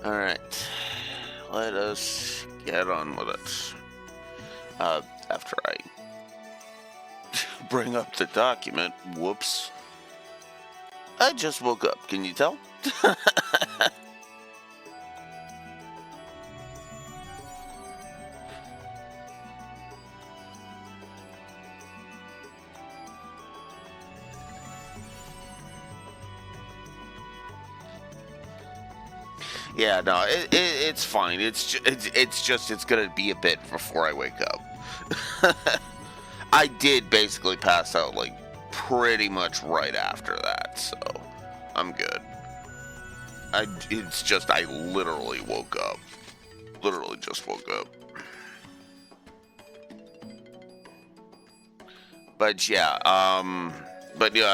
Alright. Let us get on with it. After I bring up the document, whoops. I just woke up, can you tell? Yeah, no, it's fine. It's gonna be a bit before I wake up. I did basically pass out like pretty much right after that, so I'm good. It's just I literally woke up. Literally just woke up. But yeah,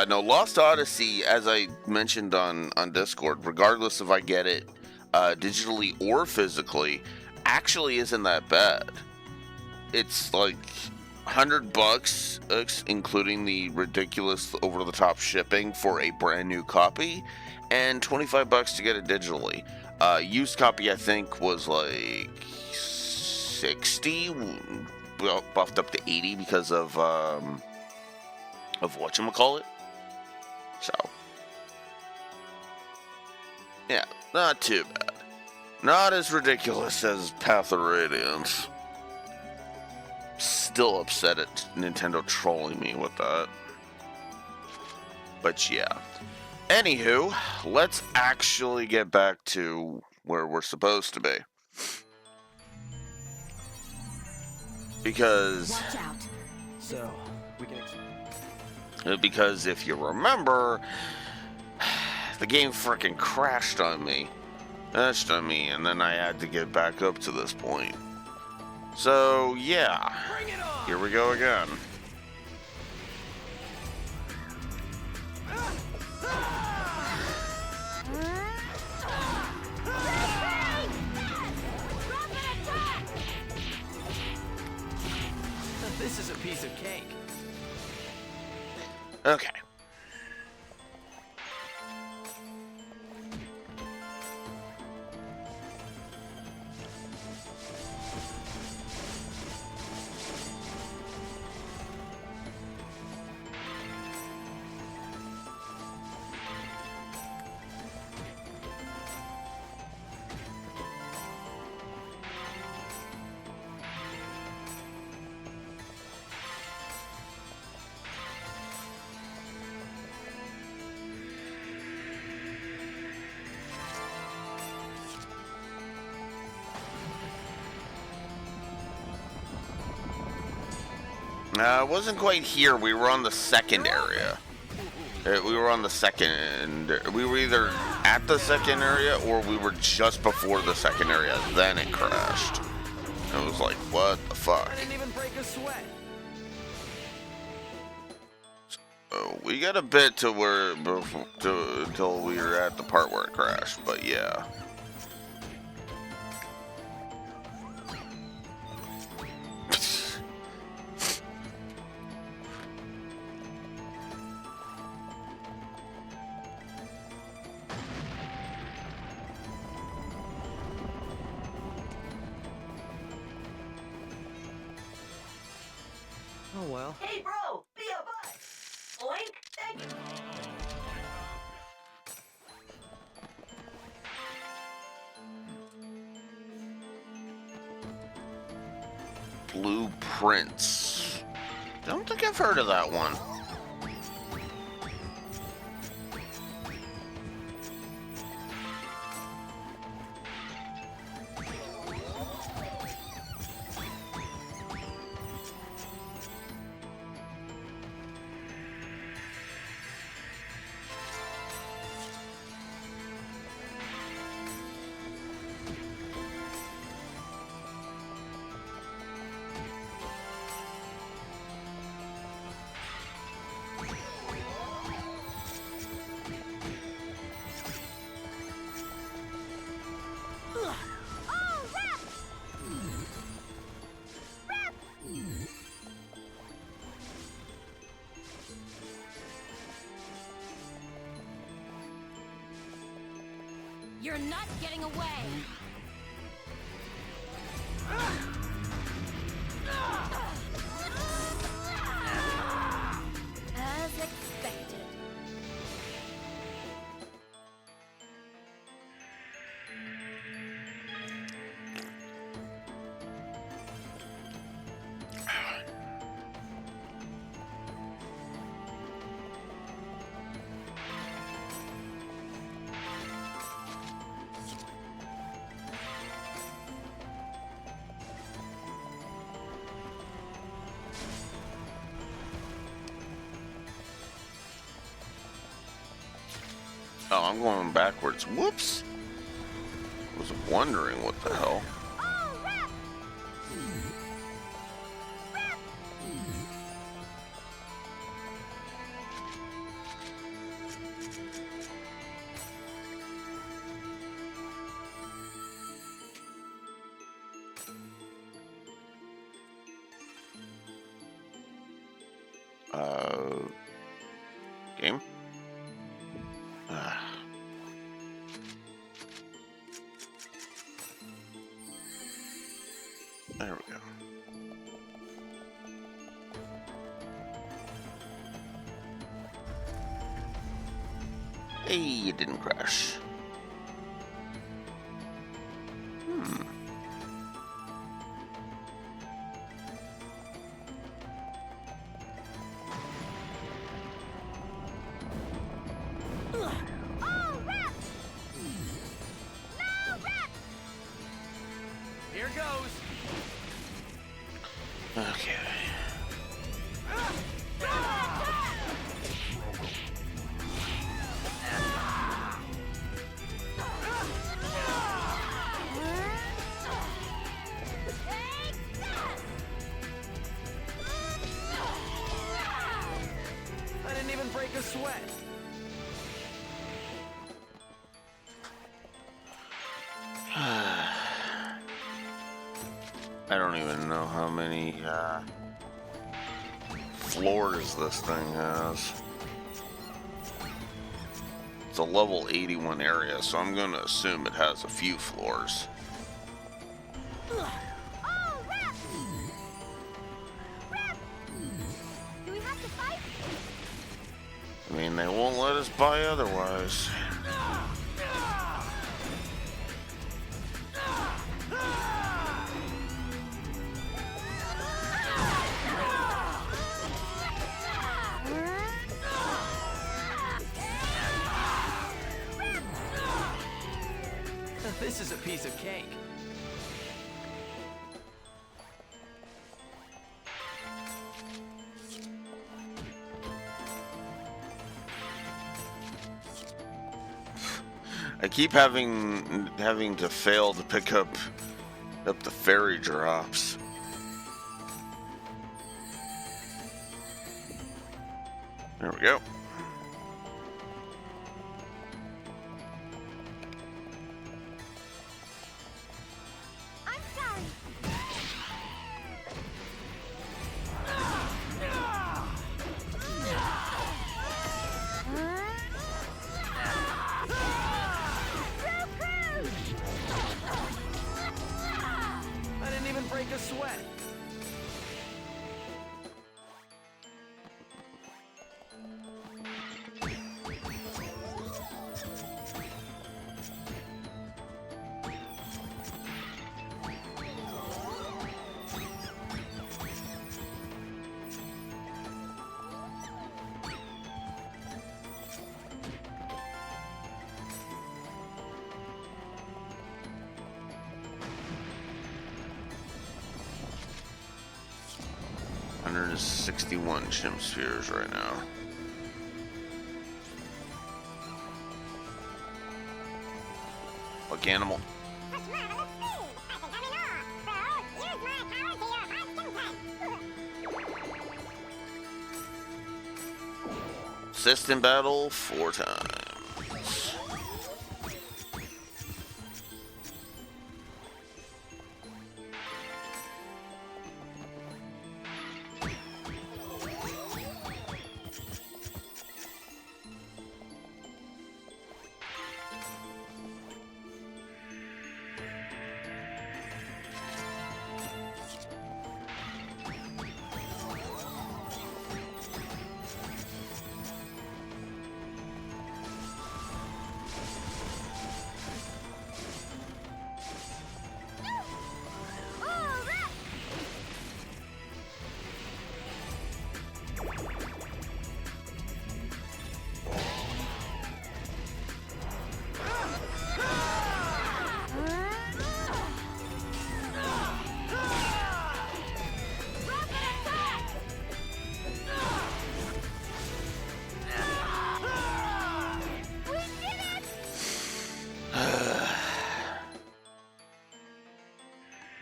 no, Lost Odyssey, as I mentioned on Discord, regardless if I get it digitally or physically, actually isn't that bad. It's like $100, including the ridiculous over-the-top shipping for a brand new copy, and $25 to get it digitally. Used copy, I think, was like 60, well, buffed up to 80 because of whatchamacallit. So, yeah, not too bad. Not as ridiculous as Path of Radiance. Still upset at Nintendo trolling me with that. But yeah. Anywho, let's actually get back to where we're supposed to be. Because... Watch out. So, we can... Because if you remember, the game frickin' crashed on me. And then I had to get back up to this point. So, yeah. Here we go again. This is a piece of cake. Okay. It wasn't quite here. We were on the second area. We were on the second. We were either at the second area or we were just before the second area. Then it crashed. It was like, what the fuck? I didn't even break a sweat. So we got a bit to where until we were at the part where it crashed. But yeah. Oh well. Hey, bro, be a butt. Oink, thank you. Blueprints. Don't think I've heard of that one. You're not getting away. As expected. Oh, I'm going backwards. Whoops. I was wondering what the hell. Game? There we go. Hey, it didn't crash. Here goes. Okay. I didn't even break a sweat. I don't even know how many floors this thing has. It's a level 81 area, so I'm going to assume it has a few floors. Do we have to fight? I mean, they won't let us buy otherwise. This is a piece of cake. I keep having to fail to pick up the fairy drops. There we go. I'm sorry. I didn't even break a sweat. There's 61 chimp spheres right now. Like animal. Assist in battle 4 times.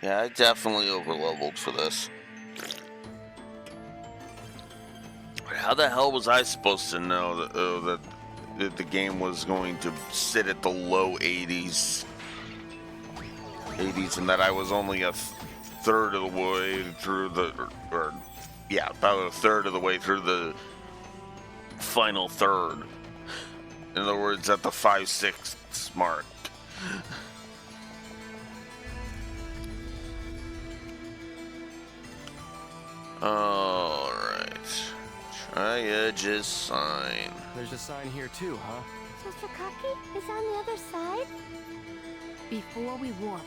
Yeah, I definitely overleveled for this. How the hell was I supposed to know that the game was going to sit at the low 80s, and that I was only a third of the way through or yeah, about a third of the way through the final third. In other words, at the 5/6 mark. Alright. Try edges sign. There's a sign here too, huh? So Sakaki is on the other side? Before we warp,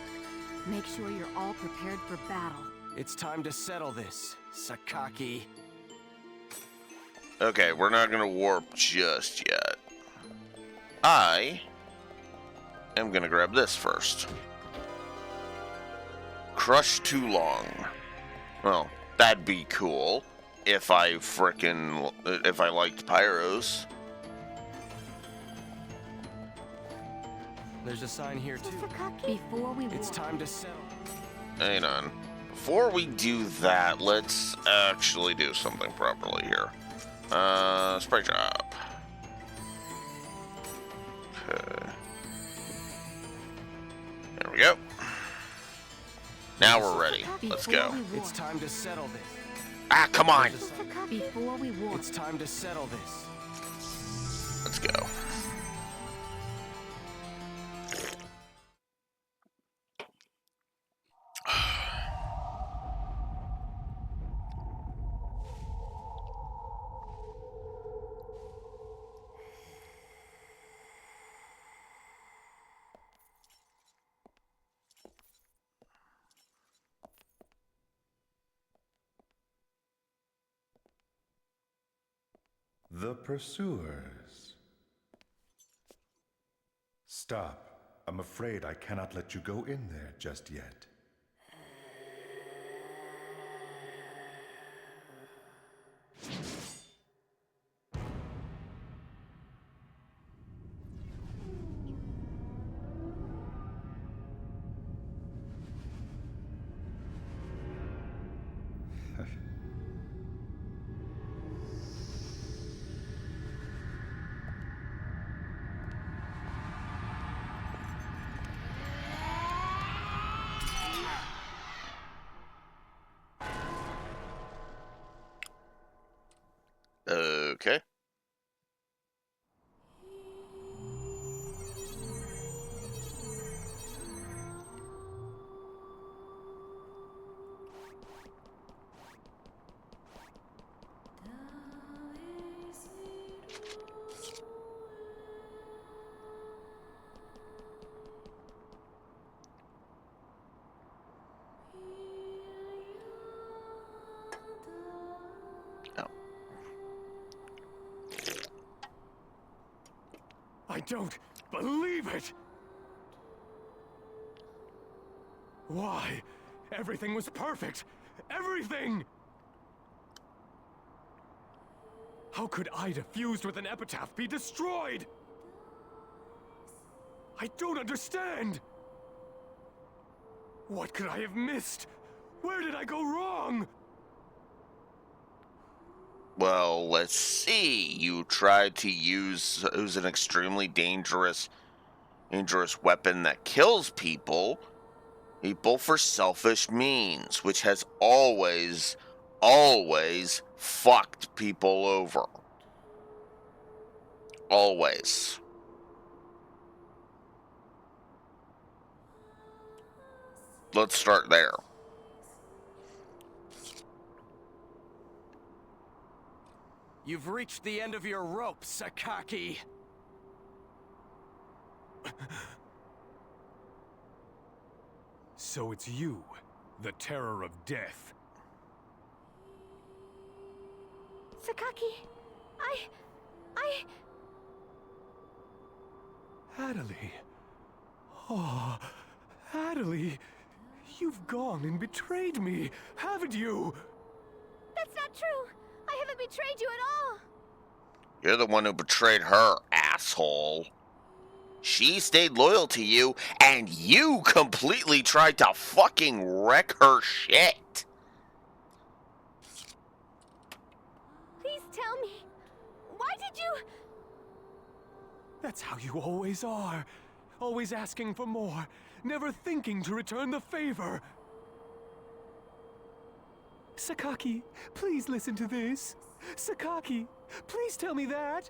make sure you're all prepared for battle. It's time to settle this, Sakaki. Okay, we're not gonna warp just yet. I am gonna grab this first. Crush too long. Well, that'd be cool if I liked pyros. There's a sign here So too. Sakaki? Before we warp. It's time to settle. Hang on. Before we do that, let's actually do something properly here. Spray drop. Okay. There we go. Now we're ready. Let's go. It's time to settle this. Ah, come on. There's a sign. Sakaki. Before we warp. It's time to settle this. Let's go. The pursuers. Stop. I'm afraid I cannot let you go in there just yet. Okay. Oh. I don't believe it! Why? Everything was perfect! Everything! How could Ida fused with an epitaph be destroyed? I don't understand! What could I have missed? Where did I go wrong? Well, let's see. You tried to use an extremely dangerous weapon that kills people for selfish means, which has always fucked people over. Always. Let's start there. You've reached the end of your rope, Sakaki. So it's you, the terror of death. Sakaki, Adelie. Oh, Adelie. You've gone and betrayed me, haven't you? That's not true. I haven't betrayed you at all. You're the one who betrayed her, asshole. She stayed loyal to you, and you completely tried to fucking wreck her shit. Please tell me. Why did you... That's how you always are. Always asking for more, never thinking to return the favor. Sakaki, please listen to this. Sakaki, please tell me that.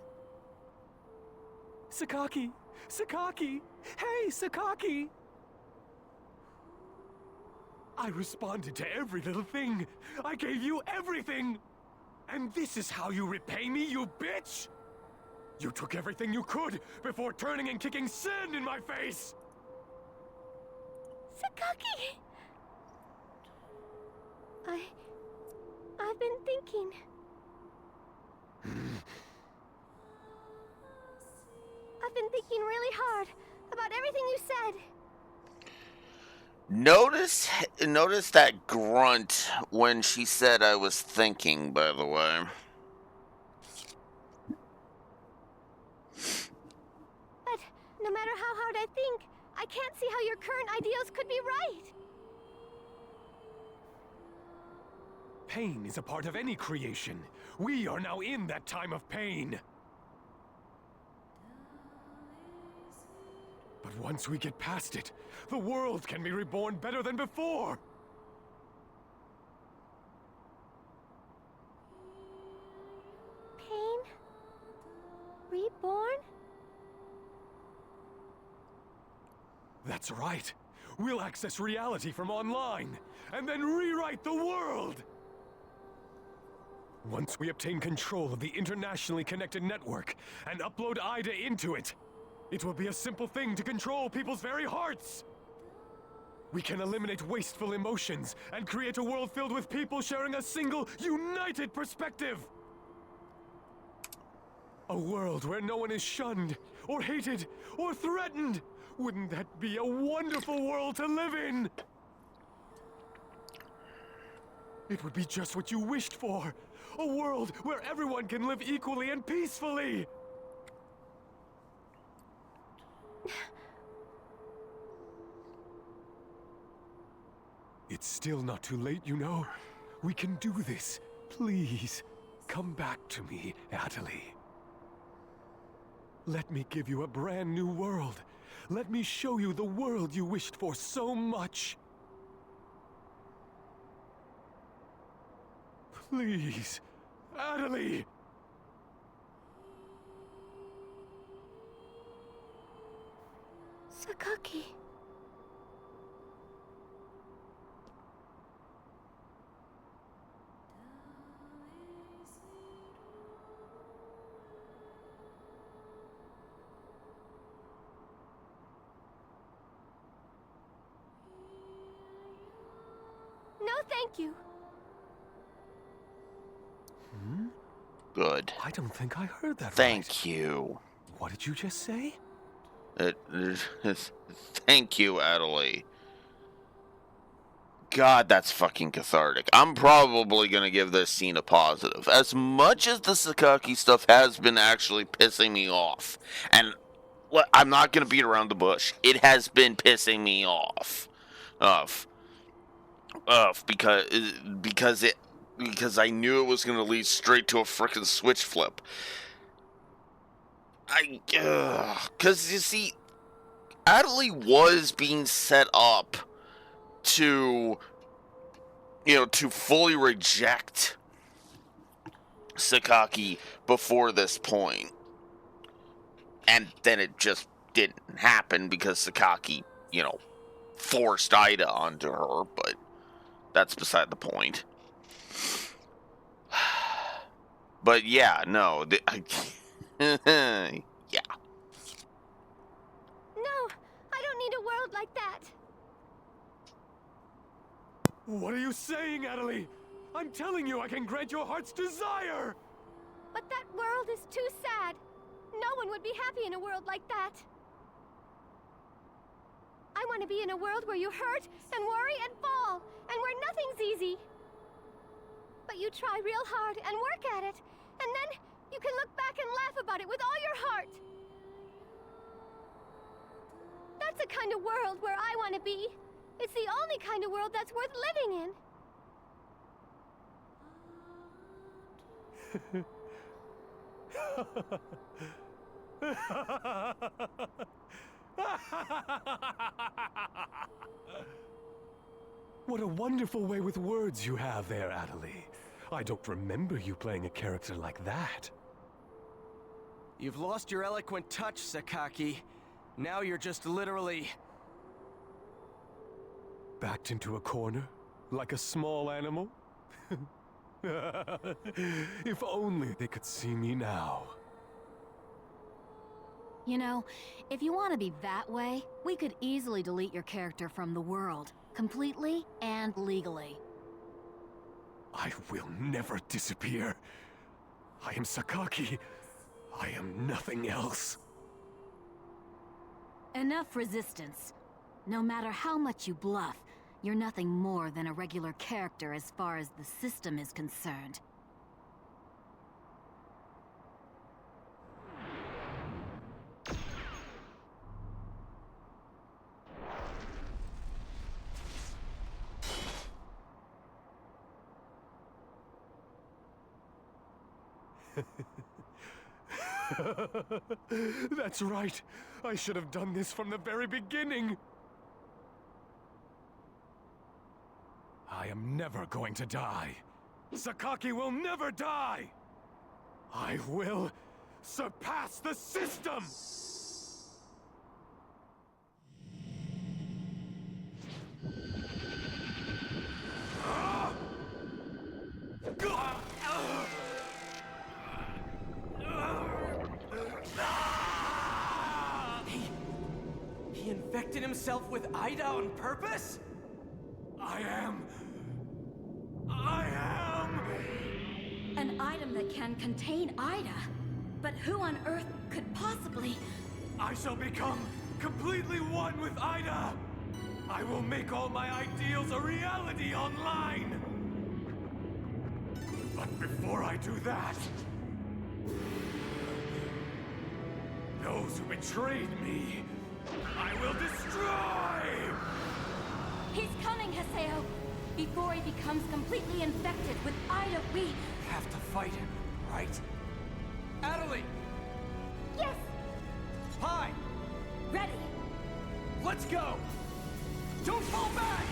Sakaki, Sakaki, hey, Sakaki. I responded to every little thing. I gave you everything. And this is how you repay me, you bitch? You took everything you could before turning and kicking sand in my face! Sakaki! I've been thinking. I've been thinking really hard about everything you said. Notice that grunt when she said I was thinking, by the way. But no matter how hard I think, I can't see how your current ideals could be right. Pain is a part of any creation. We are now in that time of pain. But once we get past it, the world can be reborn better than before. Pain? Reborn? That's right. We'll access reality from online, and then rewrite the world! Once we obtain control of the internationally connected network and upload IDA into it, it will be a simple thing to control people's very hearts! We can eliminate wasteful emotions and create a world filled with people sharing a single, united perspective! A world where no one is shunned, or hated, or threatened! Wouldn't that be a wonderful world to live in? It would be just what you wished for. A world where everyone can live equally and peacefully! It's still not too late, you know. We can do this. Please, come back to me, Natalie. Let me give you a brand new world. Let me show you the world you wished for so much. Please, Natalie! Sakaki. No, thank you. Good. I don't think I heard that right. Thank you. What did you just say? Thank you, Adelaide. God, that's fucking cathartic. I'm probably gonna give this scene a positive. As much as the Sakaki stuff has been actually pissing me off, and I'm not gonna beat around the bush, it has been pissing me off. Because I knew it was gonna lead straight to a frickin' switch flip. Because you see, Adelaide was being set up to, to fully reject Sakaki before this point. And then it just didn't happen because Sakaki, forced Ida onto her, but that's beside the point. But yeah, no, yeah. No, I don't need a world like that. What are you saying, Natalie? I'm telling you I can grant your heart's desire! But that world is too sad. No one would be happy in a world like that. I want to be in a world where you hurt and worry and fall, and where nothing's easy. But you try real hard and work at it, and then you can look back and laugh about it with all your heart. That's the kind of world where I want to be. It's the only kind of world that's worth living in. What a wonderful way with words you have there, Adelie. I don't remember you playing a character like that. You've lost your eloquent touch, Sakaki. Now you're just literally... Backed into a corner? Like a small animal? If only they could see me now. You know, if you want to be that way, we could easily delete your character from the world. Completely and legally. I will never disappear. I am Sakaki. I am nothing else. Enough resistance. No matter how much you bluff, you're nothing more than a regular character as far as the system is concerned. That's right. I should have done this from the very beginning. I am never going to die. Sakaki will never die. I will surpass the system! He infected himself with Ida on purpose? I am... An item that can contain Ida. But who on Earth could possibly... I shall become completely one with Ida! I will make all my ideals a reality online! But before I do that... those who betrayed me, I will destroy! He's coming, Haseo! Before he becomes completely infected with Ida, we... Have to fight him, right? Adelie! Yes! Hi! Ready! Let's go! Don't fall back!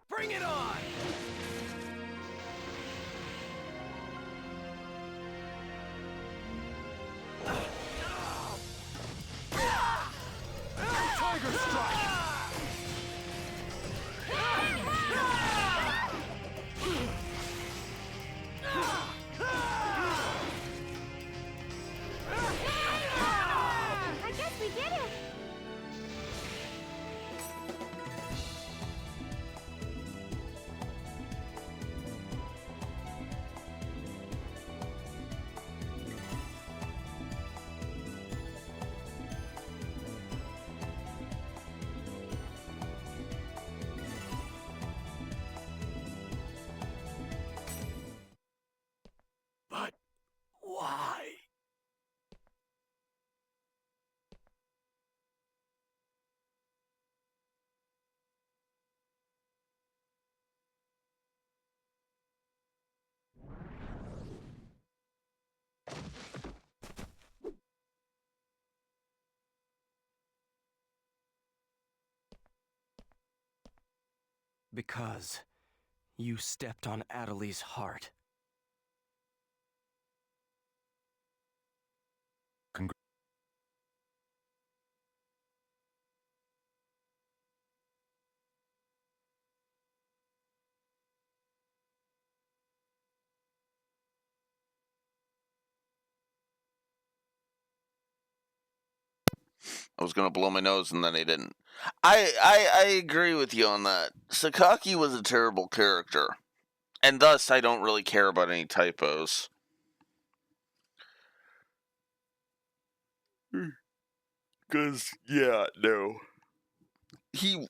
Bring it on! Tiger Strike! I guess we did it! But why? Because you stepped on Adelie's heart. I was gonna blow my nose and then I didn't. I agree with you on that. Sakaki was a terrible character, and thus I don't really care about any typos. Cause yeah, no. He,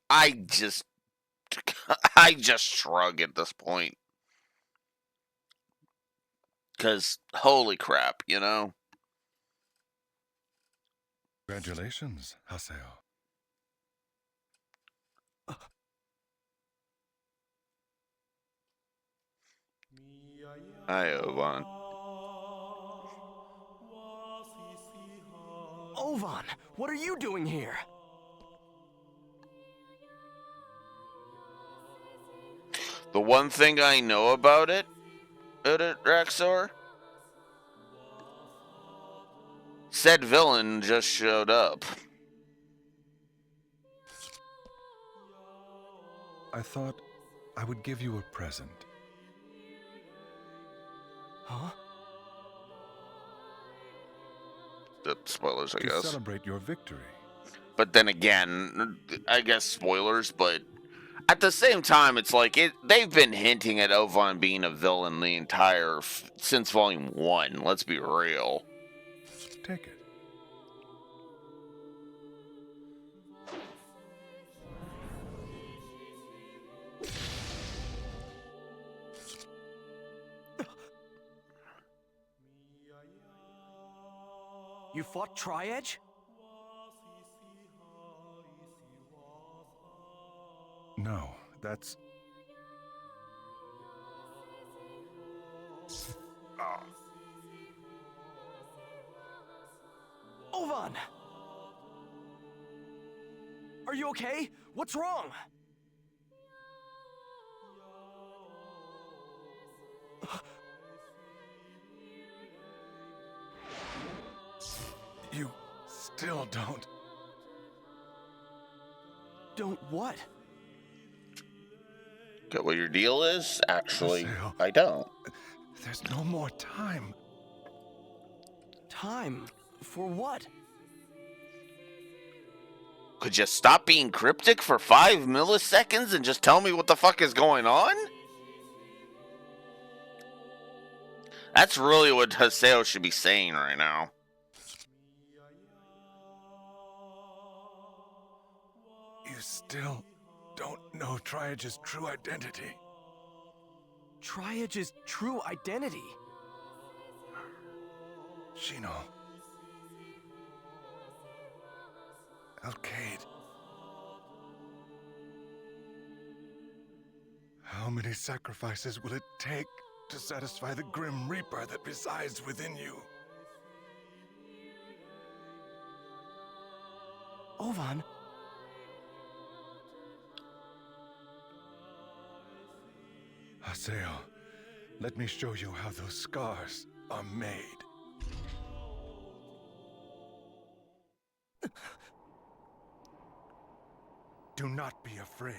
I just, I just shrug at this point. Cause holy crap, you know. Congratulations, Haseo. Hi, Oban. Ovan, what are you doing here? The one thing I know about it, Raxor, said villain just showed up. I thought I would give you a present. Huh? Spoilers, I To guess. celebrate your victory. But then again, I guess spoilers, but at the same time, it's like they've been hinting at Ovan being a villain the entire since Volume 1. Let's be real. Take it. You fought Tri-Edge? No, that's... Ovan! Are you okay? What's wrong? You still don't... Don't what? Get what your deal is? Actually, Haseo. I don't. There's no more time. Time? For what? Could you stop being cryptic for 5 milliseconds and just tell me what the fuck is going on? That's really what Haseo should be saying right now. You still don't know Tri-Edge's true identity. Tri-Edge's true identity? Shino. Alcade. How many sacrifices will it take to satisfy the Grim Reaper that resides within you? Ovan? Haseo, let me show you how those scars are made. Do not be afraid.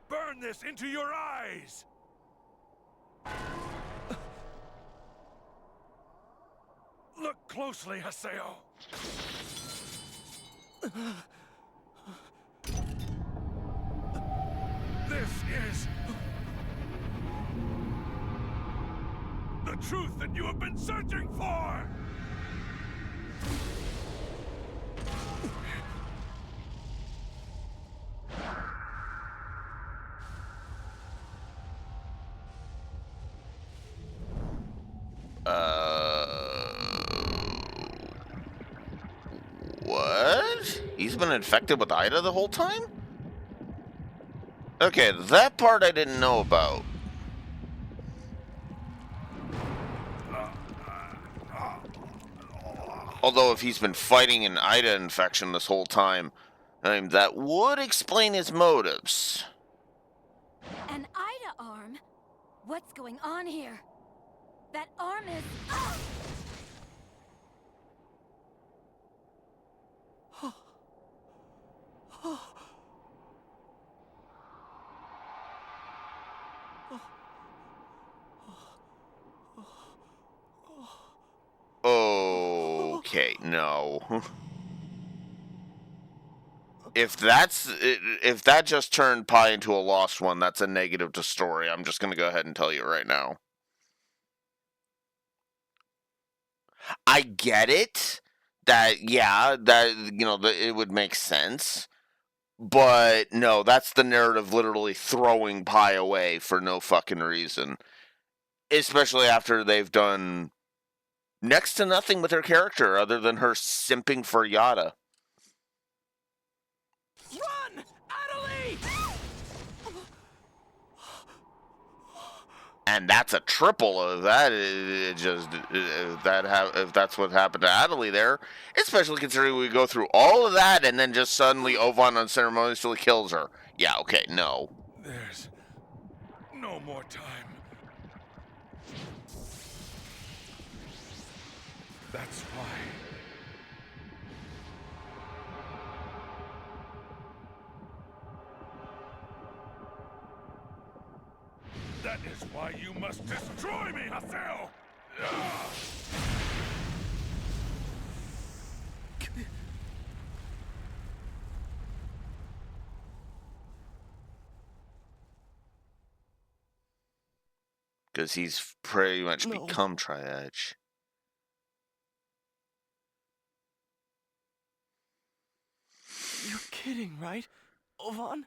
Burn this into your eyes! Look closely, Haseo. This is the truth that you have been searching for! What? He's been infected with Ida the whole time? Okay, that part I didn't know about. Although if he's been fighting an Ida infection this whole time, that would explain his motives. An Ida arm? What's going on here? That arm is... Ah! Okay, no. If that just turned Pi into a lost one, that's a negative to story. I'm just gonna go ahead and tell you right now. I get it. That it would make sense. But no, that's the narrative literally throwing Pi away for no fucking reason. Especially after they've done next to nothing with her character other than her simping for Yada. Run! Adelie! And that's a triple of that. If that's what happened to Adelie there, especially considering we go through all of that and then just suddenly Ovan unceremoniously kills her. Yeah, okay, no. There's no more time. That's why. That is why you must destroy me, Haseo! Because he's pretty much No. become Tri-Edge. You're kidding, right? Ovan?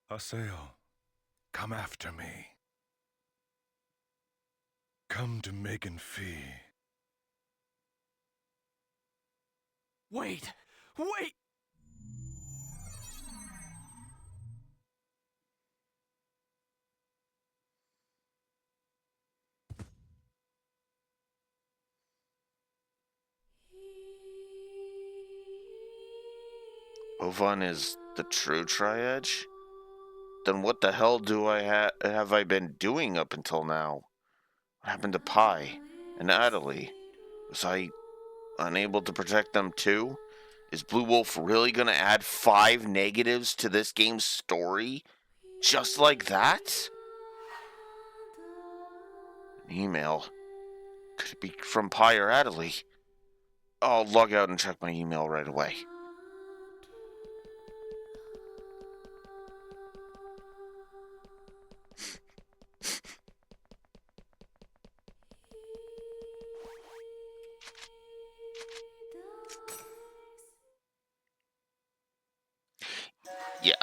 Haseo, come after me. Come to Megan Fee. Wait! Wait! Ovan is the true Tri-Edge? Then what the hell do have I been doing up until now? What happened to Pi and Adelie? Was I unable to protect them too? Is Blue Wolf really gonna add 5 negatives to this game's story? Just like that? An email. Could it be from Pi or Adelie? I'll log out and check my email right away. Yeah,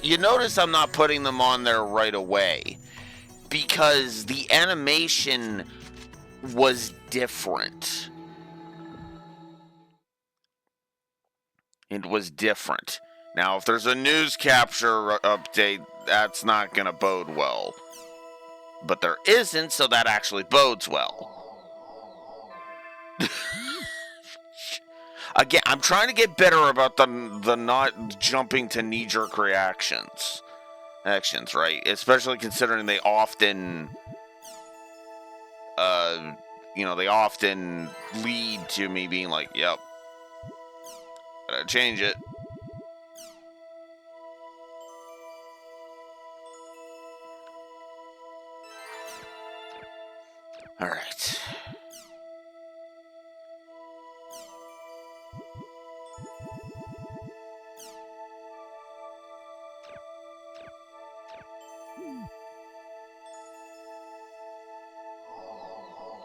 you notice I'm not putting them on there right away because the animation was different. It was different. Now, if there's a news capture update, that's not going to bode well. But there isn't, so that actually bodes well. Again, I'm trying to get better about the not jumping to knee-jerk reactions. Actions, right? Especially considering they often, they often lead to me being like, yep, gotta change it. Alright.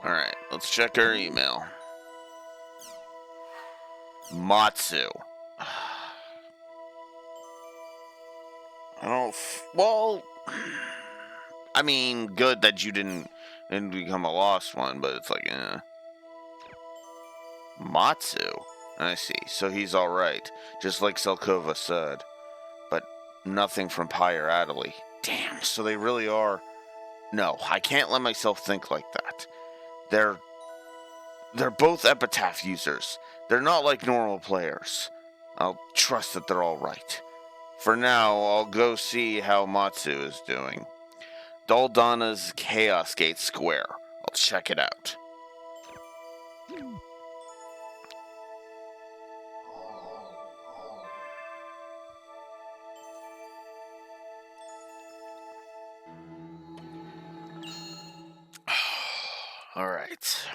Alright, let's check our email. Matsu. Well, I mean, good that you didn't become a lost one, but it's like, Matsu? I see, so he's alright, just like Selkova said. But nothing from Pi or Adelie. Damn, so they really are... No, I can't let myself think like that. They're both Epitaph users. They're not like normal players. I'll trust that they're alright. For now, I'll go see how Matsu is doing. Daldana's Chaos Gate Square. I'll check it out. Alright.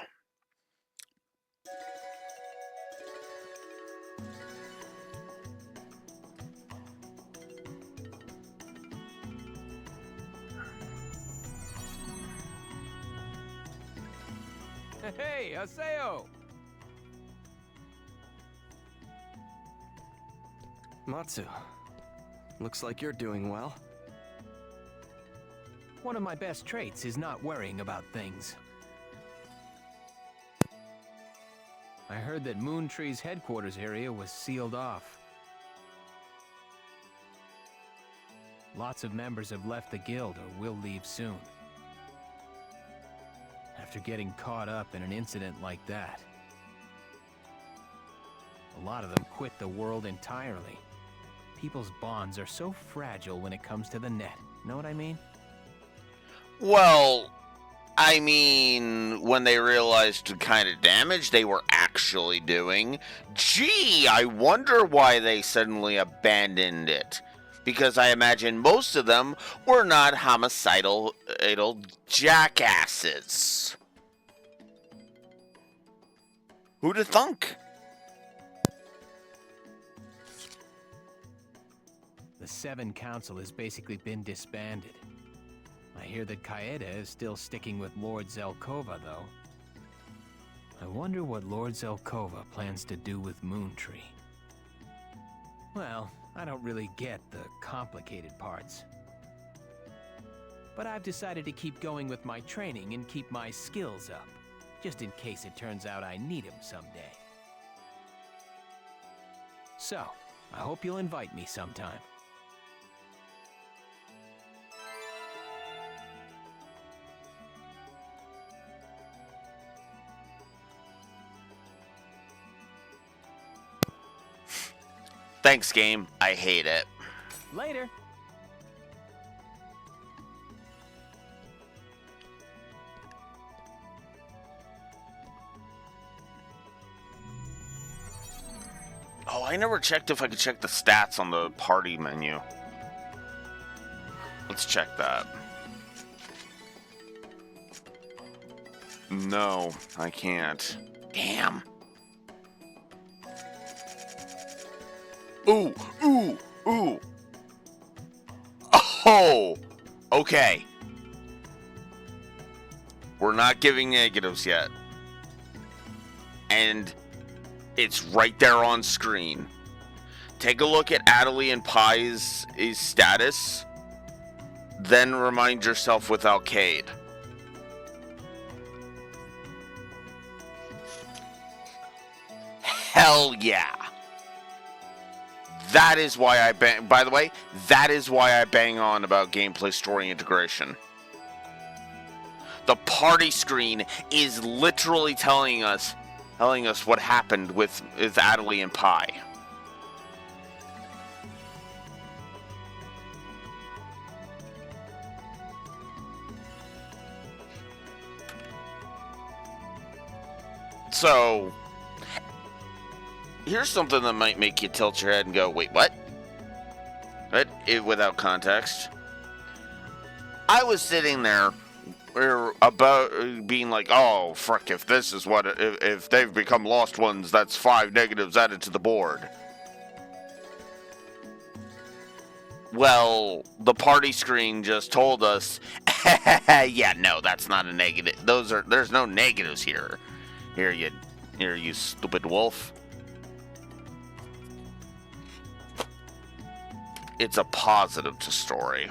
Hey, Haseo! Matsu, looks like you're doing well. One of my best traits is not worrying about things. I heard that Moon Tree's headquarters area was sealed off. Lots of members have left the guild or will leave soon. After getting caught up in an incident like that, a lot of them quit the world entirely. People's bonds are so fragile when it comes to the net. Know what I mean? Well, I mean, when they realized the kind of damage they were actually doing, gee, I wonder why they suddenly abandoned it. Because I imagine most of them were not homicidal jackasses. Who'd have thunk? The Seven Council has basically been disbanded. I hear that Kaeda is still sticking with Lord Zelkova, though. I wonder what Lord Zelkova plans to do with Moontree. Well, I don't really get the complicated parts. But I've decided to keep going with my training and keep my skills up, just in case it turns out I need them someday. So, I hope you'll invite me sometime. Thanks, game. I hate it. Later. Oh, I never checked if I could check the stats on the party menu. Let's check that. No, I can't. Damn. Ooh, ooh, ooh. Oh, okay. We're not giving negatives yet. And it's right there on screen. Take a look at Adelie and Pai's status. Then remind yourself with Alcade. Hell yeah. That is why I bang. By the way, that is why I bang on about gameplay story integration. The party screen is literally telling us what happened with Adelie and Pai. So, here's something that might make you tilt your head and go, wait, what? But without context. I was sitting there about being like, oh, frick, if this is what, if they've become lost ones, that's 5 negatives added to the board. Well, the party screen just told us, yeah, no, that's not a negative. There's no negatives here. Here, you stupid wolf. It's a positive to story.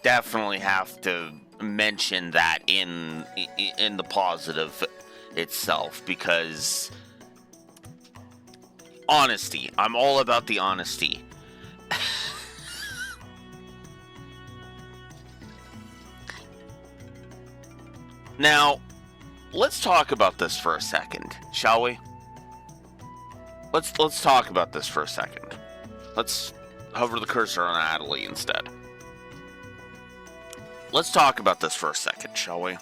definitely have to mention that in the positive itself, because honesty. I'm all about the honesty. Now, let's talk about this for a second, shall we? Let's talk about this for a second. Let's hover the cursor on Adelie instead. Let's talk about this for a second, shall we?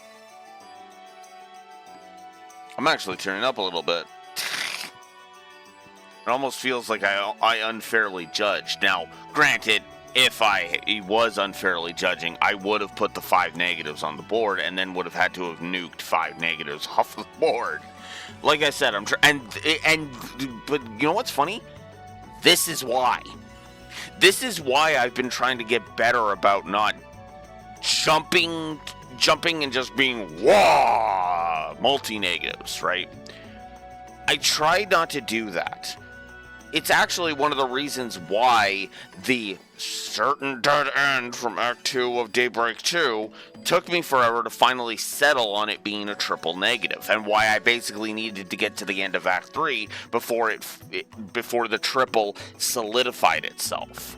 I'm actually tearing up a little bit. It almost feels like I unfairly judged. Now, granted, if I was unfairly judging, I would have put the 5 negatives on the board and then would have had to have nuked 5 negatives off the board. Like I said, but you know what's funny? This is why. This is why I've been trying to get better about not jumping and just being wah multi-negatives, right? I try not to do that. It's actually one of the reasons why the certain dead end from Act 2 of Daybreak 2 took me forever to finally settle on it being a triple negative, and why I basically needed to get to the end of Act 3 before the triple solidified itself.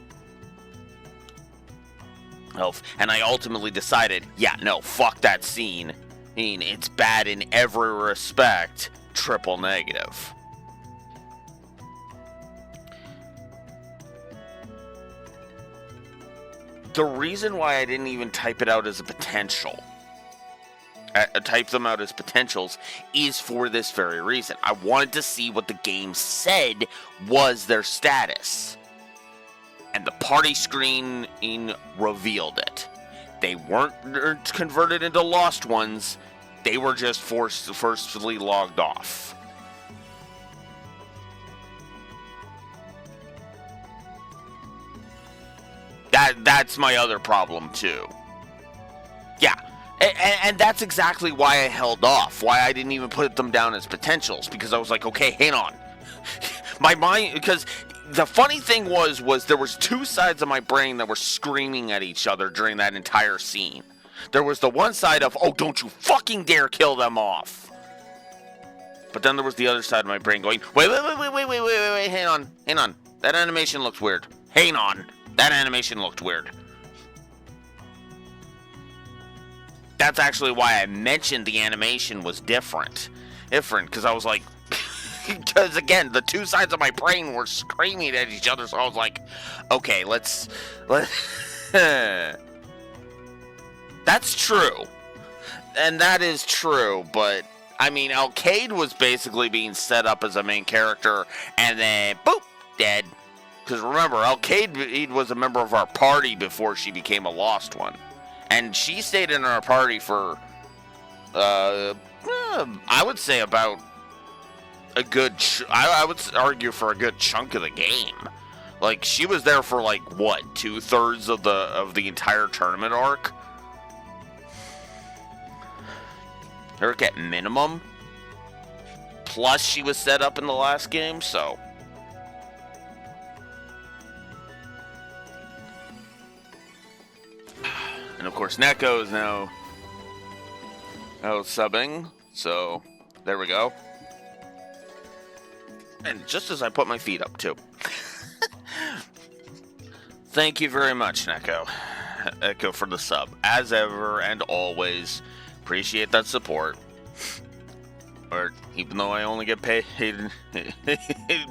And I ultimately decided, yeah, no, fuck that scene. I mean, it's bad in every respect, triple negative. The reason why I didn't even type it out as a potential, type them out as potentials, is for this very reason. I wanted to see what the game said was their status. And the party screen revealed it. They weren't converted into lost ones. They were just forcefully logged off. That's my other problem too. Yeah, and that's exactly why I held off. Why I didn't even put them down as potentials, because I was like, okay, hang on. My mind, because the funny thing was there was two sides of my brain that were screaming at each other during that entire scene. There was the one side of, oh, don't you fucking dare kill them off. But then there was the other side of my brain going, wait, hang on. That animation looks weird. Hang on. That animation looked weird. That's actually why I mentioned the animation was different, because I was like, because again, the two sides of my brain were screaming at each other, so I was like, okay, let's that's true. And that is true, but I mean, Alcade was basically being set up as a main character, and then, boop, dead. Because remember, Alcade was a member of our party before she became a lost one. And she stayed in our party for, I would say about a good, I would argue for a good chunk of the game. Like, she was there for like, what, 2/3 of the entire tournament arc? Eric at minimum. Plus she was set up in the last game, so. And of course, Neko is now subbing, so there we go. And just as I put my feet up, too. Thank you very much, Echo, for the sub. As ever and always, appreciate that support. Or, even though I only get paid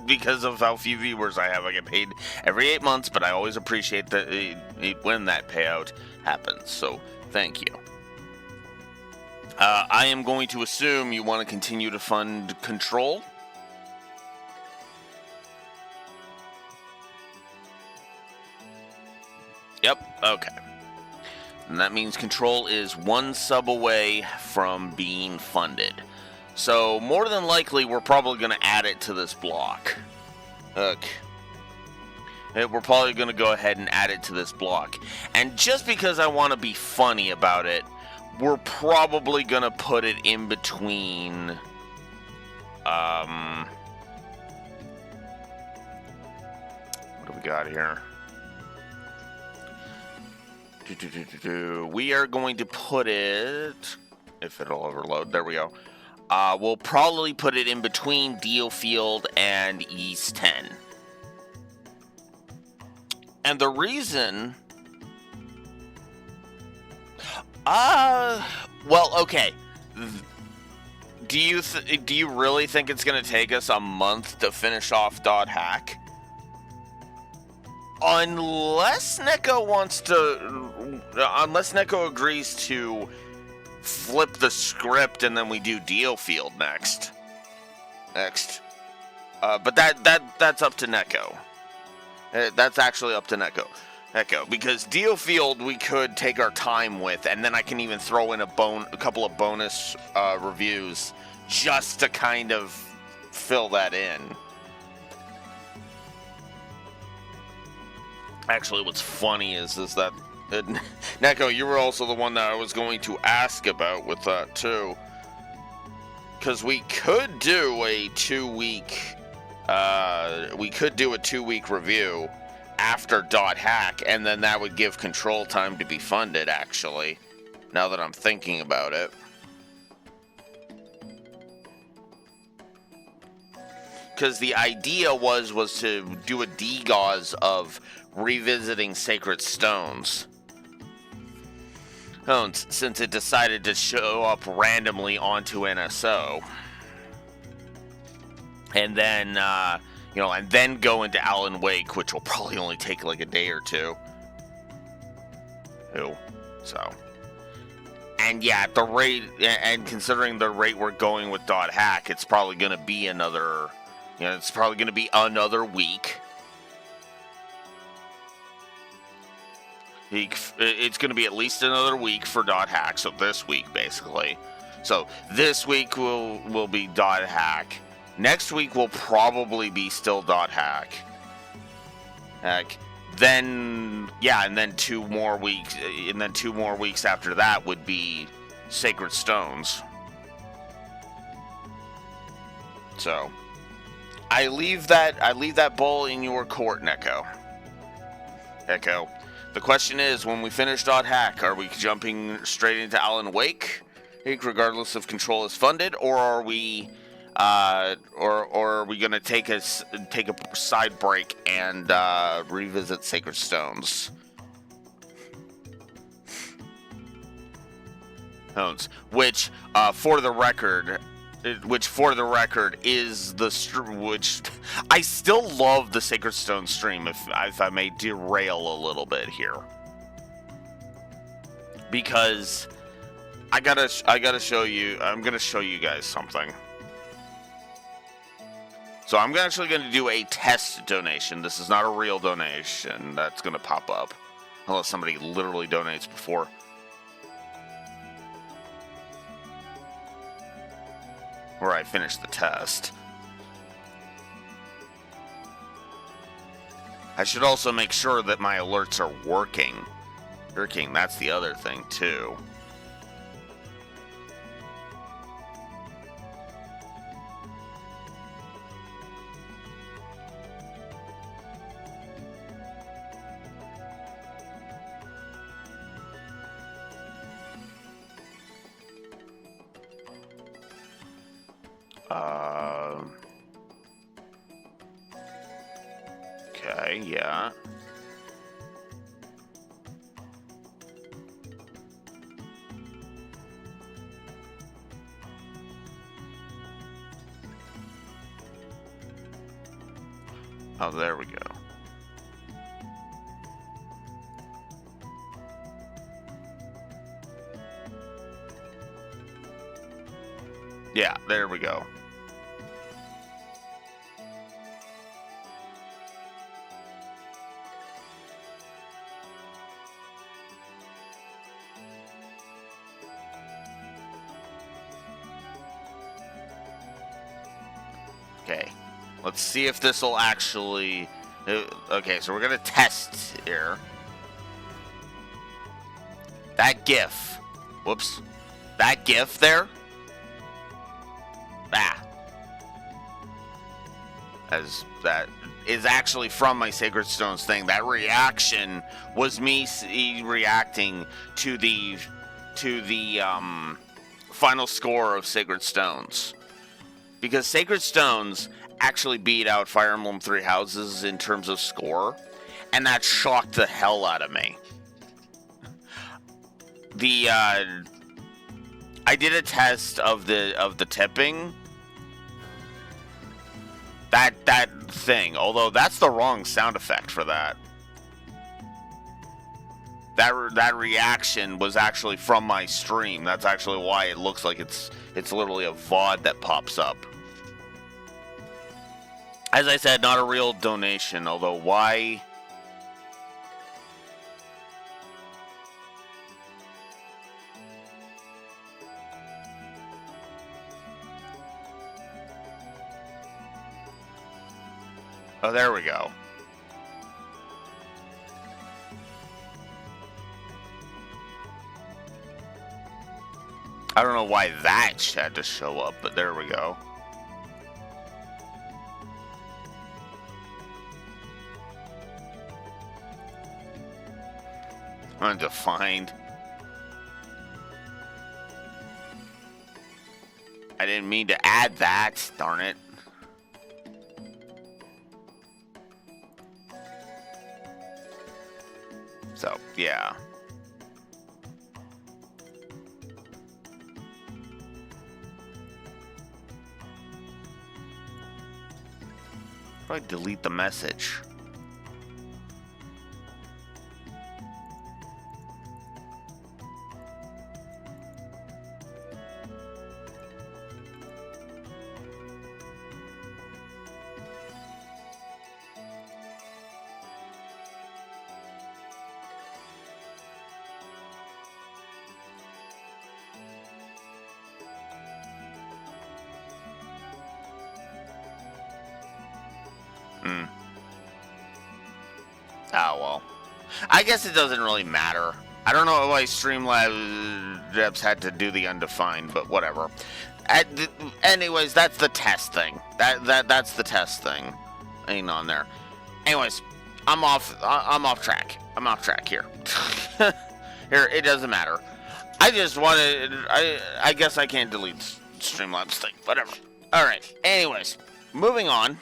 because of how few viewers I have, I get paid every 8 months, but I always appreciate that when that payout happens, so thank you. I am going to assume you want to continue to fund Control. Yep, okay. And that means Control is 1 sub away from being funded. So, more than likely, we're probably going to add it to this block. Okay. We're probably going to go ahead and add it to this block. And just because I want to be funny about it, we're probably going to put it in between... what do we got here? We are going to put it, if it'll overload, there we go. We'll probably put it in between Deal Field and East 10. And the reason... well, okay. Do you really think it's going to take us a month to finish off Dot Hack? Unless Neko agrees to flip the script and then we do Deal Field next. But that's up to Neko. That's actually up to Neko, because Deal Field we could take our time with, and then I can even throw in a couple of bonus reviews just to kind of fill that in. Actually, what's funny is that Neko, you were also the one that I was going to ask about with that too, because we could do a 2-week review after Dot Hack, and then that would give Control time to be funded, actually, now that I'm thinking about it. Because the idea was to do a DGAWS of revisiting Sacred Stones. Since it decided to show up randomly onto NSO. And then, and then go into Alan Wake, which will probably only take like a day or two. So. And yeah, at the rate, and considering the rate we're going with Dot Hack, it's probably going to be another, week. It's going to be at least another week for Dot Hack, so this week, basically. So this week will be Dot Hack. Next week will probably be still Dot Hack. Then 2 more weeks, and then 2 more weeks after that would be Sacred Stones. So I leave that ball in your court, Neko. Echo. The question is, when we finish Dot Hack, are we jumping straight into Alan Wake, regardless if Control is funded, or are we going to take a side break and revisit Sacred Stones? Which, for the record, is which I still love the Sacred Stone stream, if I may derail a little bit here, because I gotta show you. I'm gonna show you guys something. So I'm actually gonna do a test donation. This is not a real donation that's gonna pop up, unless somebody literally donates before. Where I finish the test. I should also make sure that my alerts are working. That's the other thing too. Okay, yeah. Oh, there we go. Yeah, there we go. Okay, let's see if this will actually... Okay, so we're going to test here. That GIF. Whoops. That GIF there. as that is actually from my Sacred Stones thing. That reaction was me reacting to the final score of Sacred Stones, because Sacred Stones actually beat out Fire Emblem Three Houses in terms of score, and that shocked the hell out of me. I did a test of the tipping. That thing, although that's the wrong sound effect for that. That reaction was actually from my stream. That's actually why it looks like it's literally a VOD that pops up. As I said, not a real donation, although why... Oh, there we go. I don't know why that had to show up, but there we go. Undefined. I didn't mean to add that, darn it. So, yeah. Probably delete the message. Oh, well. I guess it doesn't really matter. I don't know why Streamlabs reps had to do the undefined, but whatever. Anyways, that's the test thing. That's the test thing. Ain't on there. Anyways, I'm off track. I'm off track here. Here, it doesn't matter. I just wanted... I guess I can't delete Streamlabs thing. Whatever. Alright. Anyways, moving on.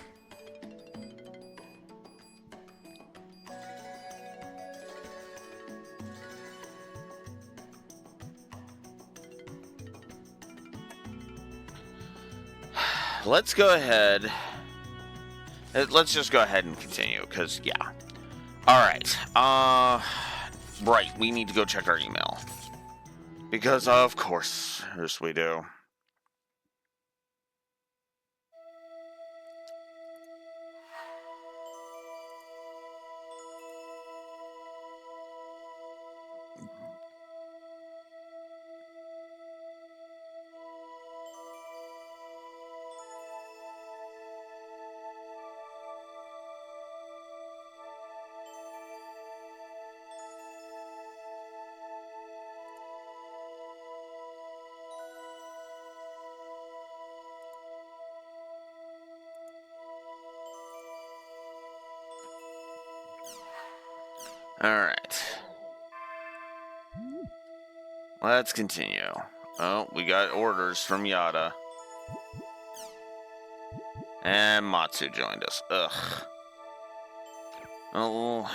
Let's go ahead. Let's just go ahead and continue, because, yeah. Alright. Right, we need to go check our email. Because, of course, yes, we do. Alright. Let's continue. Oh, we got orders from Yada. And Matsu joined us. Ugh. Oh.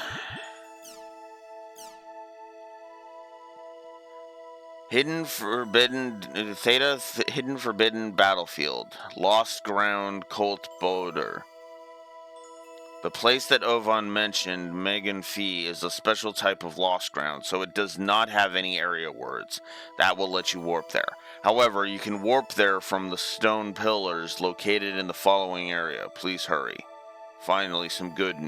Hidden Forbidden Theta Hidden Forbidden Battlefield. Lost Ground Colt Boulder. The place that Ovan mentioned, Megan Fee, is a special type of lost ground, so it does not have any area words. That will let you warp there. However, you can warp there from the stone pillars located in the following area. Please hurry. Finally, some good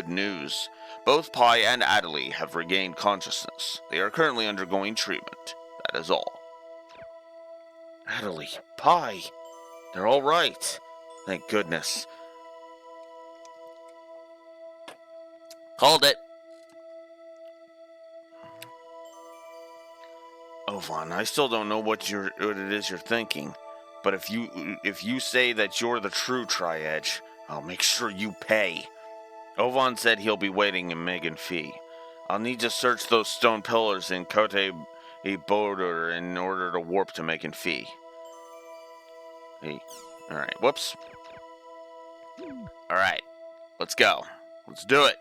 news. Both Pi and Adelie have regained consciousness. They are currently undergoing treatment. That is all. Adelie, Pi, they're all right. Thank goodness. Called it. Ovan, I still don't know what it is you're thinking. But if you say that you're the true Tri-Edge, I'll make sure you pay. Ovan said he'll be waiting in Megan Fee. I'll need to search those stone pillars in Kote Bodur in order to warp to Megan Fee. Hey. Alright, whoops. Alright, let's go. Let's do it.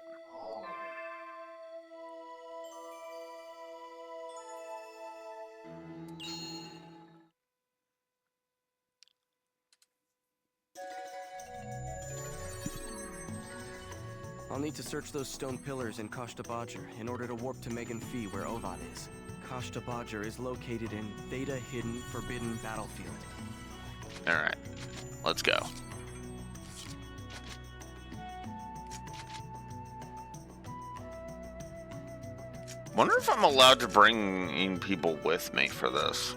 I'll need to search those stone pillars in Kashta Badger in order to warp to Megan Fee where Ovan is. Kashta Badger is located in Theta Hidden Forbidden Battlefield. Alright, let's go. Wonder if I'm allowed to bring in people with me for this.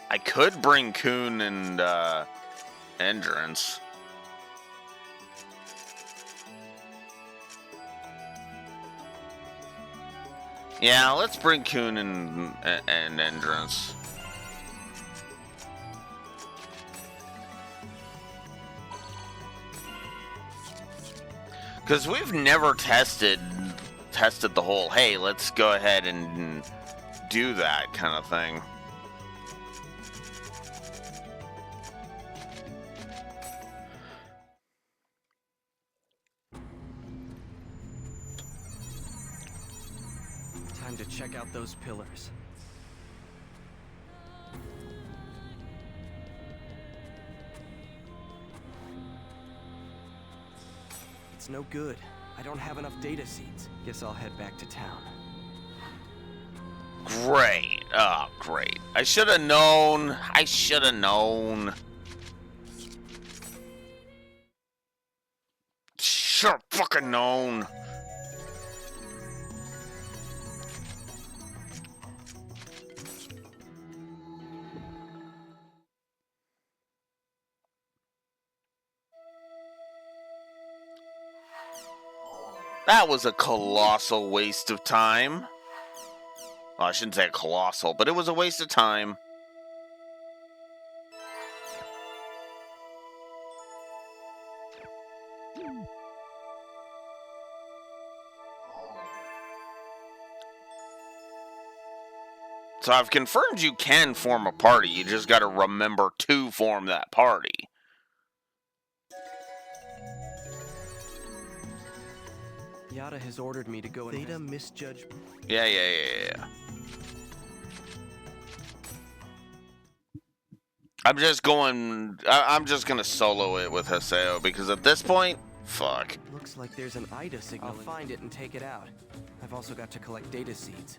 I could bring Kuhn and Endurance. Yeah, let's bring Kuhn and Endurance. Because we've never tested the whole, hey, let's go ahead and do that kind of thing. Time to check out those pillars. It's no good. I don't have enough data seeds. Guess I'll head back to town. Great. Oh, great. I should have known. I should have known. Sure fucking known. That was a colossal waste of time. Well, I shouldn't say colossal, but it was a waste of time. So I've confirmed you can form a party. You just got to remember to form that party. Yada has ordered me to go and Theta misjudge. Yeah. I'm just gonna solo it with Haseo because at this point, fuck. Looks like there's an Ida signal. I'll find it and take it out. I've also got to collect data seeds.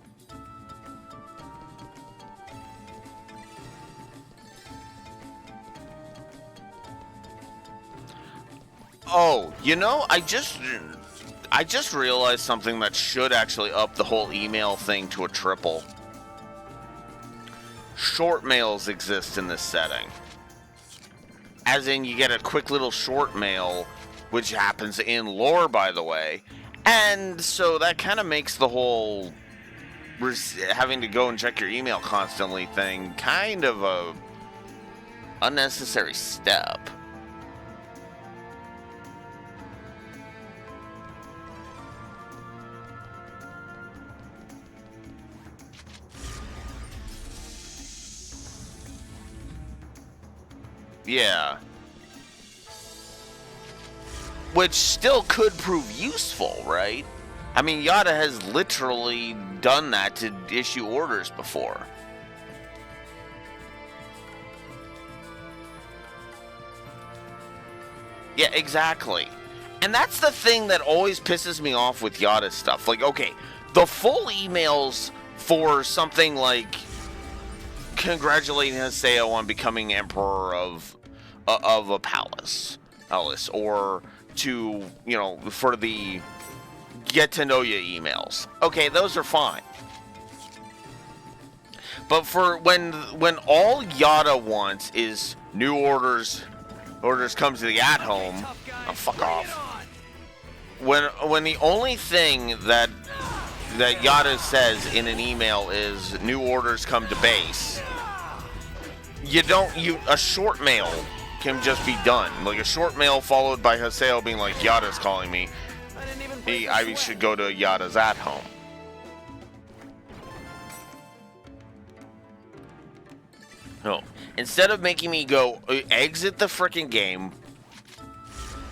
Oh, you know, I just realized something that should actually up the whole email thing to a triple. Short mails exist in this setting. As in, you get a quick little short mail, which happens in lore, by the way. And so that kind of makes the whole having to go and check your email constantly thing kind of a unnecessary step. Yeah. Which still could prove useful, right? I mean, Yada has literally done that to issue orders before. Yeah, exactly. And that's the thing that always pisses me off with Yada stuff. Like, okay, the full emails for something like congratulating Haseo on becoming emperor of a palace, or to, you know, for the get to know you emails. Okay, those are fine. But for when all Yada wants is new orders come to the at home, oh, fuck off. When the only thing that that Yada says in an email is new orders come to base. A short mail can just be done. Like a short mail followed by Haseo being like, Yada's calling me. I should go to Yada's at home. No. Instead of making me go exit the freaking game,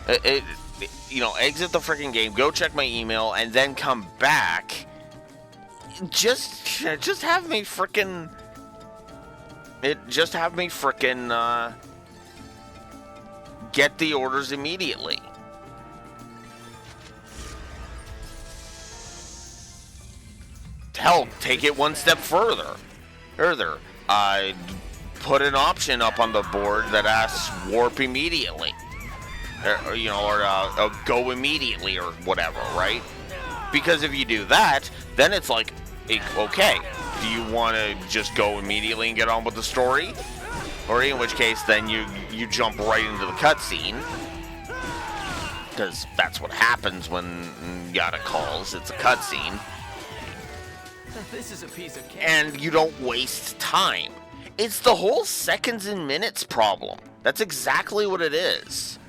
exit the freaking game, go check my email, and then come back. Just have me freaking. Get the orders immediately. Hell, take it one step further. Put an option up on the board that asks warp immediately. Or go immediately or whatever, right? Because if you do that, then it's like, okay, do you want to just go immediately and get on with the story? Or in which case, then you jump right into the cutscene. Because that's what happens when Yada calls. It's a cutscene. This is a piece of cake. And you don't waste time. It's the whole seconds and minutes problem. That's exactly what it is.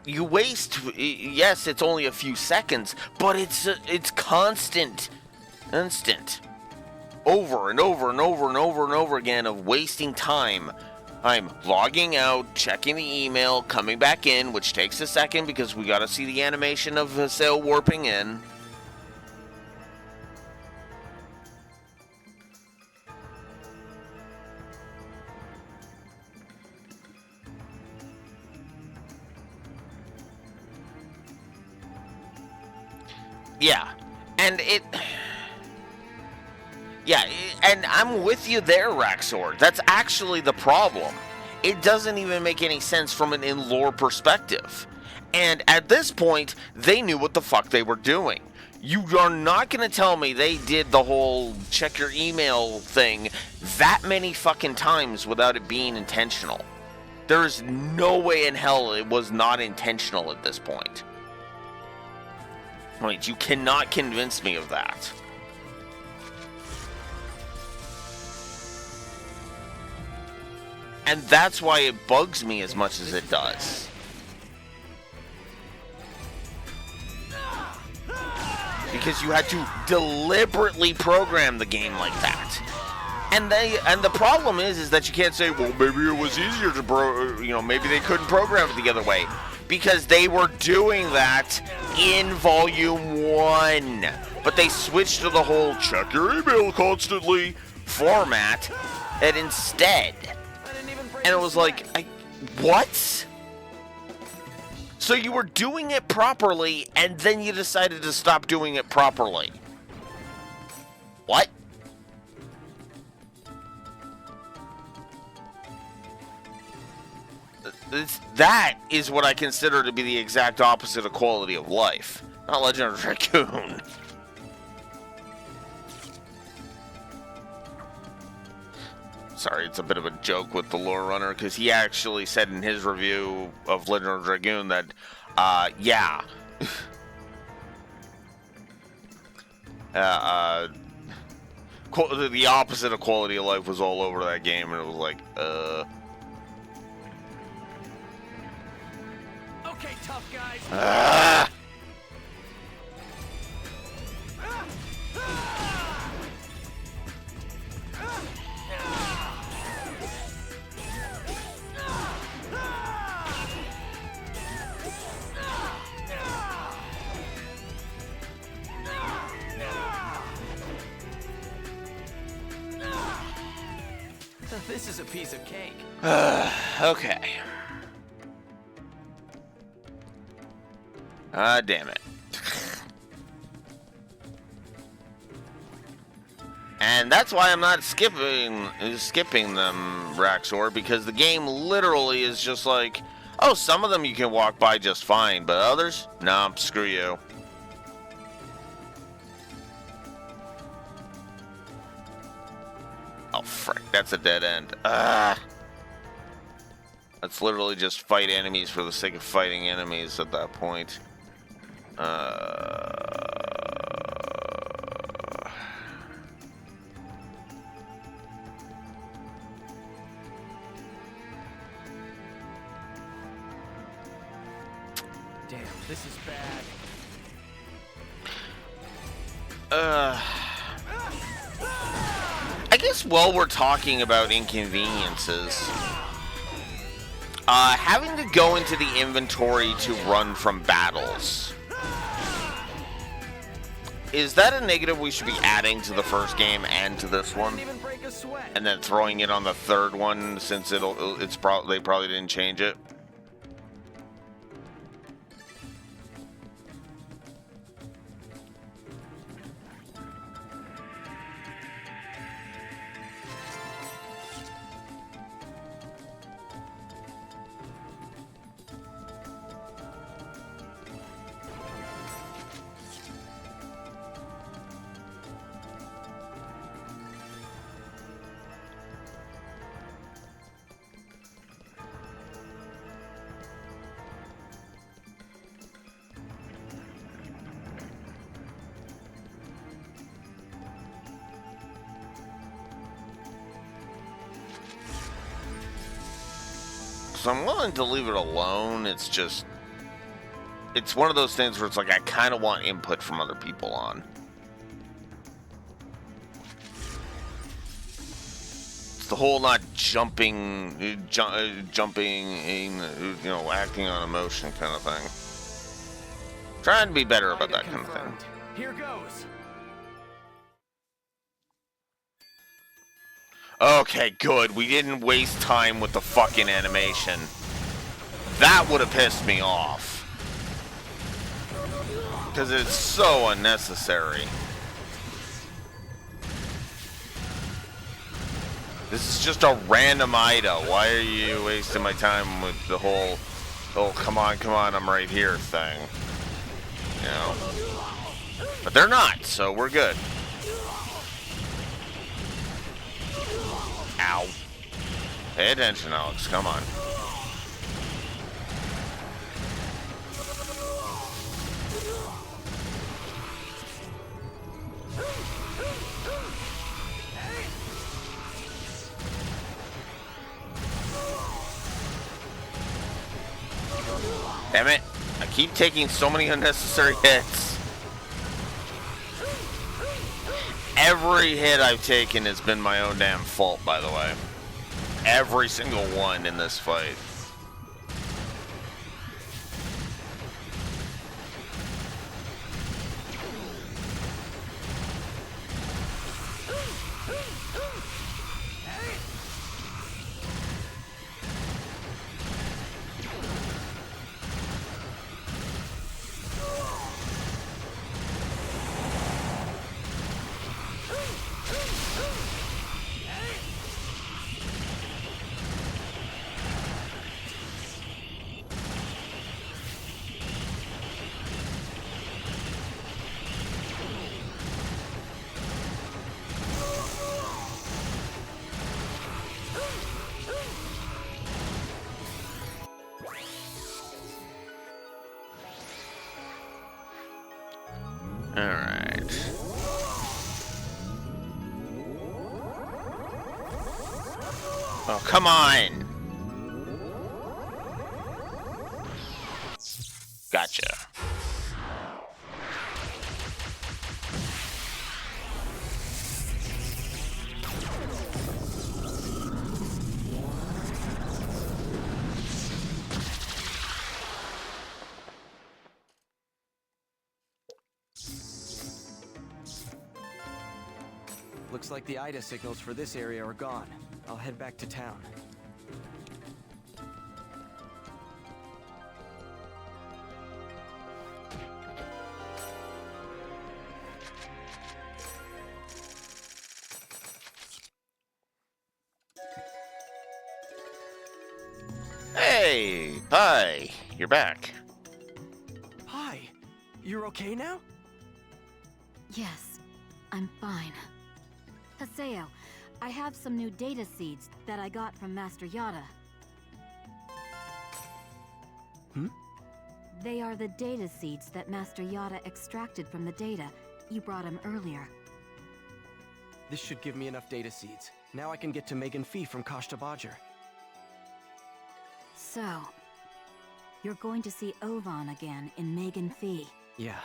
You waste. Yes, it's only a few seconds, but it's constant, instant, over and over and over and over and over again of wasting time. I'm logging out, checking the email, coming back in, which takes a second because we got to see the animation of Haseo warping in. Yeah, and and I'm with you there, Raxor. That's actually the problem. It doesn't even make any sense from an in-lore perspective. And at this point, they knew what the fuck they were doing. You are not going to tell me they did the whole check your email thing that many fucking times without it being intentional. There is no way in hell it was not intentional at this point. Wait, you cannot convince me of that. And that's why it bugs me as much as it does. Because you had to deliberately program the game like that. And the problem is that you can't say, well, maybe it was easier to maybe they couldn't program it the other way. Because they were doing that in Volume 1. But they switched to the whole check your email constantly format and instead. And it was like, what? So you were doing it properly and then you decided to stop doing it properly. What? That is what I consider to be the exact opposite of quality of life. Not Legend of Dragoon. Sorry, it's a bit of a joke with the lore runner, because he actually said in his review of Legend of Dragoon that, yeah. The opposite of quality of life was all over that game, and it was like, Okay, tough guys. This is a piece of cake. Okay. Damn it. And that's why I'm not skipping them, Raxor, because the game literally is just like, oh, some of them you can walk by just fine, but others, nah, screw you. Oh, frick, that's a dead end. Let's literally just fight enemies for the sake of fighting enemies at that point. Damn, this is bad. I guess while we're talking about inconveniences, having to go into the inventory to run from battles, is that a negative we should be adding to the first game and to this one? Didn't even break a sweat. And then throwing it on the third one since they probably didn't change it? So I'm willing to leave it alone. It's just, it's one of those things where it's like I kind of want input from other people on. It's the whole not jumping, jumping, acting on emotion kind of thing. Trying to be better about that kind of thing. Here goes. Okay, good. We didn't waste time with the fucking animation. That would have pissed me off. Because it's so unnecessary. This is just a random Ida. Why are you wasting my time with the whole, oh, come on, I'm right here thing? You know? But they're not, so we're good. Ow. Pay attention, Alex. Come on. Damn it. I keep taking so many unnecessary hits. Every hit I've taken has been my own damn fault, by the way. Every single one in this fight. Alright. Oh, come on! Gotcha. Looks like the Ida signals for this area are gone. I'll head back to town. Hey! Hi! You're back. Hi! You're okay now? Yes, I'm fine. Haseo, I have some new data seeds that I got from Master Yada. They are the data seeds that Master Yada extracted from the data you brought him earlier. This should give me enough data seeds. Now I can get to Megan Fee from Kashta Badger. So, You're going to see Ovan again in Megan Fee. Yeah.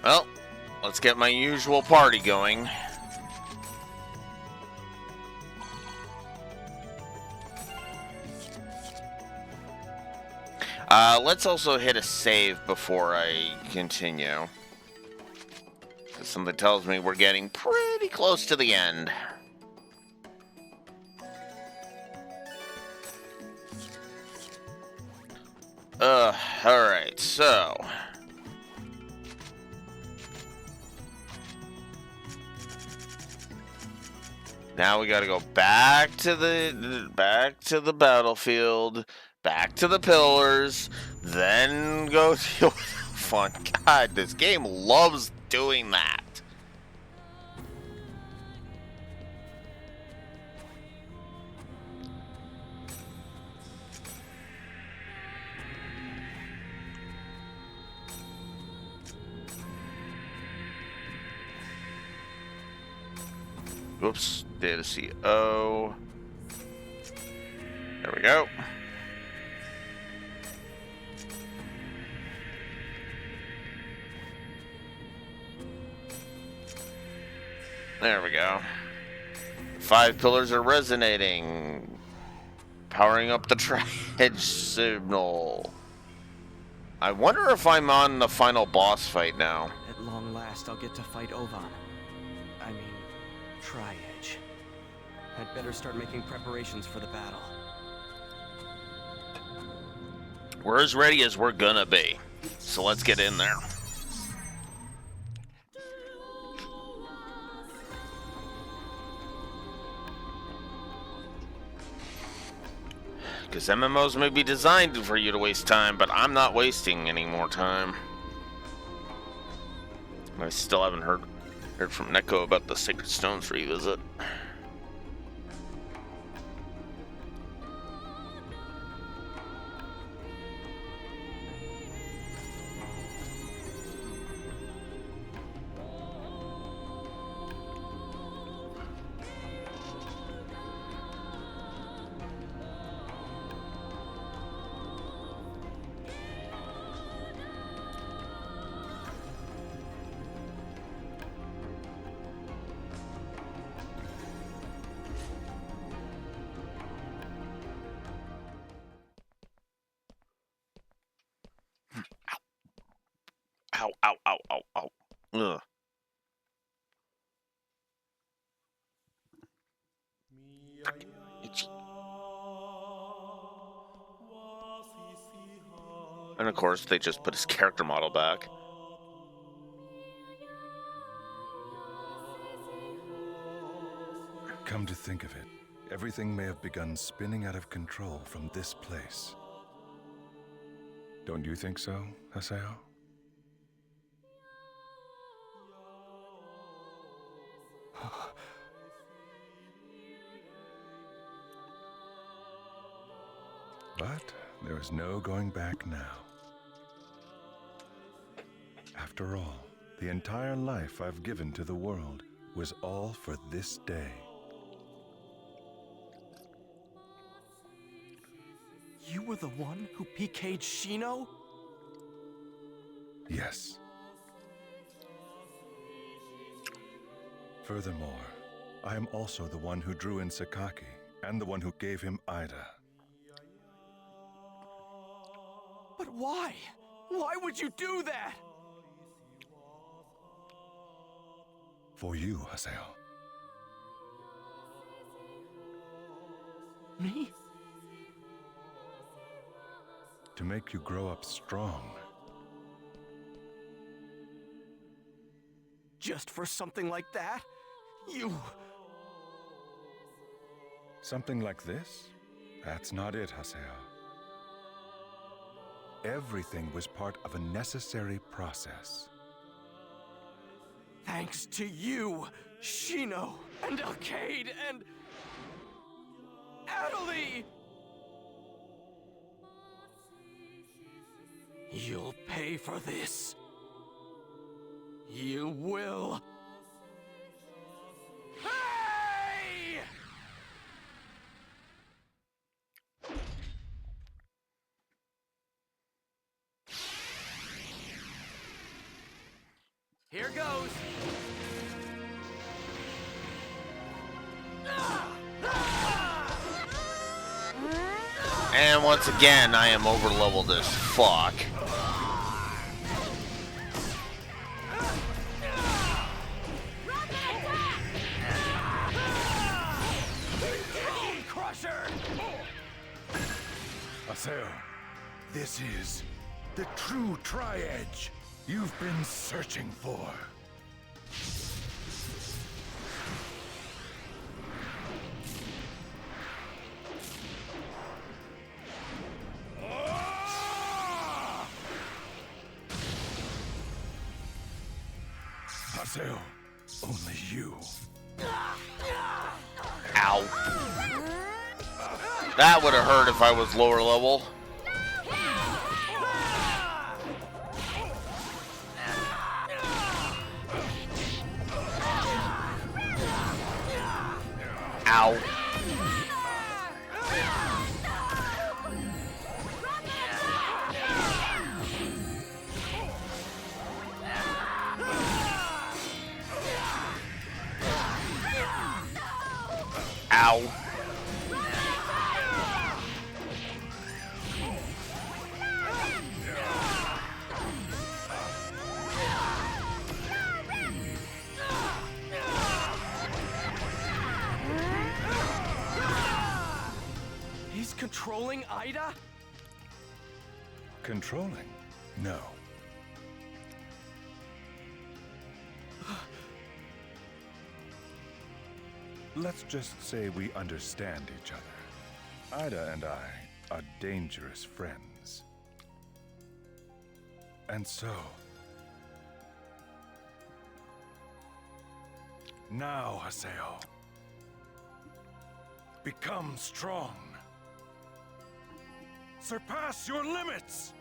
Well, let's get my usual party going. Let's also hit a save before I continue. 'Cause something tells me we're getting pretty close to the end. Alright, so... Now we gotta go back to the battlefield, back to the pillars, then go deal with fun. God, this game loves doing that. Oops, data CO. There we go. There we go. 5 pillars are resonating. Powering up the trash signal. I wonder if I'm on the final boss fight now. At long last, I'll get to fight Ovan. I mean, Tri-Edge. I'd better start making preparations for the battle. We're as ready as we're gonna be. So let's get in there. Because MMOs may be designed for you to waste time, but I'm not wasting any more time. I still haven't heard from Neko about the Sacred Stones revisit. Ow, ow, ow, ow, ow. Ugh. Itchy. And of course, they just put his character model back. Come to think of it, everything may have begun spinning out of control from this place. Don't you think so, Haseo? But there is no going back now. After all, the entire life I've given to the world was all for this day. You were the one who PK'd Shino? Yes. Furthermore, I am also the one who drew in Sakaki, and the one who gave him Ida. But why? Why would you do that? For you, Haseo. Me? To make you grow up strong. Just for something like that? You... Something like this? That's not it, Haseo. Everything was part of a necessary process. Thanks to you, Shino, and Arcade, and... Adelie! You'll pay for this. You will. Hey! Here goes. And once again, I am over-leveled as fuck. Crusher! Aseo, this is the true Tri-Edge you've been searching for. Aseo, only you. Ow. That would have hurt if I was lower level. Ow. Ow. He's controlling Ida? Controlling? No. Let's just say we understand each other. Ida and I are dangerous friends. And so... now, Aseo. Become strong. Surpass your limits!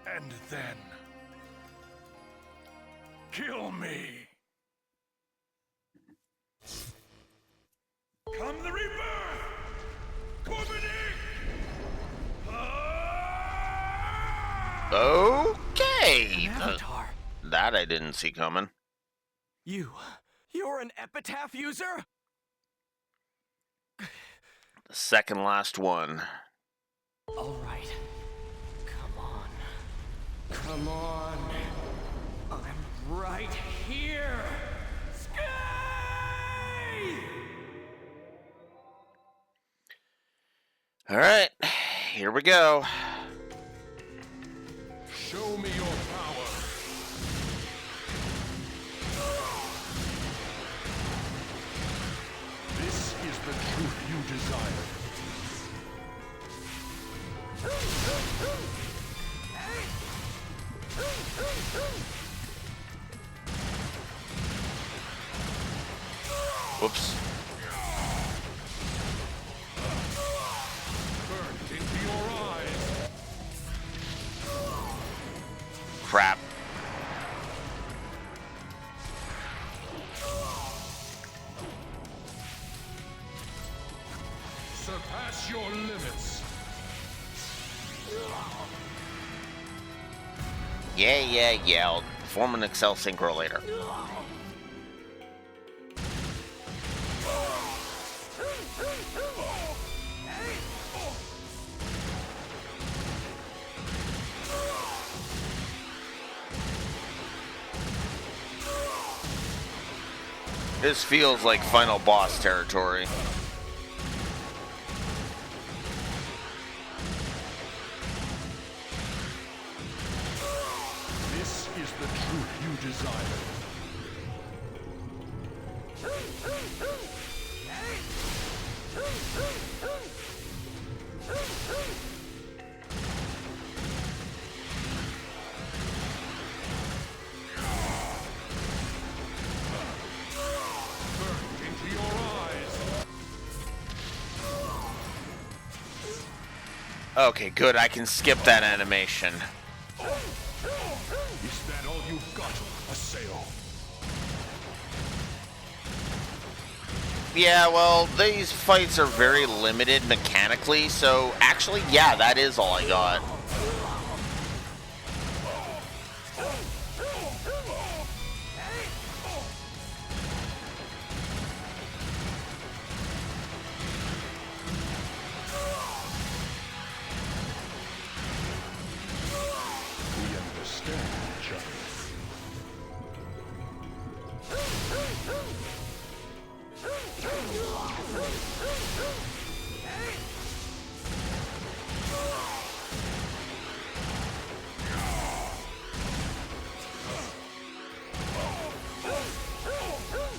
And then... kill me! Come the rebirth! Okay. An avatar. That I didn't see coming. You're an epitaph user? The second last one. All right. Come on. Come on. I'm right here. Skye! All right, here we go. Show me your power. This is the truth you desire. Whoops. Burnt into your eyes. Crap. Surpass your limits. Yeah. I'll form an Excel synchro later. This feels like final boss territory. This is the truth you desire. Burnt into your eyes. Okay, good. I can skip that animation. Is that all you've got, Aseo? Yeah, well, these fights are very limited mechanically, so actually, yeah, that is all I got. We understand each other.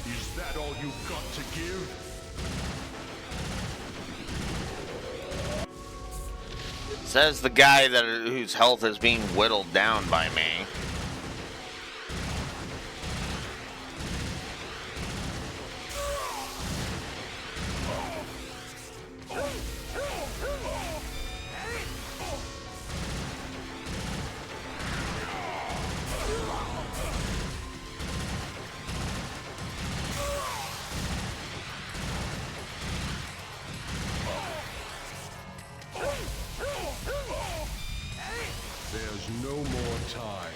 Is that all you've got to give? Says the guy whose health is being whittled down by me. There's no more time.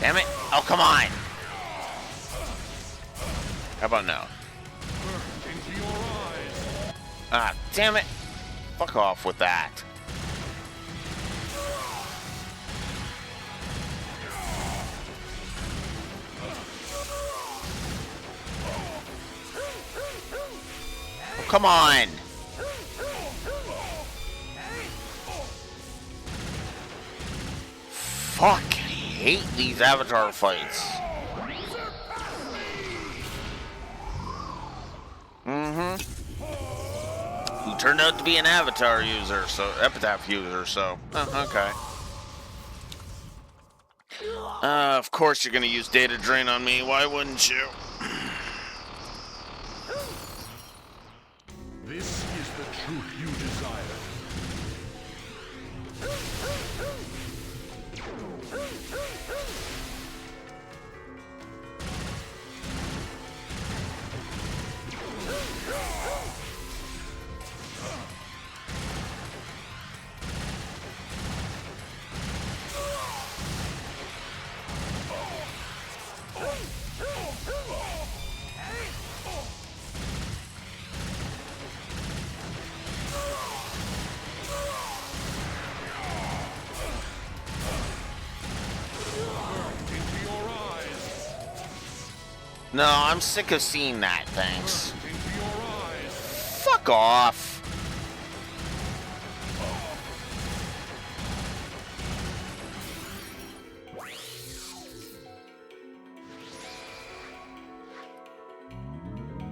Damn it. Oh, come on. How about now? Into your eyes. Ah, damn it. Fuck off with that. Oh, come on. Fuck. I hate these Avatar fights. Who turned out to be an Avatar user, so Epitaph user, so okay. Of course you're gonna use data drain on me. Why wouldn't you? This is the truth you desire. Into your eyes. No, I'm sick of seeing that, thanks. Into your eyes. Fuck off.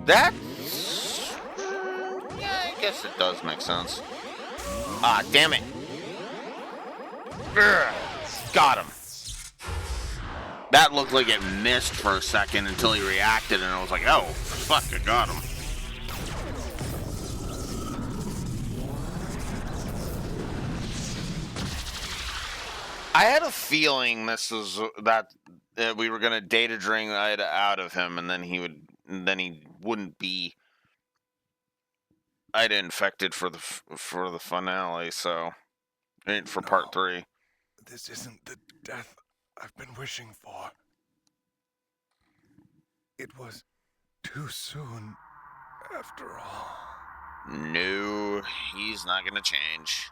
That? Yeah, I guess it does make sense. Ah, damn it. Ugh, got him. That looked like it missed for a second until he reacted, and I was like, oh, fuck, I got him. I had a feeling this is that we were gonna data drain Ida out of him, and then he wouldn't be Ida infected for the finale. So, for part 3. This isn't the death I've been wishing for. It was too soon, after all. No, he's not gonna change.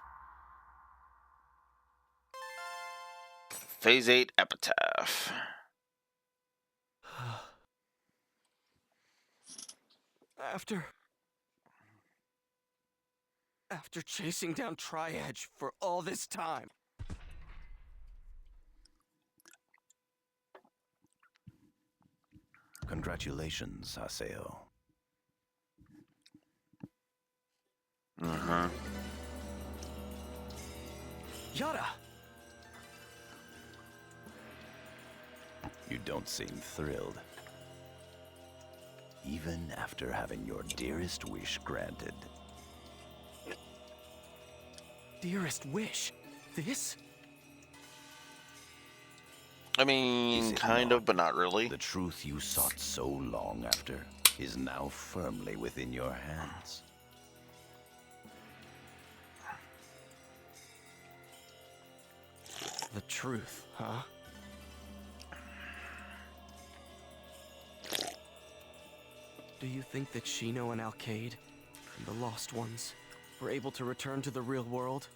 Phase 8 Epitaph. After chasing down Tri-Edge for all this time. Congratulations, Aseo. Yada! You don't seem thrilled. even after having your dearest wish granted. Dearest wish? This? I Is mean, it kind not? of, but not really. The truth you sought so long after is now firmly within your hands. The truth, huh? Do you think that Shino and Alcade, and the Lost Ones, were able to return to the real world?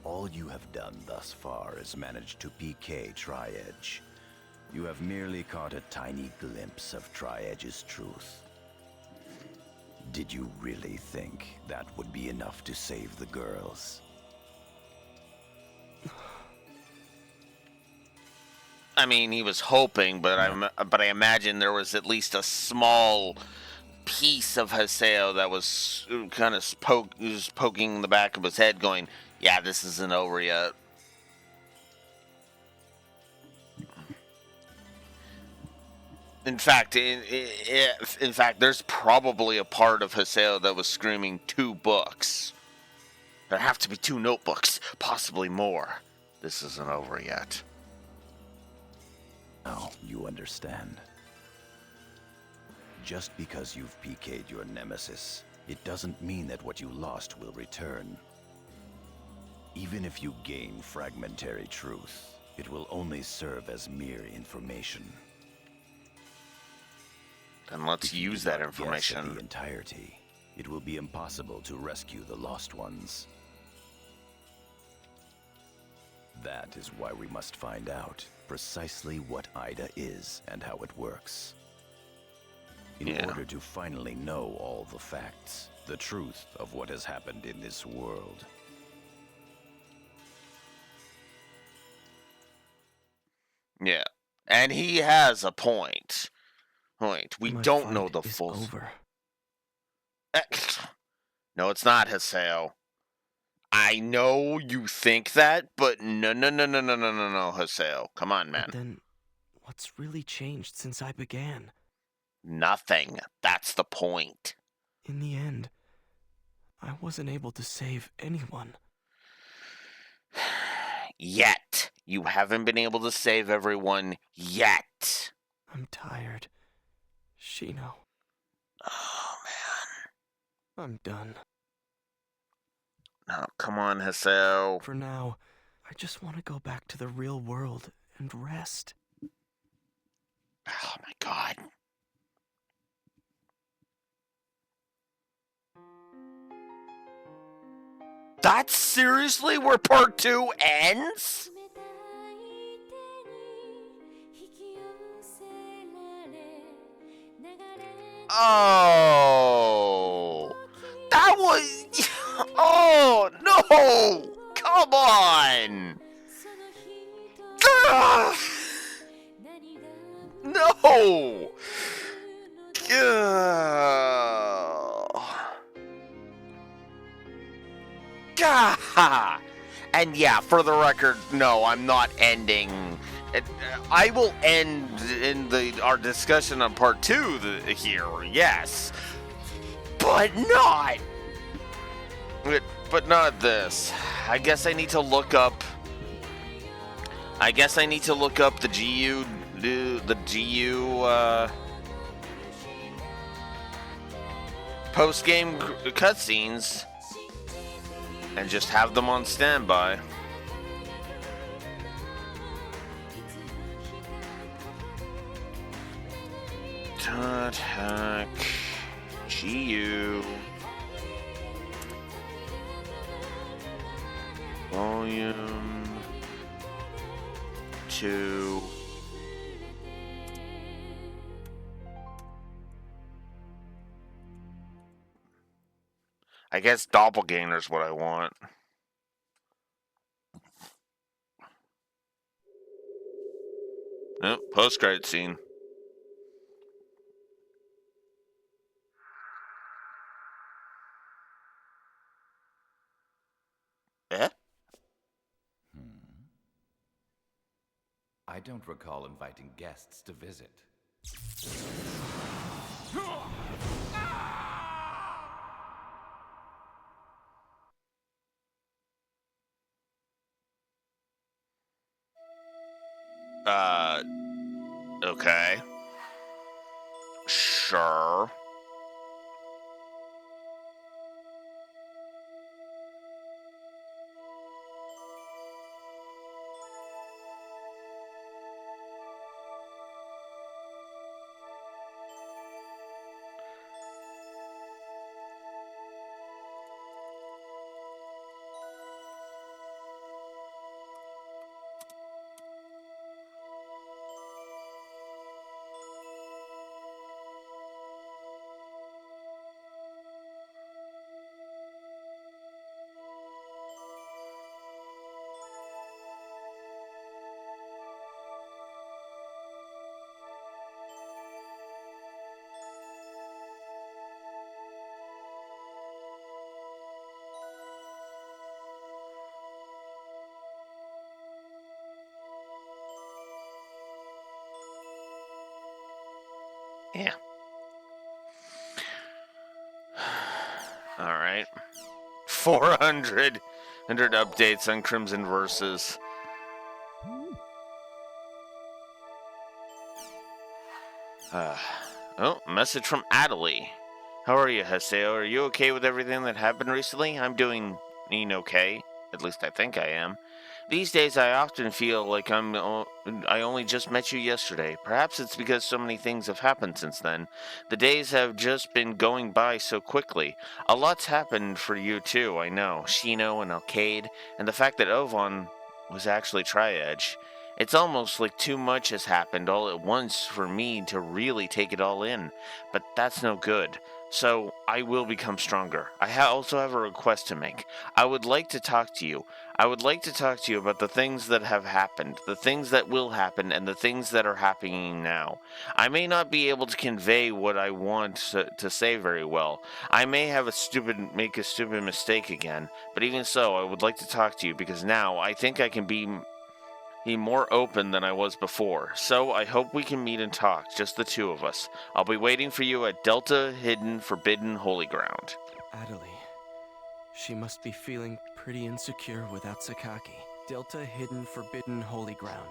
All you have done thus far is manage to PK Tri-Edge. You have merely caught a tiny glimpse of Tri-Edge's truth. Did you really think that would be enough to save the girls? I mean, he was hoping, but I imagine there was at least a small piece of Haseo that was kind of poking the back of his head, going, "Yeah, this isn't over yet." In fact, in fact, there's probably a part of Haseo that was screaming 2 books. There have to be 2 notebooks, possibly more. This isn't over yet. Now you understand. Just because you've PK'd your nemesis, it doesn't mean that what you lost will return. Even if you gain fragmentary truth, it will only serve as mere information. Then let's If you use do that not guess at information. the entirety, it will be impossible to rescue the lost ones. That is why we must find out precisely what Ida is and how it works. In order to finally know all the facts, the truth of what has happened in this world. Yeah. And he has a point. Wait, we My don't know fight the is full... over. No, it's not, Haseo. I know you think that, but no, Haseo. Come on, man. Then, what's really changed since I began? Nothing. That's the point. In the end, I wasn't able to save anyone. Yet. You haven't been able to save everyone yet. I'm tired. Shino, Oh, man. I'm done. No, come on, Haseo. For now, I just want to go back to the real world and rest. Oh, my God. That's seriously where part 2 ends? Oh, that was... Oh, no! Come on! Ugh. No! Ugh. Gah! And yeah, for the record, no, I'm not ending. I will end in our discussion on part 2 here, yes, but not this. I guess I need to look up. The GU post-game cutscenes and just have them on standby. Attack GU Volume 2. I guess Doppelganger's what I want. Yep, post-credit scene. Eh? I don't recall inviting guests to visit. Uh, okay. Sure. Yeah. All right. 400 updates on Crimson Versus. Oh, message from Adelie. How are you, Haseo? Are you okay with everything that happened recently? I'm doing okay. At least I think I am. These days, I often feel like I only just met you yesterday. Perhaps it's because so many things have happened since then. The days have just been going by so quickly. A lot's happened for you too, I know. Shino and Arcade, and the fact that Ovan was actually Tri-Edge. It's almost like too much has happened all at once for me to really take it all in, but that's no good. So, I will become stronger. I also have a request to make. I would like to talk to you. I would like to talk to you about the things that have happened, the things that will happen, and the things that are happening now. I may not be able to convey what I want to say very well. I may make a stupid mistake again, but even so, I would like to talk to you because now I think I can be more open than I was before. So I hope we can meet and talk, just the two of us. I'll be waiting for you at Delta Hidden Forbidden Holy Ground. Adelie. She must be feeling pretty insecure without Sakaki. Delta Hidden Forbidden Holy Ground.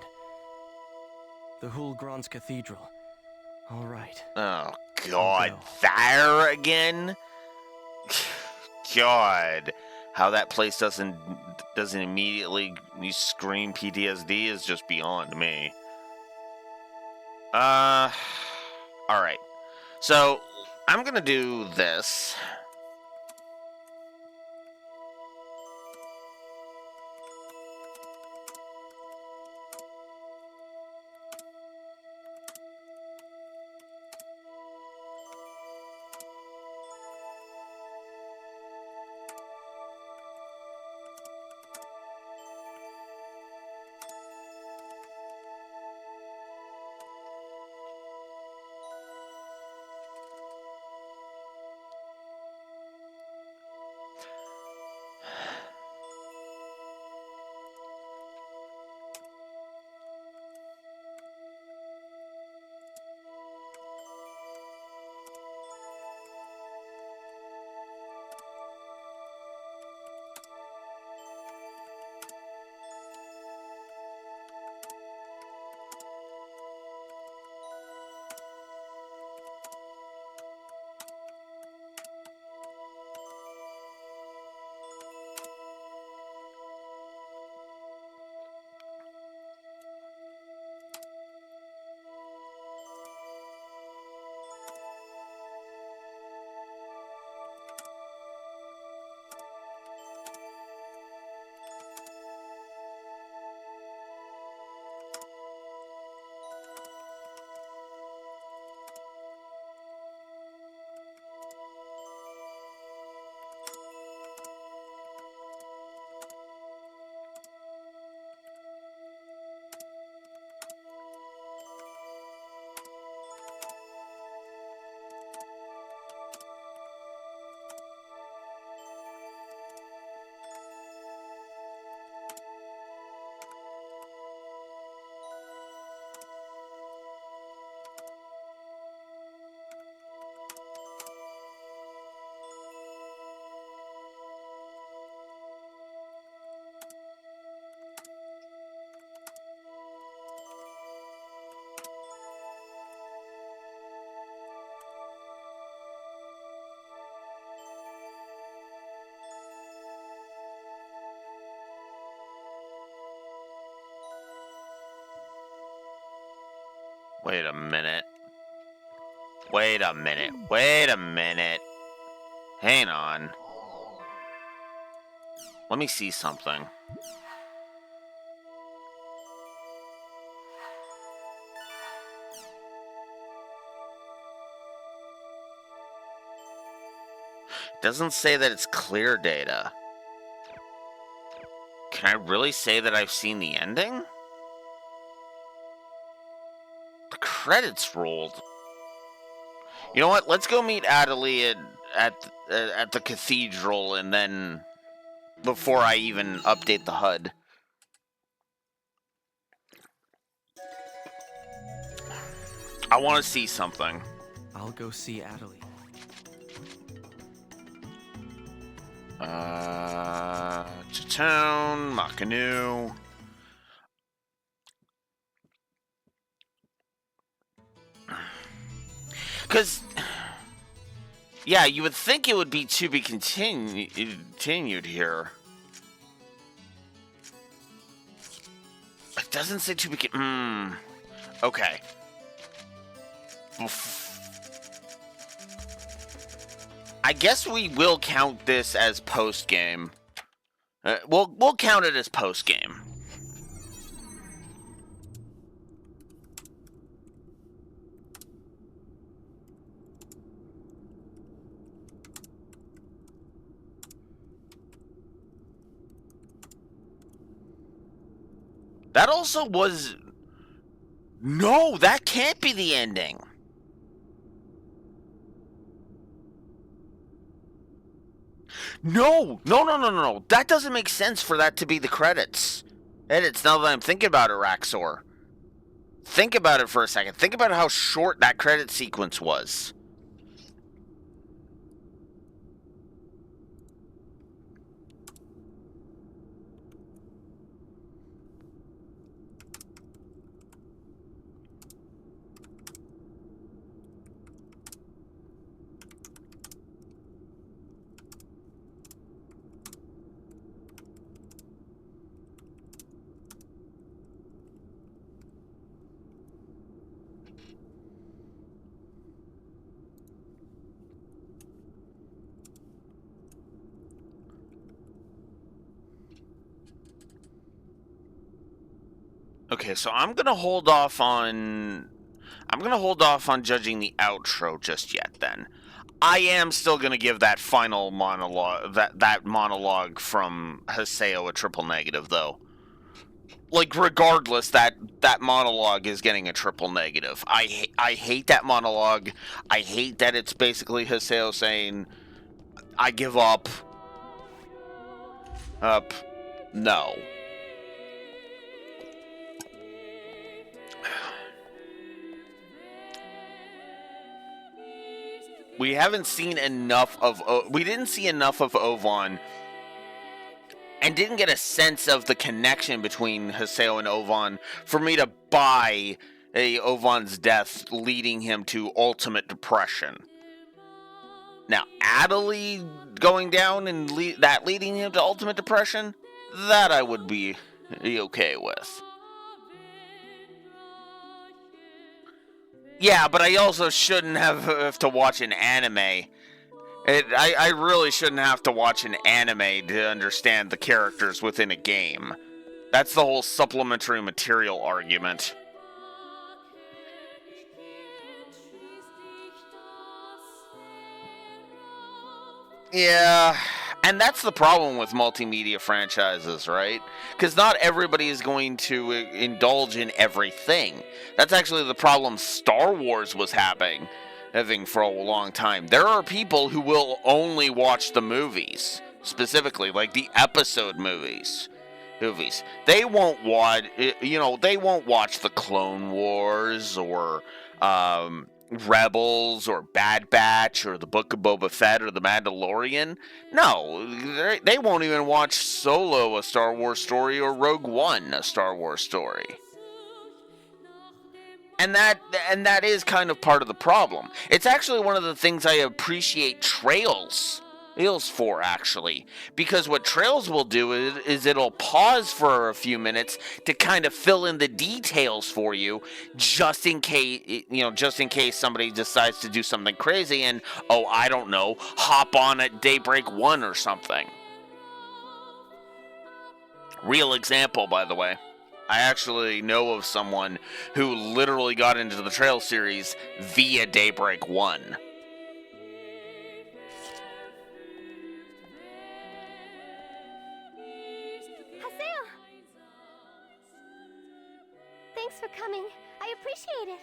The Hulgron's Cathedral. All right. Oh, God. go. There again? God. How that place doesn't immediately scream PTSD is just beyond me. Alright. So, I'm gonna do this. Wait a minute. Wait a minute. Wait a minute. Hang on. Let me see something. Doesn't say that it's clear data. Can I really say that I've seen the ending? The credits rolled. You know what? Let's go meet Adelie at the cathedral, and then before I even update the HUD. I want to see something. I'll go see Adelie. To town, Makanu. Because, yeah, you would think it would be to be continued here. It doesn't say to be. Okay. I guess we will count this as post game. We'll count it as post game. That also was... No, that can't be the ending. No. That doesn't make sense for that to be the credits. Edits, now that I'm thinking about it, Raxor. Think about it for a second. Think about how short that credit sequence was. Okay, so I'm gonna hold off on judging the outro just yet. Then, I am still gonna give that final monologue, that monologue from Haseo a triple negative, though. Like, regardless, that monologue is getting a triple negative. I hate that monologue. I hate that it's basically Haseo saying, "I give up." No. We haven't seen enough of... we didn't see enough of Ovan and didn't get a sense of the connection between Haseo and Ovan for me to buy Ovan's death leading him to ultimate depression. Now, Adelie going down and that leading him to ultimate depression, that I would be okay with. Yeah, but I also shouldn't have to watch an anime. I really shouldn't have to watch an anime to understand the characters within a game. That's the whole supplementary material argument. Yeah, and that's the problem with multimedia franchises, right? Because not everybody is going to indulge in everything. That's actually the problem Star Wars was having for a long time. There are people who will only watch the movies, specifically, like the episode movies. They won't watch, they won't watch the Clone Wars or Rebels or Bad Batch or the Book of Boba Fett or the Mandalorian. No, they won't even watch Solo, a Star Wars story, or Rogue One, a Star Wars story. And that is kind of part of the problem. It's actually one of the things I appreciate Trails Trails for, actually. Because what Trails will do is it'll pause for a few minutes to kind of fill in the details for you, just in case somebody decides to do something crazy and, oh, I don't know, hop on at Daybreak 1 or something. Real example, by the way. I actually know of someone who literally got into the Trails series via Daybreak 1. Thanks for coming. I appreciate it.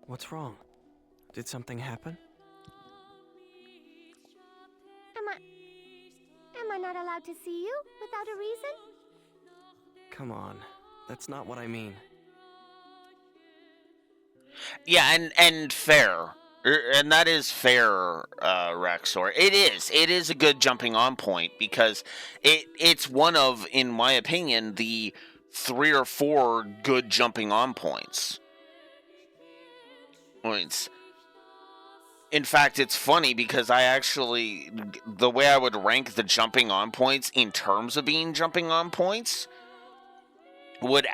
What's wrong? Did something happen? Am I not allowed to see you without a reason? Come on. That's not what I mean. Yeah, and fair. And that is fair, Rexor. It is a good jumping on point because it's one of, in my opinion, the 3 or 4 good jumping on points. In fact, it's funny because the way I would rank the jumping on points in terms of being jumping on points would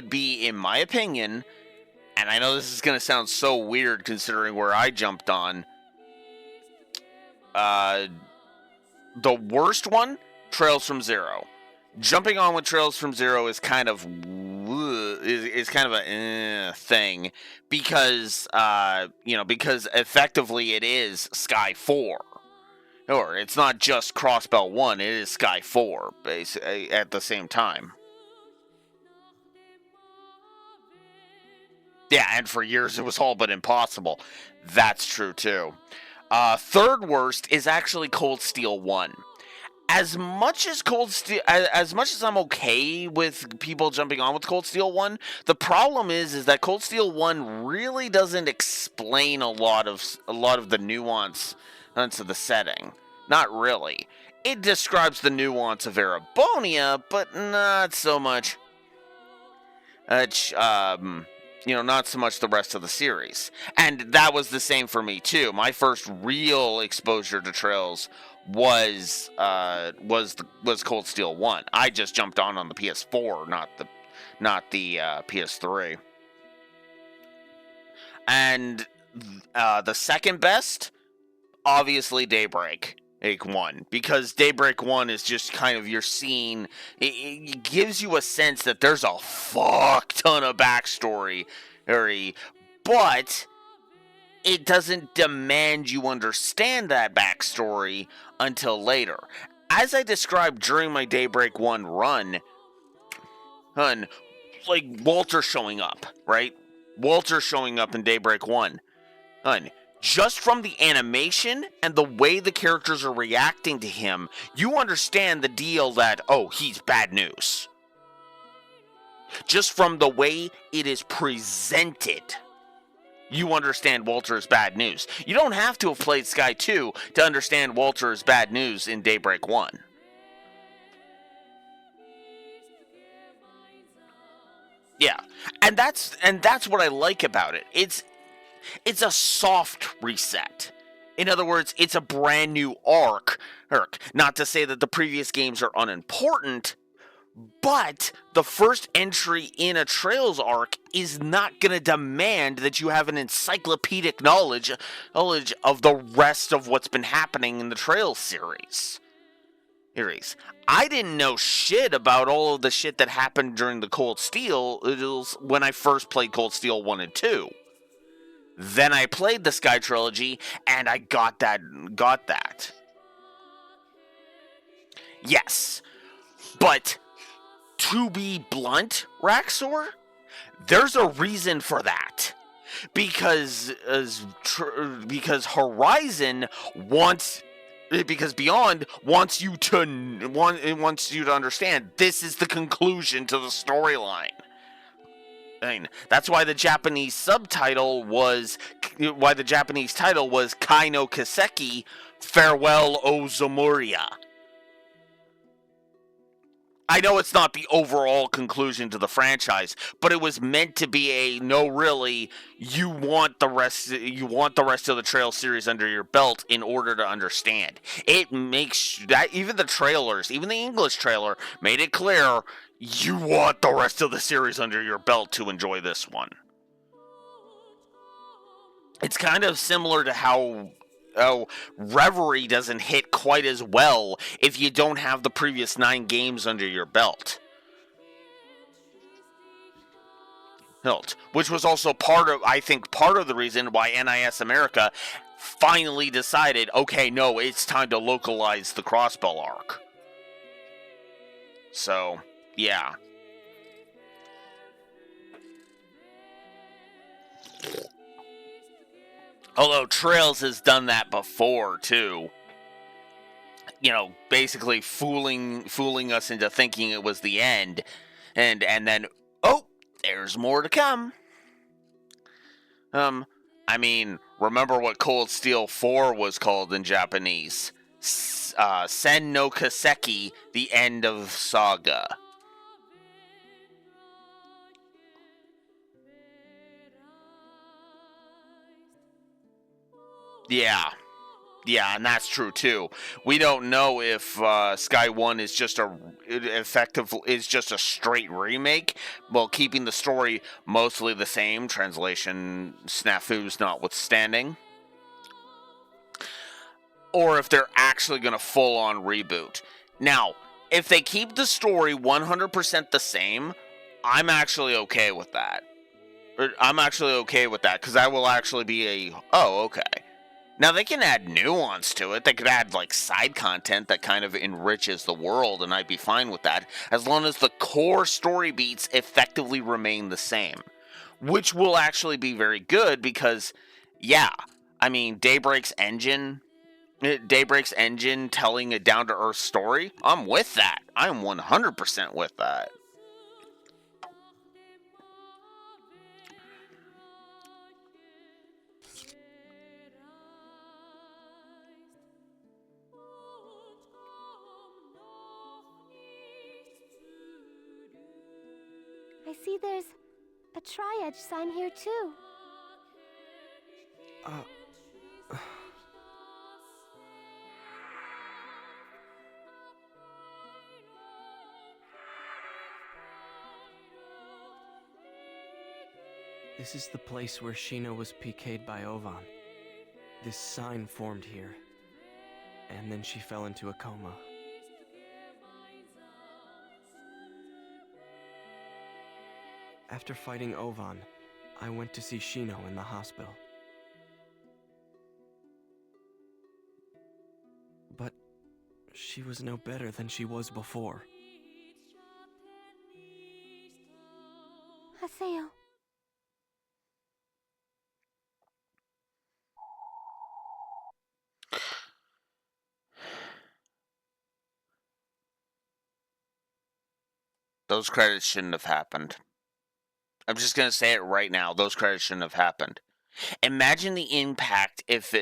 be, in my opinion, and I know this is going to sound so weird considering where I jumped on, the worst one, Trails from Zero. Jumping on with Trails from Zero is kind of a thing because because effectively it is Sky 4. Or it's not just Crossbell 1, it is Sky 4 basically at the same time. Yeah, and for years it was all but impossible. That's true too. Third worst is actually Cold Steel 1. As much as I'm okay with people jumping on with Cold Steel 1, the problem is that Cold Steel 1 really doesn't explain a lot of the nuance of the setting. Not really. It describes the nuance of Erebonia, but not so much. Not so much the rest of the series. And that was the same for me too. My first real exposure to Trails was Cold Steel 1. I just jumped on the PS4, not the PS3. And the second best, obviously Daybreak 1, because Daybreak 1 is just kind of your scene. It gives you a sense that there's a fuck ton of backstory, but it doesn't demand you understand that backstory until later. As I described during my Daybreak 1 run, like Walter showing up, right? Walter showing up in Daybreak 1. Just from the animation and the way the characters are reacting to him, you understand the deal that, oh, he's bad news. Just from the way it is presented, you understand Walter is bad news. You don't have to have played Sky 2 to understand Walter is bad news in Daybreak 1. Yeah, and that's what I like about it. It's a soft reset. In other words, it's a brand new arc. Not to say that the previous games are unimportant, but the first entry in a Trails arc is not going to demand that you have an encyclopedic knowledge of the rest of what's been happening in the Trails series. I didn't know shit about all of the shit that happened during the Cold Steel when I first played Cold Steel 1 and 2. Then I played the Sky Trilogy, and I got that. Yes, but to be blunt, Raxor, there's a reason for that. Because Horizon because Beyond wants you to understand this is the conclusion to the storyline. That's why the Japanese title was Kai no Kiseki, Farewell O Zamuria. I know it's not the overall conclusion to the franchise, but it was meant to be a no, really. You want the rest. You want the rest of the Trail series under your belt in order to understand. It makes that even the trailers, even the English trailer, made it clear you want the rest of the series under your belt to enjoy this one. It's kind of similar to how Reverie doesn't hit quite as well if you don't have the previous 9 games under your belt. Which was also part of the reason why NIS America finally decided, okay, no, it's time to localize the Crossbell arc. So, yeah. Although Trails has done that before too. You know, basically fooling us into thinking it was the end, and then there's more to come. I mean, remember what Cold Steel 4 was called in Japanese? Sen no Kaseki, the end of saga. Yeah, and that's true too. We don't know if Sky 1 is just a straight remake, while keeping the story mostly the same, translation snafus notwithstanding. Or if they're actually going to full on reboot. Now, if they keep the story 100% the same, I'm actually okay with that. Because I will actually be okay. Now, they can add nuance to it. They could add, like, side content that kind of enriches the world, and I'd be fine with that, as long as the core story beats effectively remain the same. Which will actually be very good, because, I mean, Daybreak's engine telling a down-to-earth story, I'm with that. I'm 100% with that. I see there's a tri-edge sign here too. This is the place where Shino was PK'd by Ovan. This sign formed here, and then she fell into a coma. After fighting Ovan, I went to see Shino in the hospital. But she was no better than she was before. Haseo. Those credits shouldn't have happened. I'm just going to say it right now. Those credits shouldn't have happened. Imagine the impact if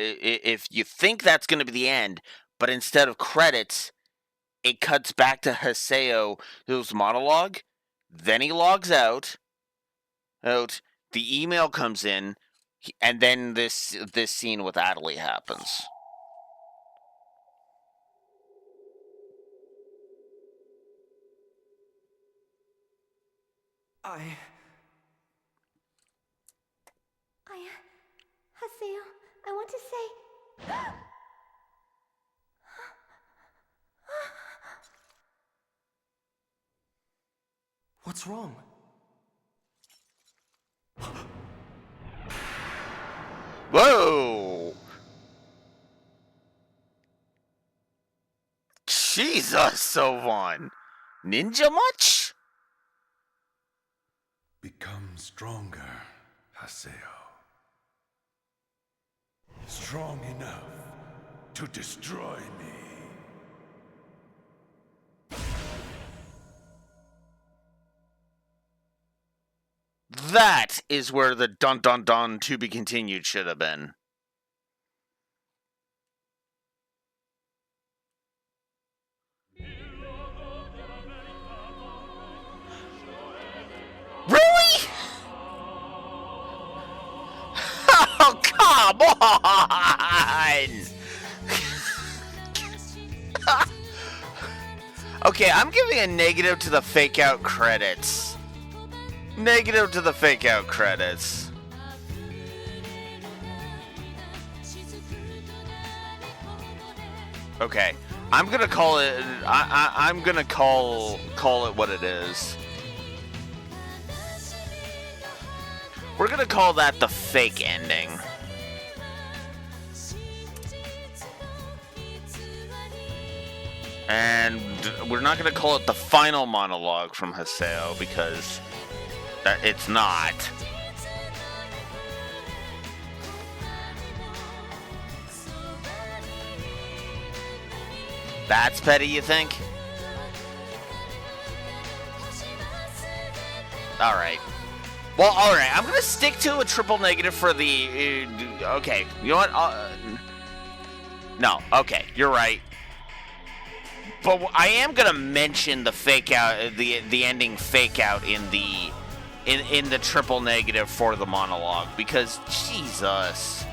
you think that's going to be the end, but instead of credits, it cuts back to Haseo's monologue. Then he logs out. The email comes in, and then this scene with Adelie happens. Haseo, I want to say... What's wrong? Whoa! Jesus, Sylvan! Ninja much? Become stronger, Haseo. Strong enough to destroy me. That is where the dun dun dun to be continued should have been. Okay, I'm giving a negative to the fake out credits. Negative to the fake out credits. Okay, I'm gonna call it. I'm gonna call it what it is. We're gonna call that the fake ending. And we're not gonna call it the final monologue from Haseo because it's not. That's petty, you think? Alright. Well, alright. I'm gonna stick to a triple negative for the... okay. You know what? No. Okay. You're right. But I am gonna mention the fake out, the ending fake out in the triple negative for the monologue because Jesus.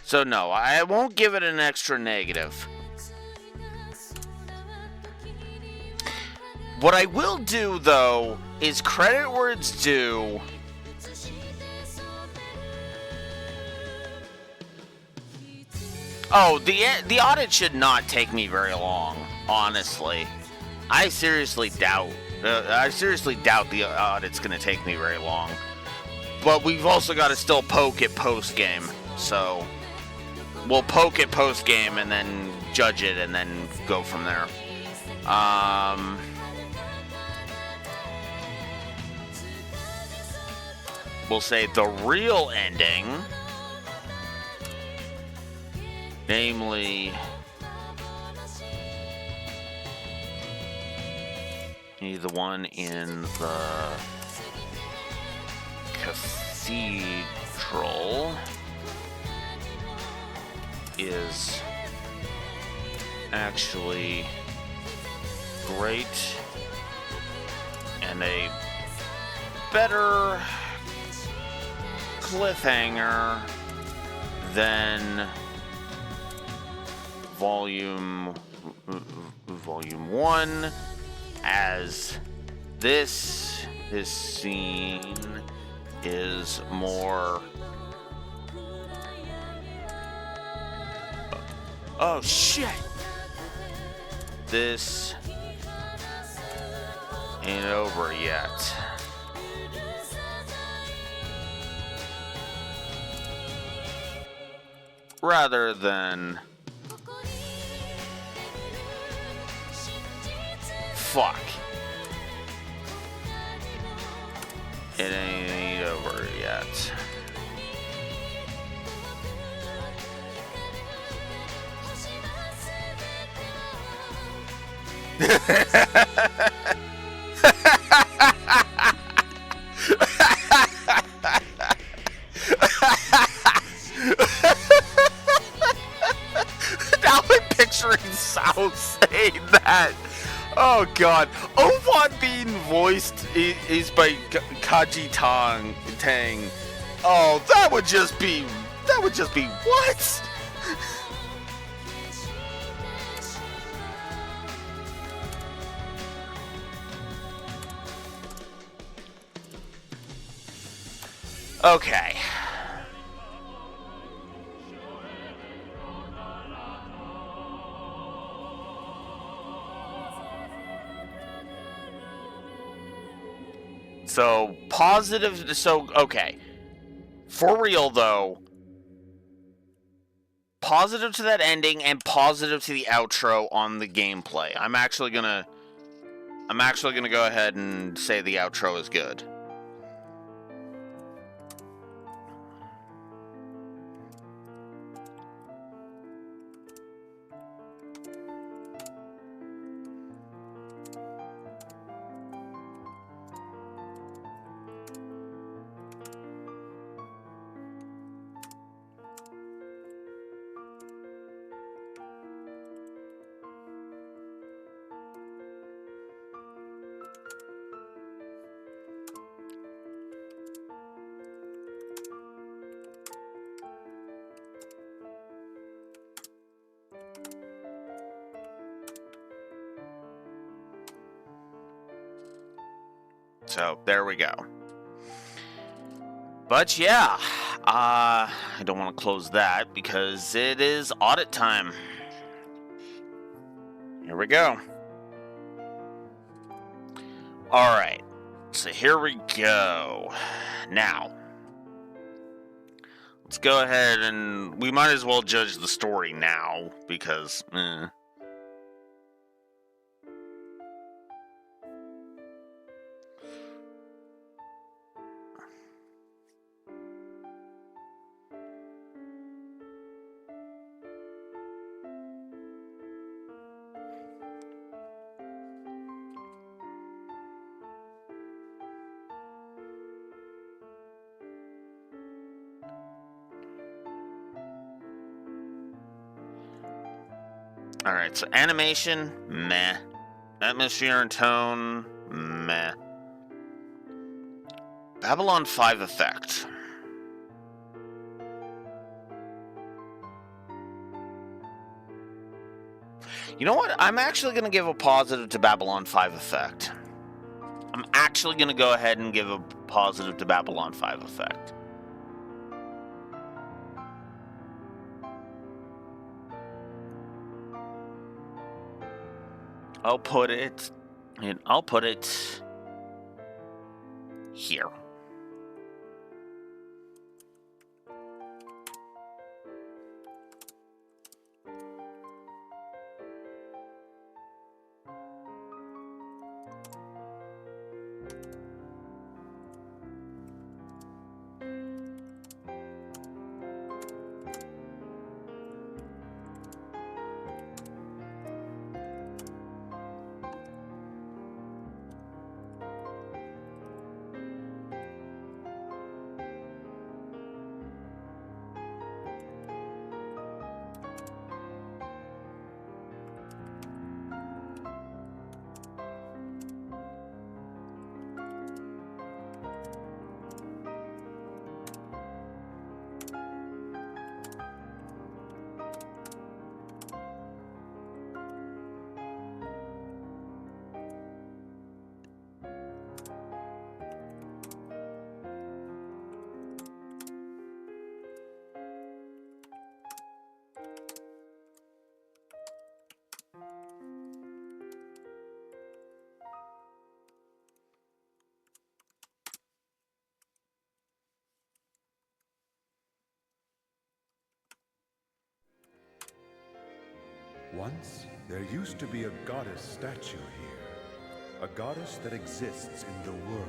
So no, I won't give it an extra negative. What I will do, though, is credit where it's due. Oh, the audit should not take me very long, honestly. I seriously doubt the audit's going to take me very long. But we've also got to still poke it post-game, so... we'll poke it post-game and then judge it and then go from there. We'll say the real ending, namely the one in the cathedral, is actually great and a better cliffhanger than volume 1, as this scene is more... oh shit! This ain't over yet. Rather than... fuck. It ain't over yet. Now I'm picturing South saying that. Oh god. Owan being voiced is by Kaji Tang. Oh, that would just be what? Okay. So, positive, so, okay. For real, though, positive to that ending and positive to the outro on the gameplay. I'm actually gonna go ahead and say the outro is good. So there we go. But yeah, I don't want to close that because it is audit time. Here we go. All right, so here we go. Now, let's go ahead and we might as well judge the story now because. Alright, so animation, meh. Atmosphere and tone, meh. Babylon 5 effect. You know what? I'm actually going to give a positive to Babylon 5 effect. I'm actually going to go ahead and give a positive to Babylon 5 effect. I'll put it here. Once, there used to be a goddess statue here. A goddess that exists in the world.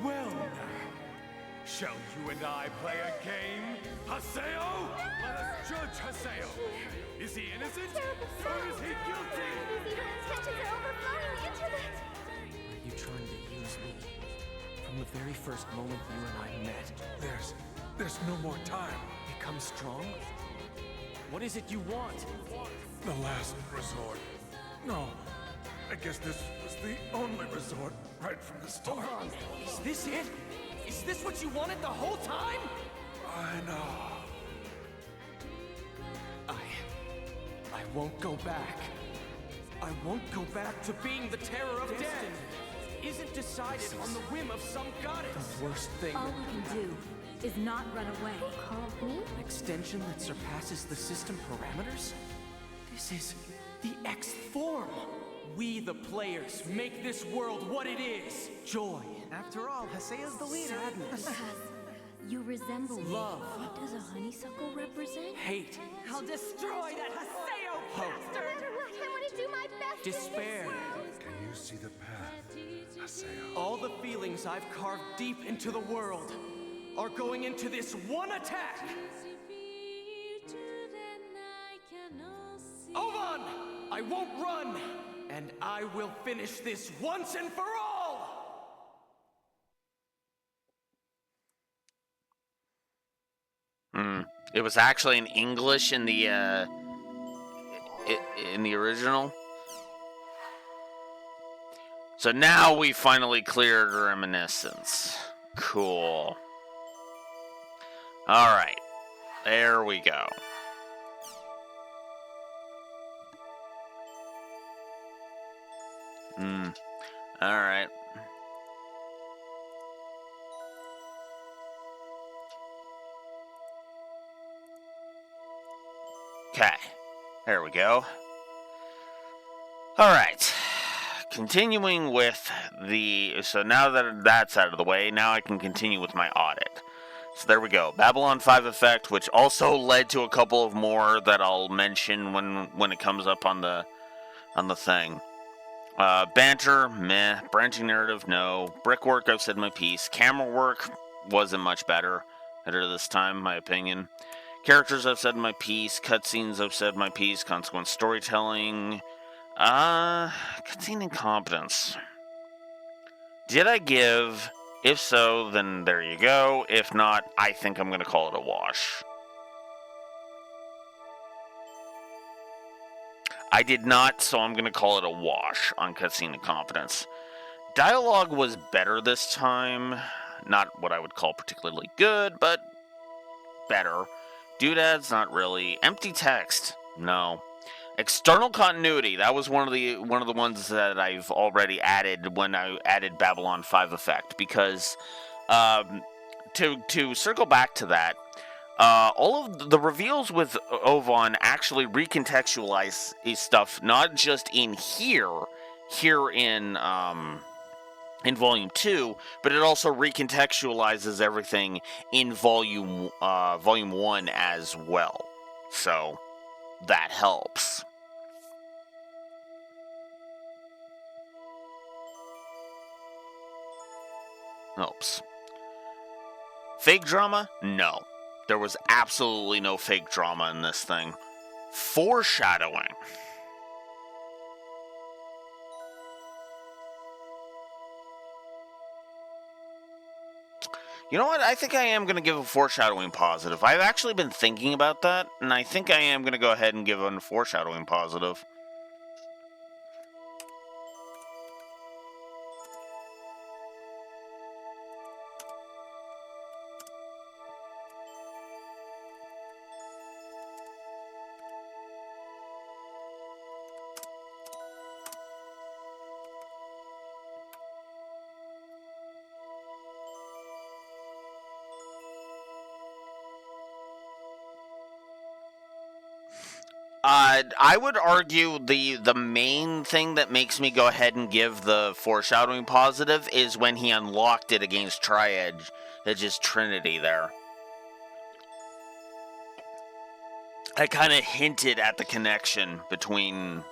Well now, shall you and I play a game? Haseo? Let us judge Haseo. Is he innocent? Or is he guilty? His evil intentions are overflowing into that. Are you trying to use me? From the very first moment you and I met. There's no more time. Become strong? What is it you want? The last resort. No, I guess this was the only resort right from the start. Hold on. Is this it? Is this what you wanted the whole time? I know. I won't go back. I won't go back to being the terror of death. Isn't decided on the whim of some goddess. The worst thing. All we can do is not run away. Called me? An extension that surpasses the system parameters? This is the X form. We, the players, make this world what it is. Joy. After all, Hasea's the leader. Sadness. You resemble me. Love. What does a honeysuckle represent? Hate. I'll destroy that Haseo Hope. No matter what, I want to do my best in this Despair. world. Can you see the path, Haseo? All the feelings I've carved deep into the world are going into this one attack. Ovan! I won't run! And I will finish this once and for all! It was actually in English in the original. So now we finally cleared Reminiscence. Cool. All right. There we go. Alright. Okay. There we go. Alright. Continuing with the... So now that that's out of the way, now I can continue with my audit. So there we go. Babylon 5 effect, which also led to a couple of more that I'll mention when it comes up on the thing. Banter, meh. Branching narrative, no. Brickwork, I've said my piece. Camera work wasn't much better this time, my opinion. Characters, I've said my piece. Cutscenes, I've said my piece. Consequence storytelling. Cutscene incompetence. Did I give? If so, then there you go. If not, I think I'm going to call it a wash. I did not, so I'm going to call it a wash on cutscene incompetence. Dialogue was better this time. Not what I would call particularly good, but better. Doodads, not really. Empty text, no. External continuity, that was one of the ones that I've already added when I added Babylon 5 effect, because to circle back to that, all of the reveals with Ovon actually recontextualize stuff, not just in here in Volume 2, but it also recontextualizes everything in Volume 1 as well. So that helps. Fake drama? No. There was absolutely no fake drama in this thing. Foreshadowing. You know what? I think I am going to give a foreshadowing positive. I've actually been thinking about that, and I think I am going to go ahead and give a foreshadowing positive. I would argue the main thing that makes me go ahead and give the foreshadowing positive is when he unlocked it against Tri-Edge's Trinity there. I kind of hinted at the connection between...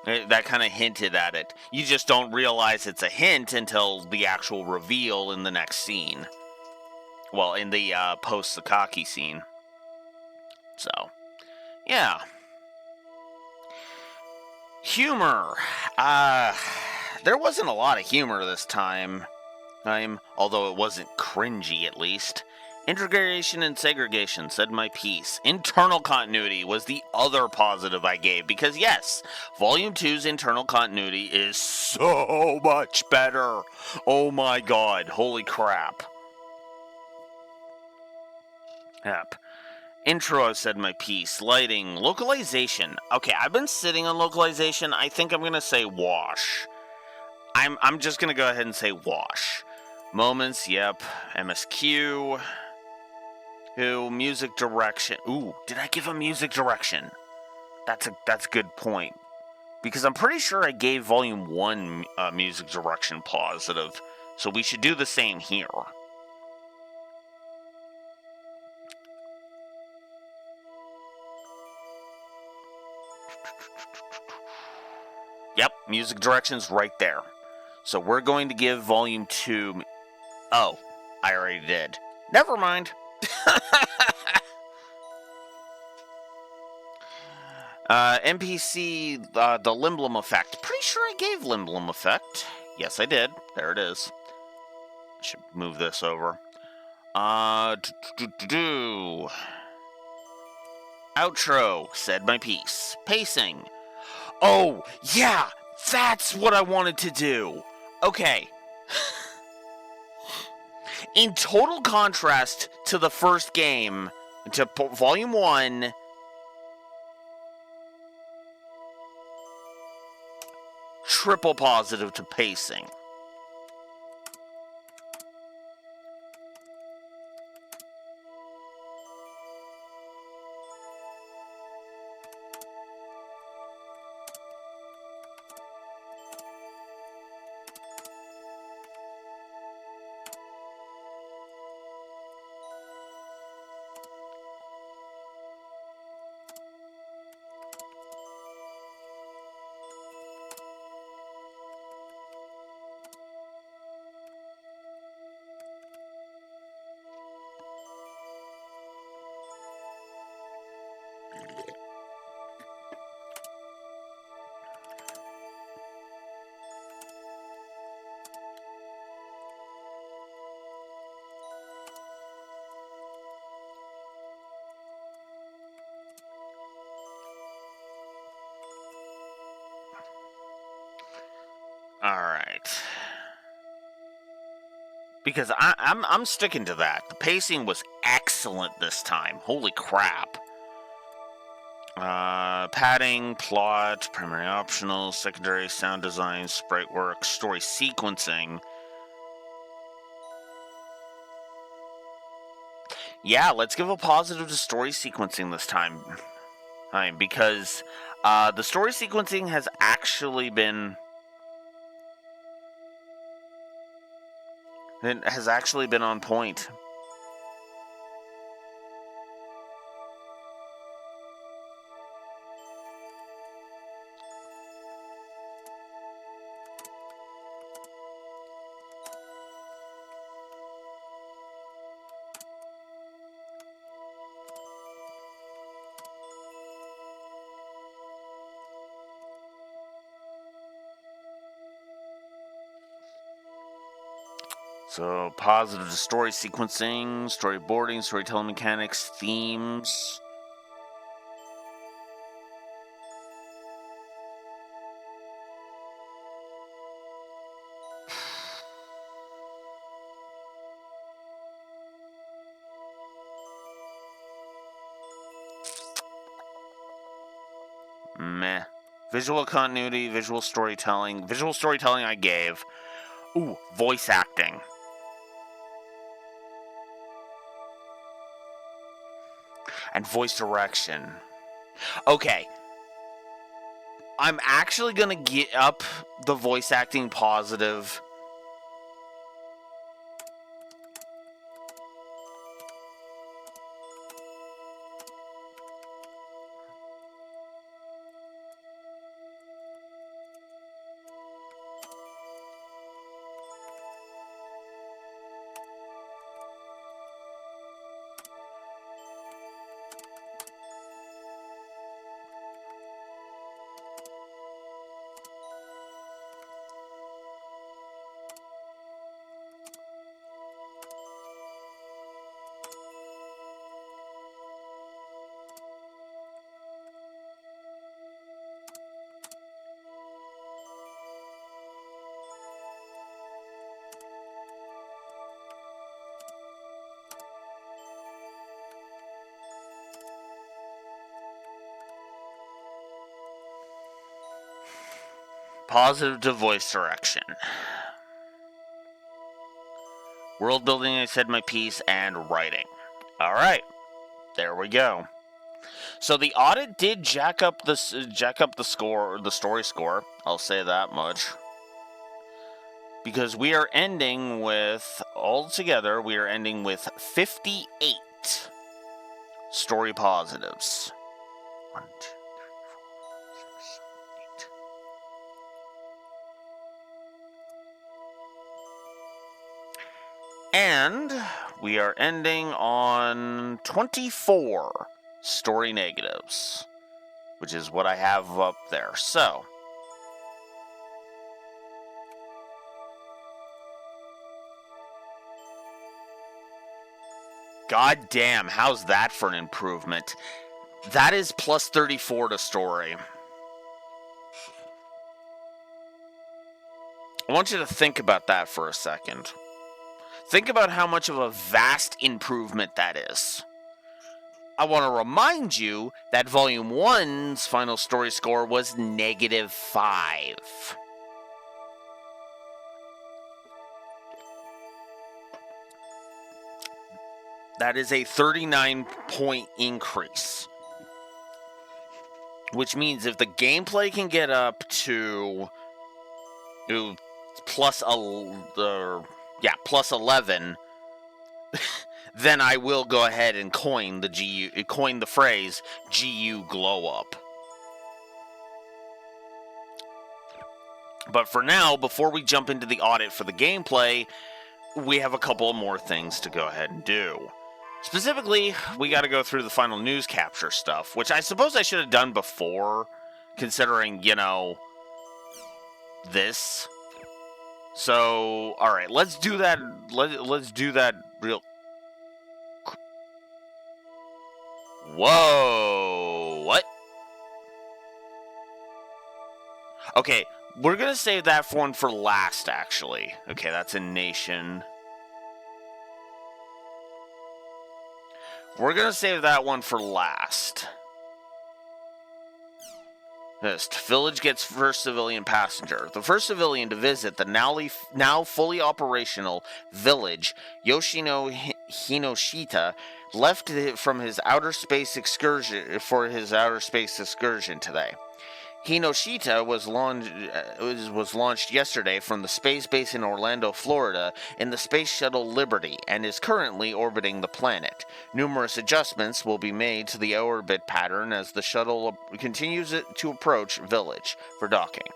That kind of hinted at it. You just don't realize it's a hint until the actual reveal in the next scene. Well, in the post-Sakaki scene. So, yeah. Humor. There wasn't a lot of humor this time, although it wasn't cringy at least. Integration and segregation, said my piece. Internal continuity was the other positive I gave, because yes, Volume 2's internal continuity is so much better. Oh my god, holy crap. Yep. Intro, I've said my piece. Lighting. Localization. Okay, I've been sitting on localization. I think I'm going to say wash. I'm just going to go ahead and say wash. Moments, yep. MSQ. Ooh, music direction. Ooh, did I give a music direction? That's a good point. Because I'm pretty sure I gave Volume 1 music direction positive. So we should do the same here. Yep, music direction's right there. So we're going to give Volume 2... Oh, I already did. Never mind. NPC, the Limblom effect. Pretty sure I gave Limblom effect. Yes, I did. There it is. I should move this over. Outro, said my piece. Pacing. Oh, yeah, that's what I wanted to do. Okay. In total contrast to the first game, to Volume 1, triple positive to pacing. Alright. Because I'm sticking to that. The pacing was excellent this time. Holy crap. Padding, plot, primary optional, secondary sound design, sprite work, story sequencing. Yeah, let's give a positive to story sequencing this time. Because the story sequencing has actually been... It has actually been on point. So, positive to story sequencing, storyboarding, storytelling mechanics, themes. Meh. Visual continuity, visual storytelling. Visual storytelling I gave. Ooh, voice acting. And voice direction. Okay. I'm actually gonna get up the voice acting positive. Positive to voice direction. World building, I said my piece, and writing. Alright. There we go. So the audit did jack up the score, the story score. I'll say that much. Because we are ending with, altogether, we are ending with 58 story positives. 1, 2, 3, 4, 5, 6, 7, 8. And we are ending on 24 story negatives, which is what I have up there. So, god damn, how's that for an improvement? That is plus 34 to story. I want you to think about that for a second. Think about how much of a vast improvement that is. I want to remind you that Volume 1's final story score was -5. That is a 39-point increase. Which means if the gameplay can get up to plus 11, then I will go ahead and coin the phrase GU glow up. But for now, before we jump into the audit for the gameplay, we have a couple more things to go ahead and do. Specifically, we got to go through the final news capture stuff, which I suppose I should have done before, considering, this. So, all right, let's do that. Let's do that real. Whoa! What? Okay, we're gonna save that one for last, actually. Okay, that's a nation. We're gonna save that one for last. This village gets first civilian passenger. The first civilian to visit the now fully operational village, Yoshino Hinoshita, left from his outer space excursion today. Hinoshita was launched yesterday from the space base in Orlando, Florida, in the Space Shuttle Liberty, and is currently orbiting the planet. Numerous adjustments will be made to the orbit pattern as the shuttle continues to approach Village for docking.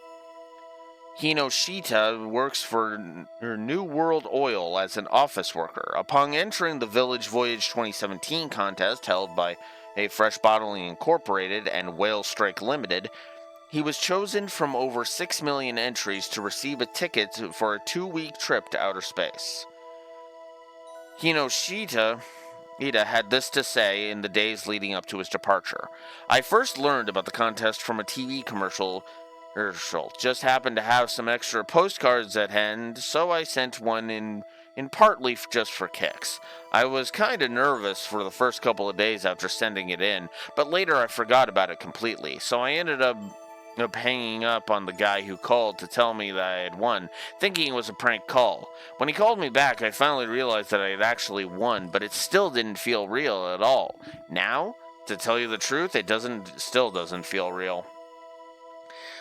Hinoshita works for New World Oil as an office worker. Upon entering the Village Voyage 2017 contest held by a Fresh Bottling Incorporated and Whale Strike Limited, he was chosen from over 6 million entries to receive a ticket for a 2-week trip to outer space. Hinoshita had this to say in the days leading up to his departure. I first learned about the contest from a TV commercial. Just happened to have some extra postcards at hand, so I sent one in partly just for kicks. I was kinda nervous for the first couple of days after sending it in, but later I forgot about it completely, so I ended up hanging up on the guy who called to tell me that I had won, thinking it was a prank call. When he called me back, I finally realized that I had actually won, but it still didn't feel real at all. Now, to tell you the truth, it still doesn't feel real.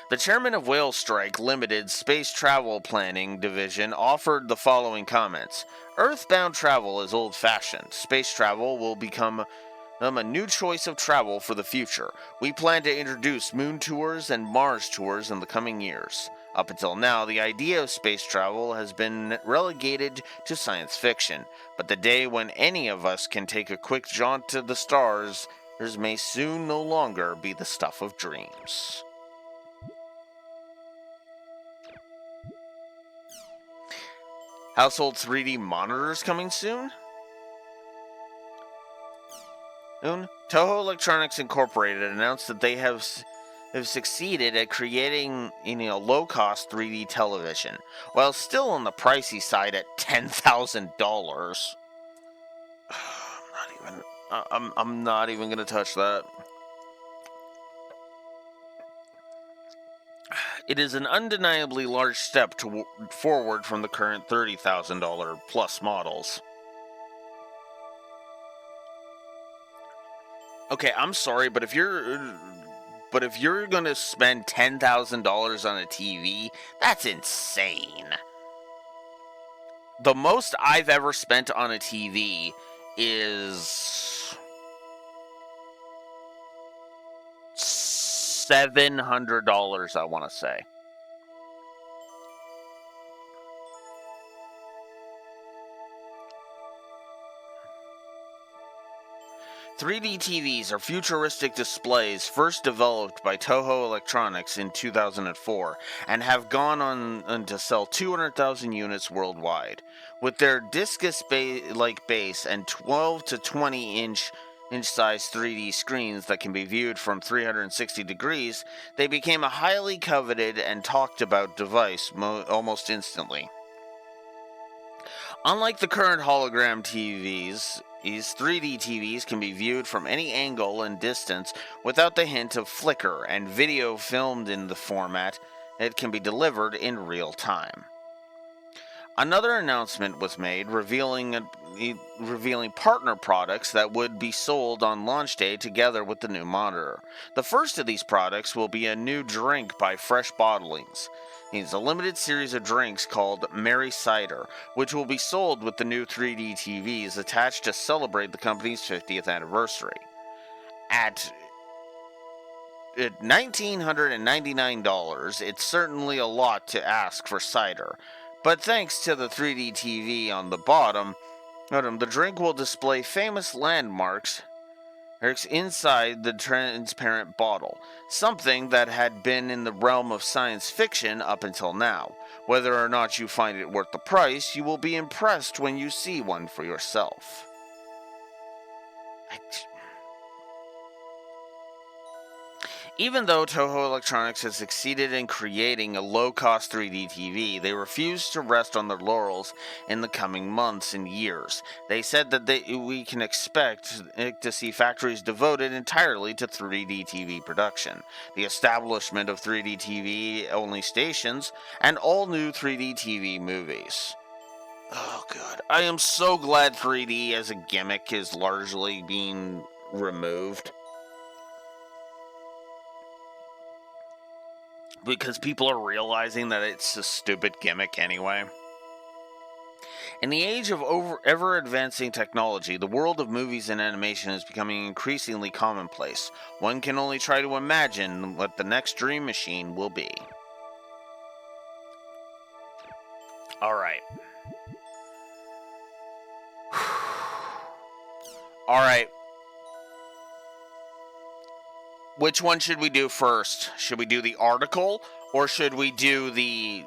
The chairman of Whale Strike Limited Space Travel Planning Division offered the following comments. Earthbound travel is old-fashioned. Space travel will become a new choice of travel for the future. We plan to introduce moon tours and Mars tours in the coming years. Up until now, the idea of space travel has been relegated to science fiction, but the day when any of us can take a quick jaunt to the stars may soon no longer be the stuff of dreams. Household 3D monitors coming soon? Toho Electronics Incorporated announced that they have succeeded at creating low-cost 3D television, while still on the pricey side at $10,000. I'm not even gonna touch that. It is an undeniably large step forward from the current $30,000 plus models. Okay, I'm sorry, but if you're gonna spend $10,000 on a TV, that's insane. The most I've ever spent on a TV is $700, I want to say. "3D TVs are futuristic displays first developed by Toho Electronics in 2004 and have gone on to sell 200,000 units worldwide. With their discus-like base and 12 to 20-inch size 3D screens that can be viewed from 360 degrees, they became a highly coveted and talked about device almost instantly. Unlike the current hologram TVs, these 3D TVs can be viewed from any angle and distance without the hint of flicker, and video filmed in the format, it can be delivered in real time. Another announcement was made revealing partner products that would be sold on launch day together with the new monitor. The first of these products will be a new drink by Fresh Bottlings. It's a limited series of drinks called Mary Cider, which will be sold with the new 3D TVs attached to celebrate the company's 50th anniversary. At $1,999, it's certainly a lot to ask for cider, but thanks to the 3D TV on the bottom, the drink will display famous landmarks inside the transparent bottle, something that had been in the realm of science fiction up until now. Whether or not you find it worth the price, you will be impressed when you see one for yourself. Even though Toho Electronics has succeeded in creating a low-cost 3D TV, they refuse to rest on their laurels in the coming months and years. They said that we can expect to see factories devoted entirely to 3D TV production, the establishment of 3D TV-only stations, and all new 3D TV movies. Oh, God. I am so glad 3D as a gimmick is largely being removed. Because people are realizing that it's a stupid gimmick anyway. In the age of ever-advancing technology, the world of movies and animation is becoming increasingly commonplace. One can only try to imagine what the next dream machine will be. Alright. Alright. Which one should we do first? Should we do the article, or should we do the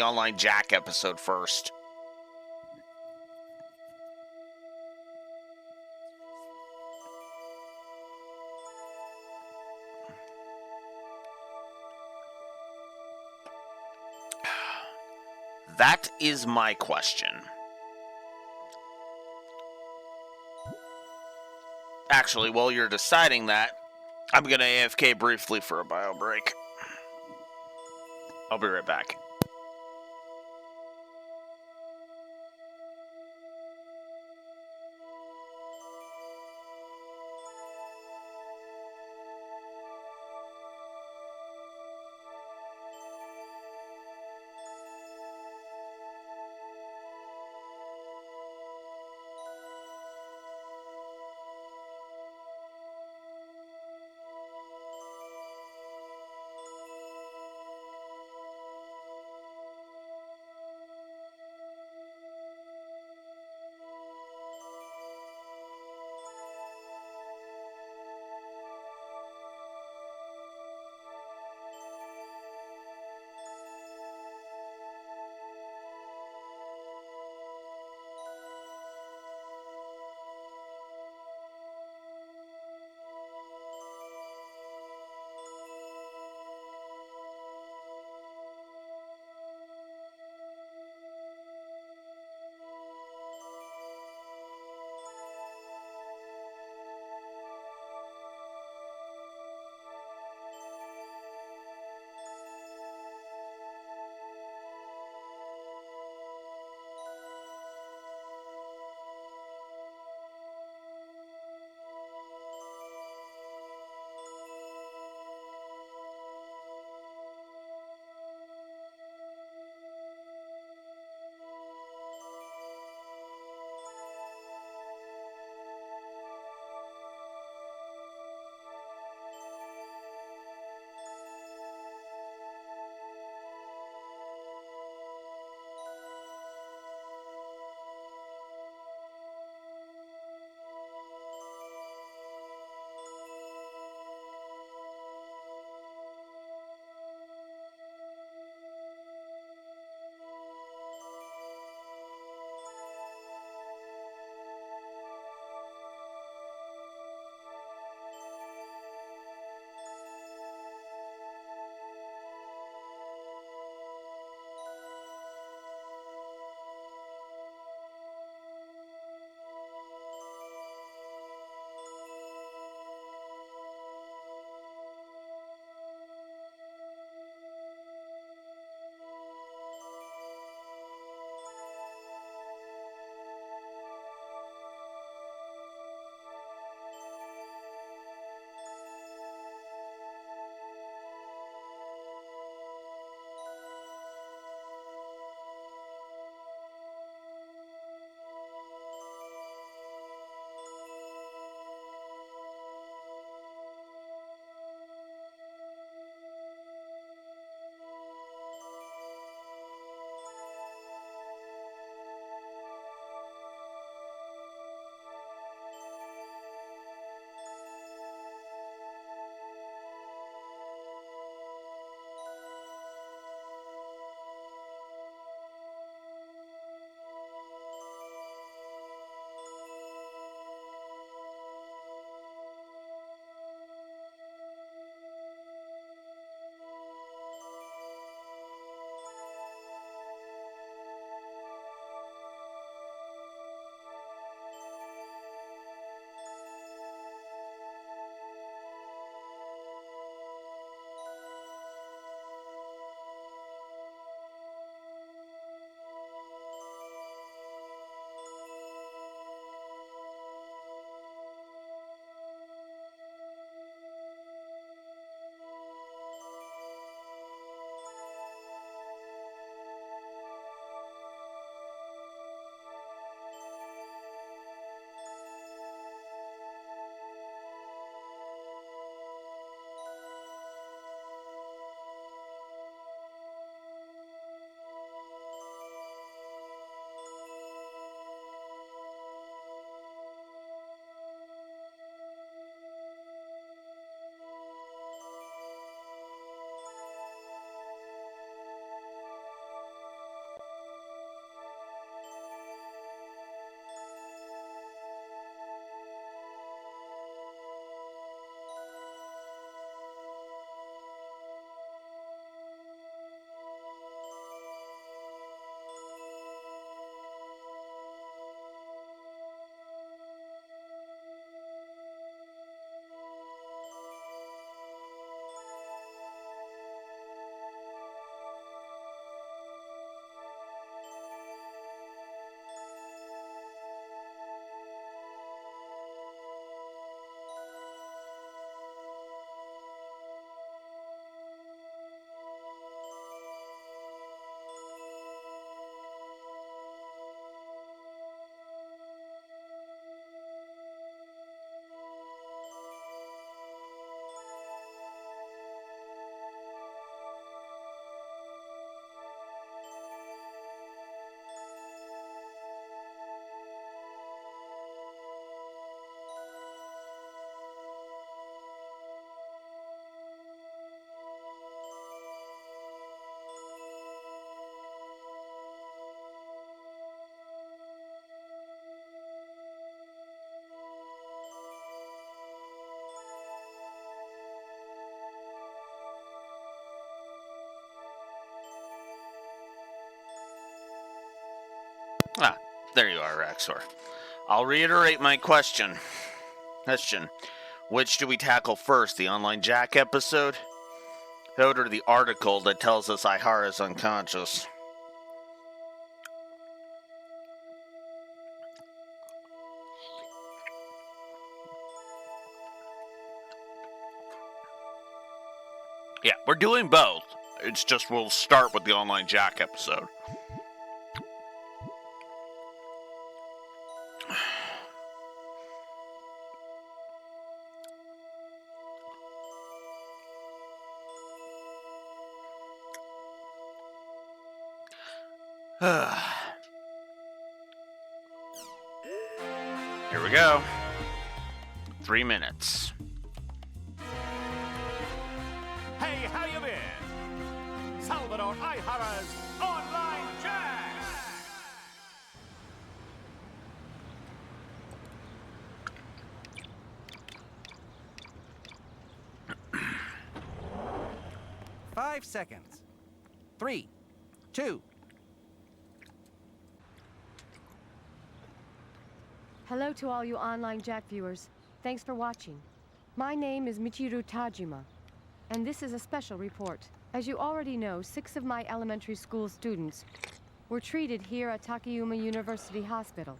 online Jack episode first? That is my question. Actually, while you're deciding that, I'm gonna AFK briefly for a bio break. I'll be right back. There you are, Raxor. I'll reiterate my question. Which do we tackle first, the Online Jack episode? Or the article that tells us Ihara's unconscious? Yeah, we're doing both. It's just we'll start with the Online Jack episode. Here we go. 3 minutes. Hey, how you been? Salvador Ihara's Online Jack! Five seconds. 3, 2. Hello to all you Online Jack viewers. Thanks for watching. My name is Michiru Tajima, and this is a special report. As you already know, 6 of my elementary school students were treated here at Takayuma University Hospital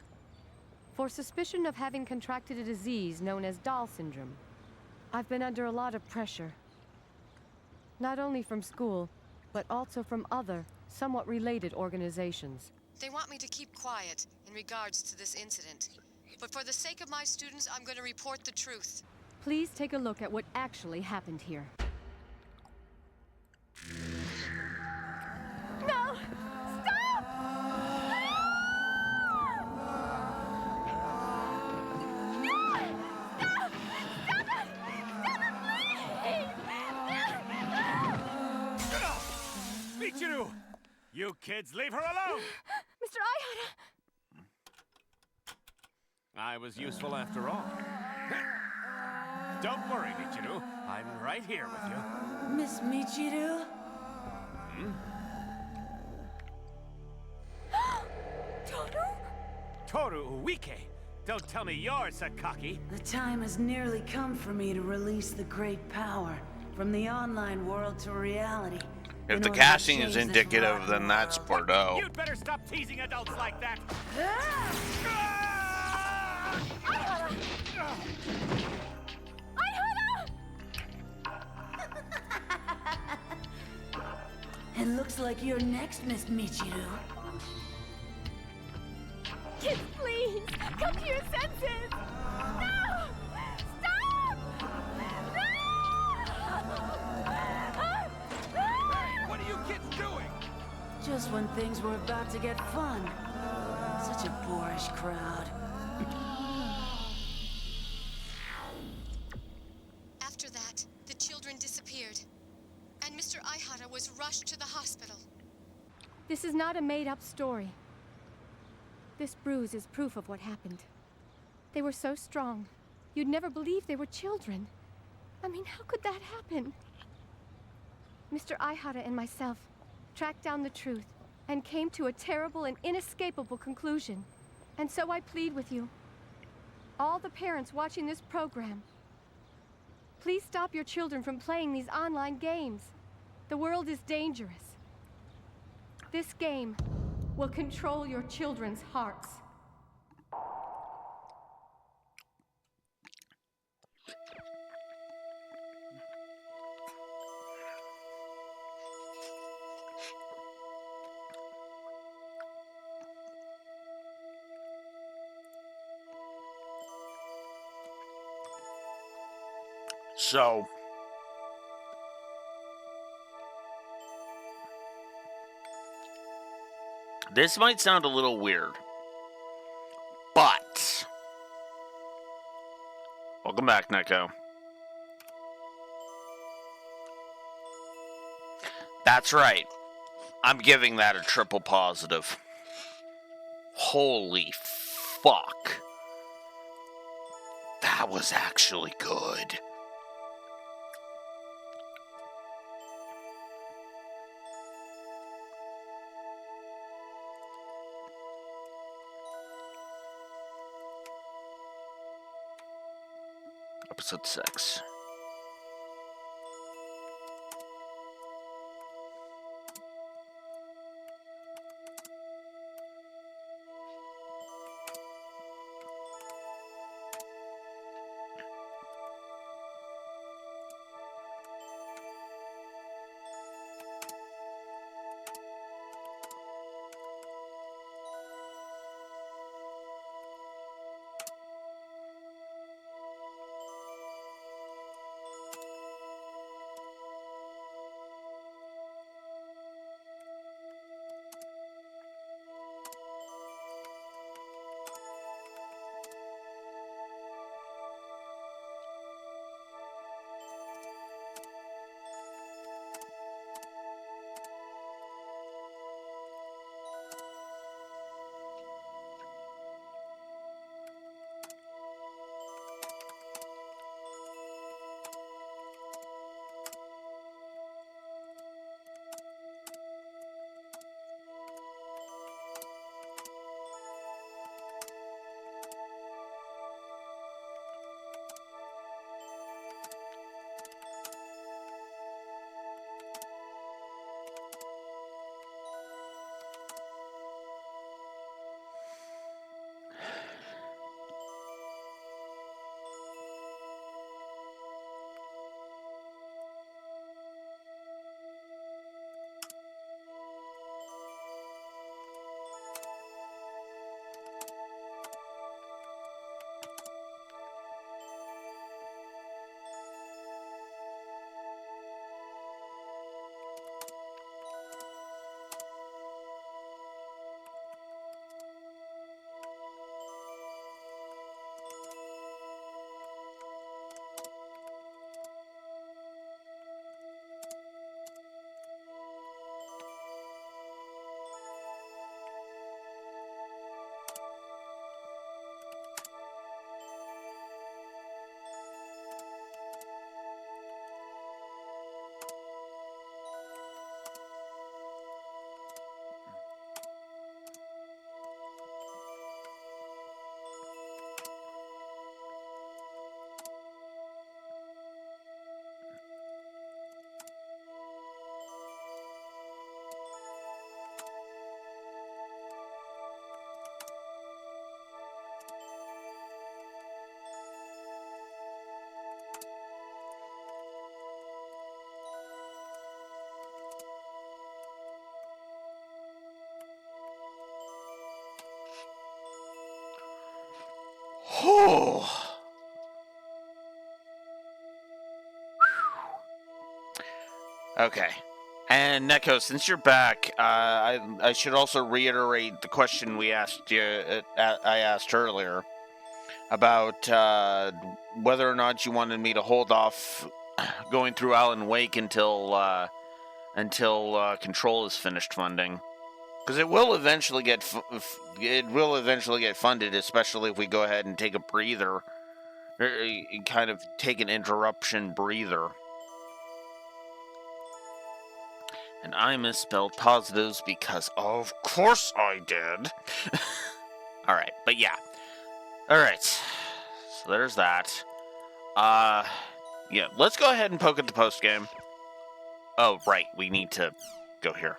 for suspicion of having contracted a disease known as Doll Syndrome. I've been under a lot of pressure, not only from school, but also from other, somewhat related organizations. They want me to keep quiet in regards to this incident. But for the sake of my students, I'm going to report the truth. Please take a look at what actually happened here. No! Stop! No! Stop! Stop it! Stop it, please! Michiru! You kids, leave her alone! Mr. Ihara! I was useful after all. Don't worry, Michiru. I'm right here with you. Miss Michiru? Toru? Toru Uike! Don't tell me you're Sakaki. The time has nearly come for me to release the great power from the online world to reality. If the casting is indicative, then that's Bordeaux. You'd better stop teasing adults like that. It looks like you're next, Miss Michiru. Kids, please! Come to your senses! No! Stop! Hey, what are you kids doing? Just when things were about to get fun. Such a boorish crowd. After that, the children disappeared, and Mr. Ihara was rushed to the hospital. This is not a made-up story. This bruise is proof of what happened. They were so strong. You'd never believe they were children. I mean, how could that happen? Mr. Ihara and myself tracked down the truth and came to a terrible and inescapable conclusion. And so I plead with you, all the parents watching this program, please stop your children from playing these online games. The world is dangerous. This game will control your children's hearts. So, this might sound a little weird, but welcome back, Neko. That's right. I'm giving that a triple positive. Holy fuck. That was actually good. Episode 6. Oh. Okay. And Neko, since you're back, I should also reiterate the question we asked you. I asked earlier about whether or not you wanted me to hold off going through Alan Wake until Control is finished funding, because it will eventually get funded, especially if we go ahead and take a breather, or kind of take an interruption breather. And I misspelled positives because of course I did. Alright, but yeah. Alright. So there's that. Yeah, let's go ahead and poke at the post-game. Oh, right, we need to go here.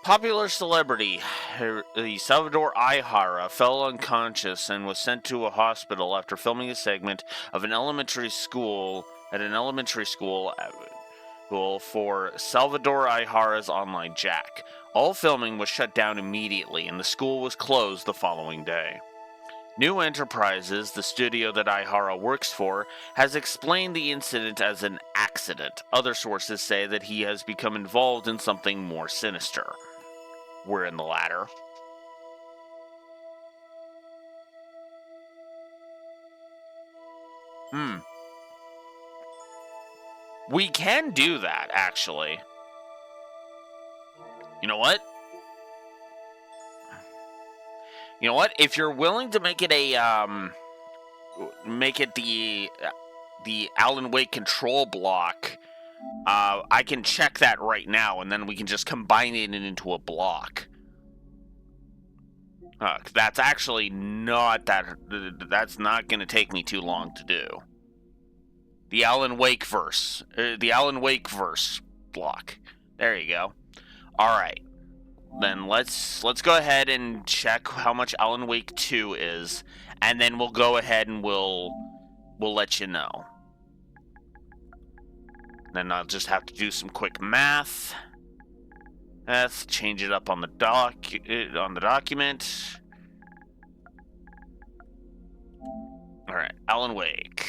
Popular celebrity, Salvador Ihara, fell unconscious and was sent to a hospital after filming a segment of an elementary school for Salvador Ihara's online Jack. All filming was shut down immediately, and the school was closed the following day. New Enterprises, the studio that Ihara works for, has explained the incident as an accident. Other sources say that he has become involved in something more sinister. We're in the latter. We can do that, actually. You know what? If you're willing to make it the Alan Wake control block, I can check that right now, and then we can just combine it into a block. That's actually not that's not going to take me too long to do. The Alan Wake verse. The Alan Wake verse block. There you go. Alright. Then let's go ahead and check how much Alan Wake 2 is, and then we'll go ahead and we'll let you know. Then I'll just have to do some quick math. Let's change it up on the document. Alright, Alan Wake.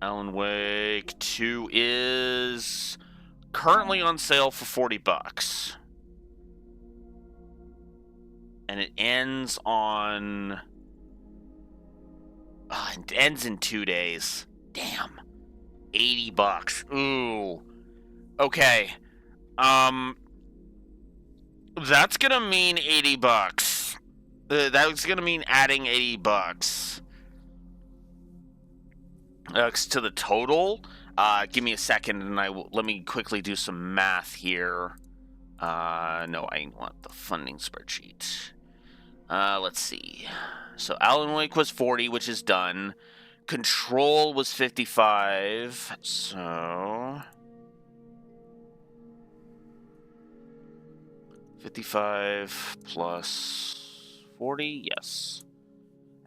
Alan Wake 2 is currently on sale for $40. And it ends on... it ends in 2 days. Damn. $80. Ooh. Okay. That's gonna mean $80. That's gonna mean adding $80 to the total. Give me a second, and let me quickly do some math here. No, I want the funding spreadsheet. Let's see. So Alan Wake was 40, which is done. Control was 55. So 55 plus 40, yes.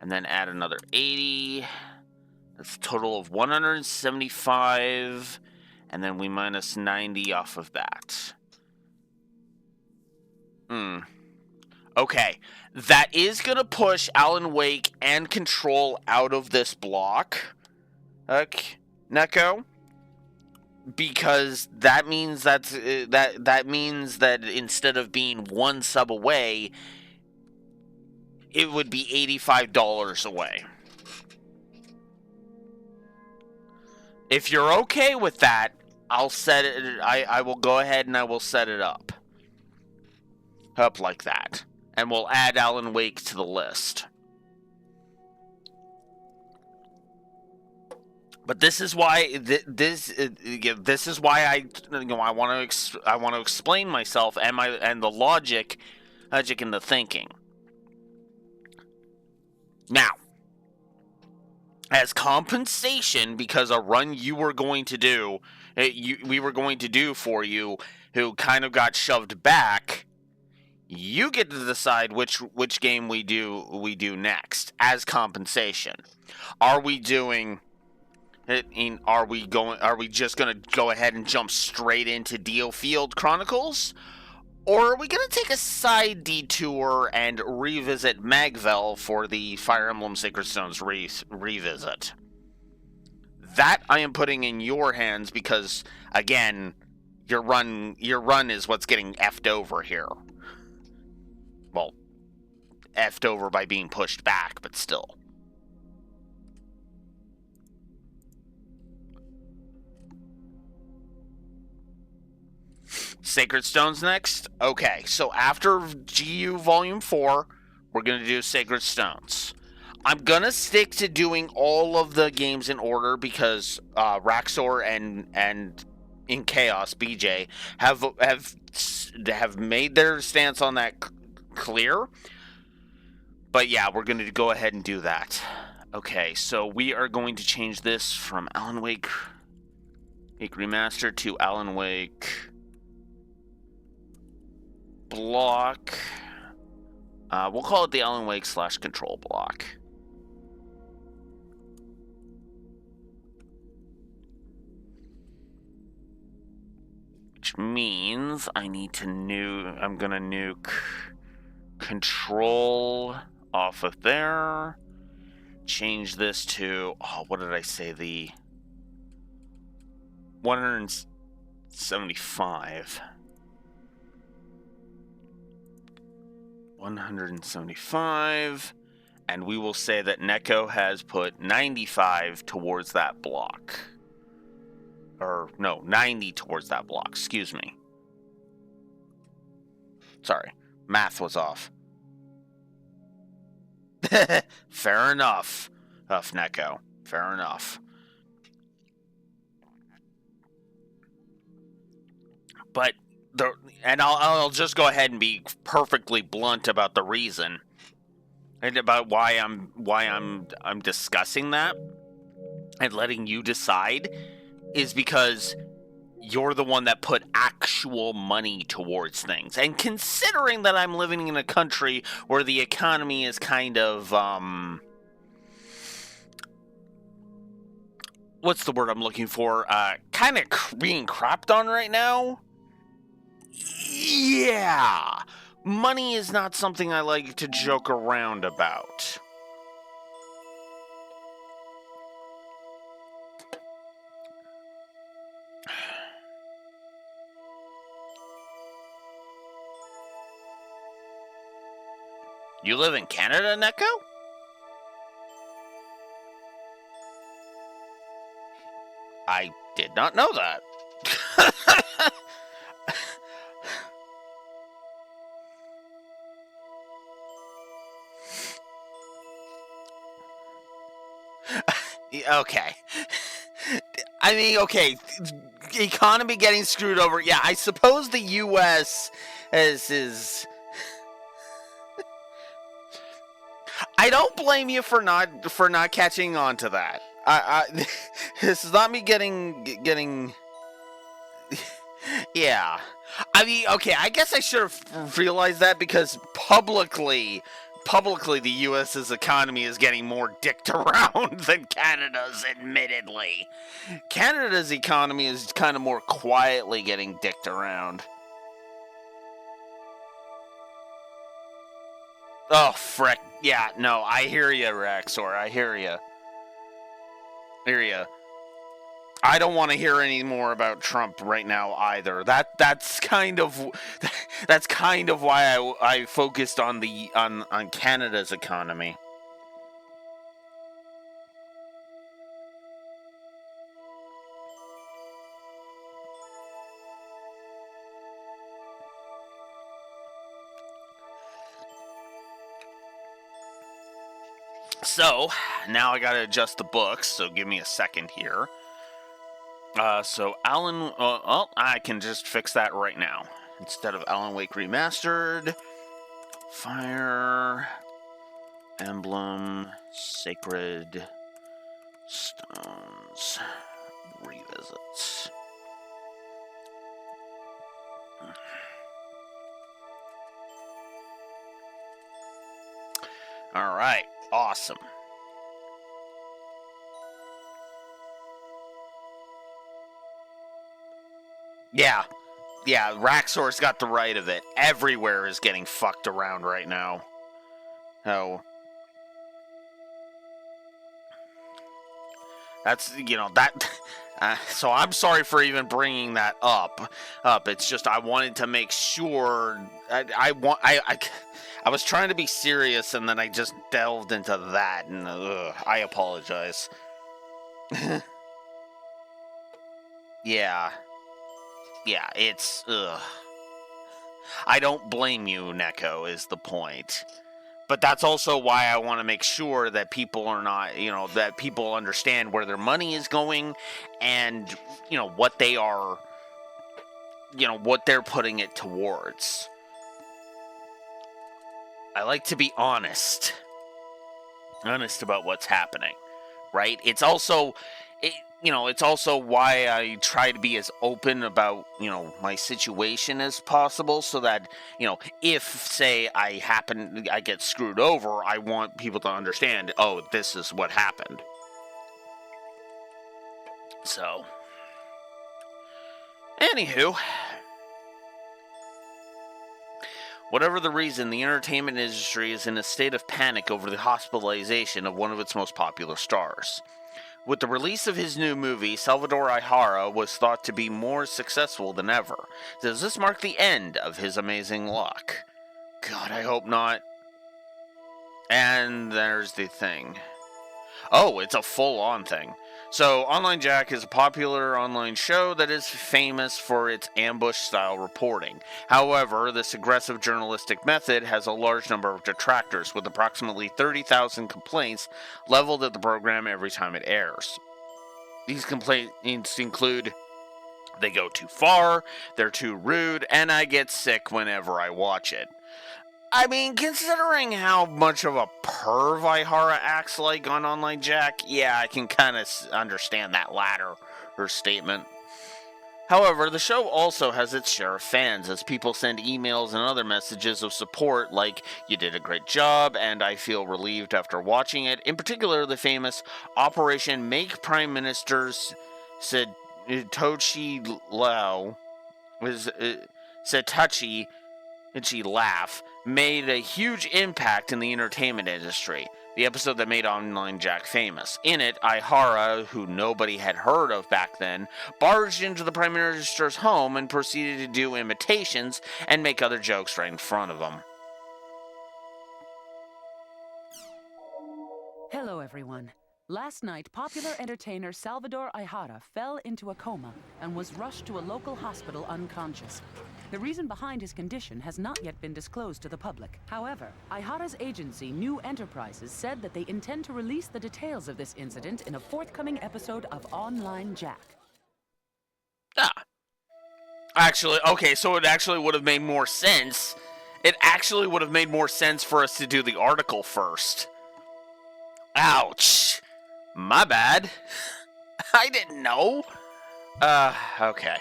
And then add another 80. That's a total of 175. And then we minus 90 off of that. Okay. That is going to push Alan Wake and Control out of this block. Okay. Neko? Because that means that means that instead of being one sub away, it would be $85 away. If you're okay with that, I'll set it. I will go ahead and I will set it up like that, and we'll add Alan Wake to the list. But this is why this is why I want to explain myself and the logic in the thinking. Now, as compensation, because a run you were going to do, we were going to do for you, who kind of got shoved back, you get to decide which game we do next as compensation. Are we doing? Are we just going to go ahead and jump straight into Dio Field Chronicles? Or are we going to take a side detour and revisit Magvel for the Fire Emblem Sacred Stones revisit? That I am putting in your hands because, again, your run is what's getting effed over here. Well, effed over by being pushed back, but still. Sacred Stones next? Okay, so after GU Volume 4, we're going to do Sacred Stones. I'm going to stick to doing all of the games in order because Raxor and in Chaos, BJ, have made their stance on that clear. But yeah, we're going to go ahead and do that. Okay, so we are going to change this from Alan Wake Remastered to Alan Wake block. We'll call it the Alan Wake / Control block. Which means I'm gonna nuke Control off of there. Change this to, what did I say? The 175. 175, and we will say that Neko has put 95 towards that block. Or, no, 90 towards that block, excuse me. Sorry, math was off. Fair enough, Neko. Fair enough. But and I'll just go ahead and be perfectly blunt about the reason and about why I'm discussing that. and letting you decide is because you're the one that put actual money towards things. And considering that I'm living in a country where the economy is kind of, what's the word I'm looking for? Kind of being crapped on right now? Yeah! Money is not something I like to joke around about. You live in Canada, Neko? I did not know that. Okay. I mean, okay, economy getting screwed over. Yeah, I suppose the U.S. is. I don't blame you for not catching on to that. This is not me getting. Yeah. I mean, okay, I guess I should have realized that because publicly, the U.S.'s economy is getting more dicked around than Canada's, admittedly. Canada's economy is kind of more quietly getting dicked around. Oh, frick. Yeah, no, I hear you, Raxor. I hear you. I don't want to hear any more about Trump right now either. That's kind of why I focused on on Canada's economy. So, now I gotta adjust the books, so give me a second here. So Alan, I can just fix that right now. Instead of Alan Wake Remastered, Fire Emblem, Sacred Stones, Revisits. Alright, awesome. Yeah, Raxor's got the right of it. Everywhere is getting fucked around right now. Oh. That's, that... so I'm sorry for even bringing that up. It's just I wanted to make sure... I was trying to be serious, and then I just delved into that, and I apologize. Yeah, it's, I don't blame you, Neko, is the point. But that's also why I want to make sure that people are not, that people understand where their money is going and, what they are, what they're putting it towards. I like to be honest about what's happening, right? It's also, it's also why I try to be as open about, my situation as possible so that, if, say, I get screwed over, I want people to understand, oh, this is what happened. So, anywho, whatever the reason, the entertainment industry is in a state of panic over the hospitalization of one of its most popular stars. With the release of his new movie, Salvador Ihara was thought to be more successful than ever. Does this mark the end of his amazing luck? God, I hope not. And there's the thing. Oh, it's a full-on thing. So, Online Jack is a popular online show that is famous for its ambush-style reporting. However, this aggressive journalistic method has a large number of detractors, with approximately 30,000 complaints leveled at the program every time it airs. These complaints include, they go too far, they're too rude, and I get sick whenever I watch it. I mean, considering how much of a perv Ihara acts like on Online Jack, yeah, I can kind of understand that latter, her statement. However, the show also has its share of fans, as people send emails and other messages of support like, "You did a great job," and "I feel relieved after watching it." In particular, the famous Operation Make Prime Ministers Satoshi Lao was Satachi Ichi laugh made a huge impact in the entertainment industry. The episode that made Online Jack famous. In it, Ihara, who nobody had heard of back then, barged into the Prime Minister's home and proceeded to do imitations and make other jokes right in front of him. Hello, everyone. Last night, popular entertainer Salvador Ihara fell into a coma and was rushed to a local hospital unconscious. The reason behind his condition has not yet been disclosed to the public. However, Ihara's agency, New Enterprises, said that they intend to release the details of this incident in a forthcoming episode of Online Jack. Actually, okay, so it actually would have made more sense. It actually would have made more sense for us to do the article first. Ouch. My bad. I didn't know. Okay.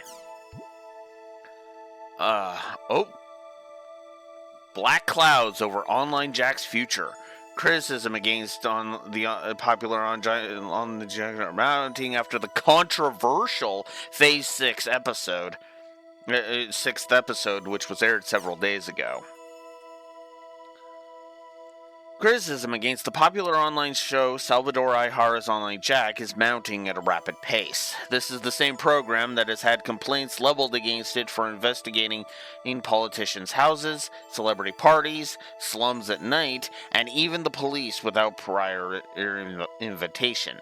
Black clouds over Online Jack's future. Criticism against on the popular on the Jack mounting after the controversial Phase 6 episode. 6th episode, which was aired several days ago. Criticism against the popular online show Salvador Ihara's Online Jack is mounting at a rapid pace. This is the same program that has had complaints leveled against it for investigating in politicians' houses, celebrity parties, slums at night, and even the police without prior invitation.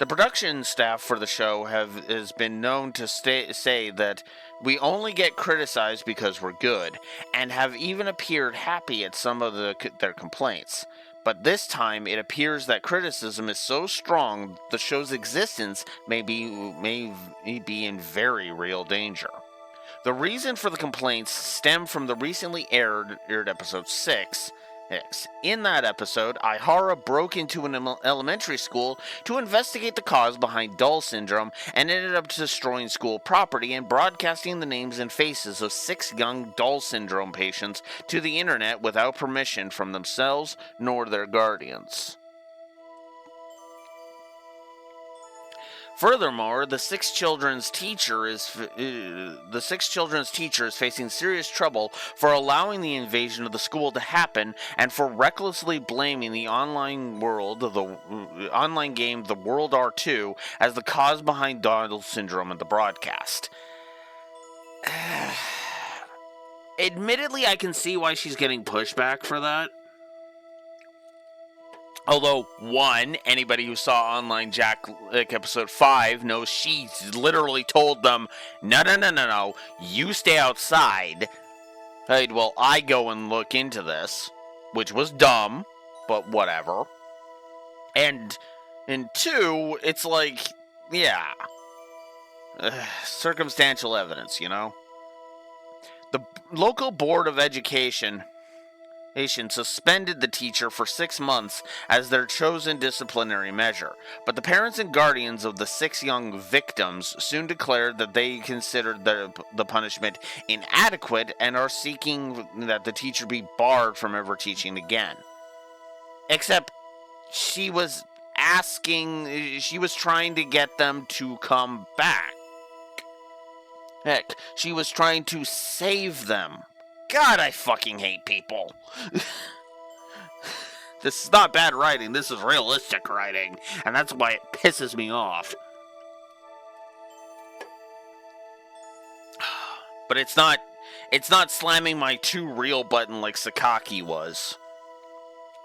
The production staff for the show has been known to say that we only get criticized because we're good, and have even appeared happy at some of their complaints. But this time, it appears that criticism is so strong, the show's existence may be in very real danger. The reason for the complaints stem from the recently aired episode 6. In that episode, Ihara broke into an elementary school to investigate the cause behind Doll syndrome and ended up destroying school property and broadcasting the names and faces of 6 young Doll syndrome patients to the internet without permission from themselves nor their guardians. Furthermore, the six children's teacher is facing serious trouble for allowing the invasion of the school to happen and for recklessly blaming the online game The World R2 as the cause behind Down syndrome in the broadcast. Admittedly, I can see why she's getting pushback for that. Although, one, anybody who saw Online Jack episode 5 knows she literally told them, no, you stay outside. Hey, well, I go and look into this, which was dumb, but whatever. And two, it's like, yeah, circumstantial evidence, you know? The local board of education suspended the teacher for 6 months as their chosen disciplinary measure, but the parents and guardians of the 6 young victims soon declared that they considered the punishment inadequate and are seeking that the teacher be barred from ever teaching again. Except she was trying to get them to come back. Heck, she was trying to save them. God, I fucking hate people. This is not bad writing, this is realistic writing, and that's why it pisses me off. But it's not slamming my too real button like Sakaki was.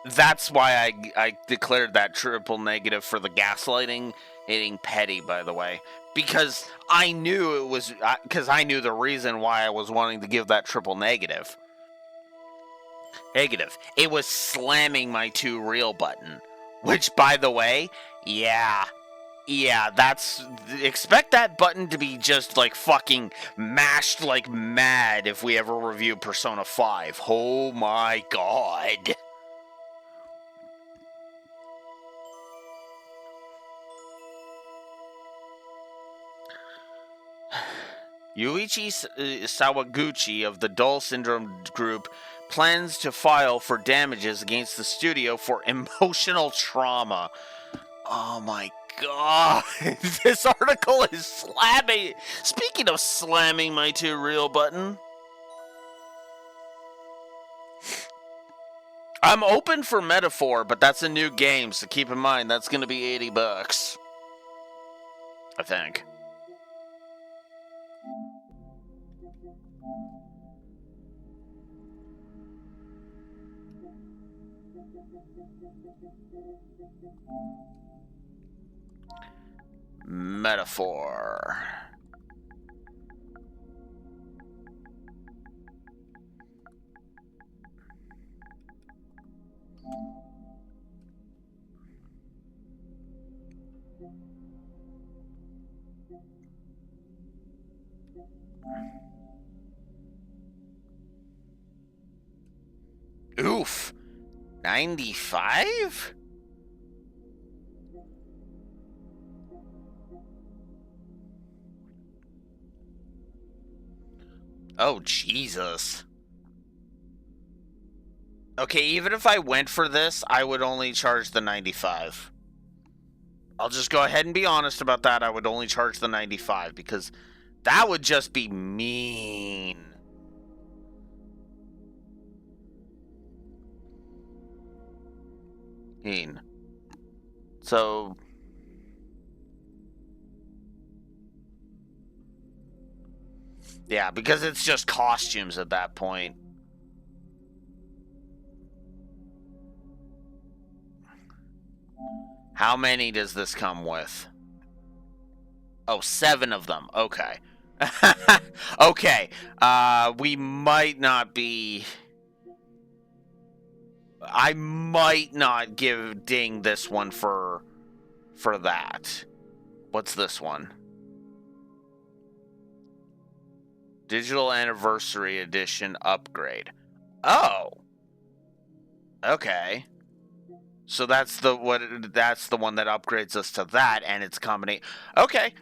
That's why I declared that triple negative for the gaslighting. Hitting petty, by the way. Because I knew the reason why I was wanting to give that triple negative. It was slamming my too real button. Which, by the way, yeah. Yeah, that's... Expect that button to be just, like, fucking mashed like mad if we ever review Persona 5. Oh my god. Yuichi Sawaguchi of the Dull Syndrome Group plans to file for damages against the studio for emotional trauma. Oh my god. This article is slamming. Speaking of slamming my 2 real button. I'm open for Metaphor, but that's a new game, so keep in mind that's going to be $80. I think. Metaphor. Oof. 95? Oh, Jesus. Okay, even if I went for this, I would only charge the 95. I'll just go ahead and be honest about that. I would only charge the 95 because that would just be mean. So... yeah, because it's just costumes at that point. How many does this come with? Oh, 7 of them. Okay. Okay. We might not be... I might not ding this one for that. What's this one? Digital Anniversary Edition upgrade. Oh. Okay. So that's the one that upgrades us to that, and it's combination. Okay.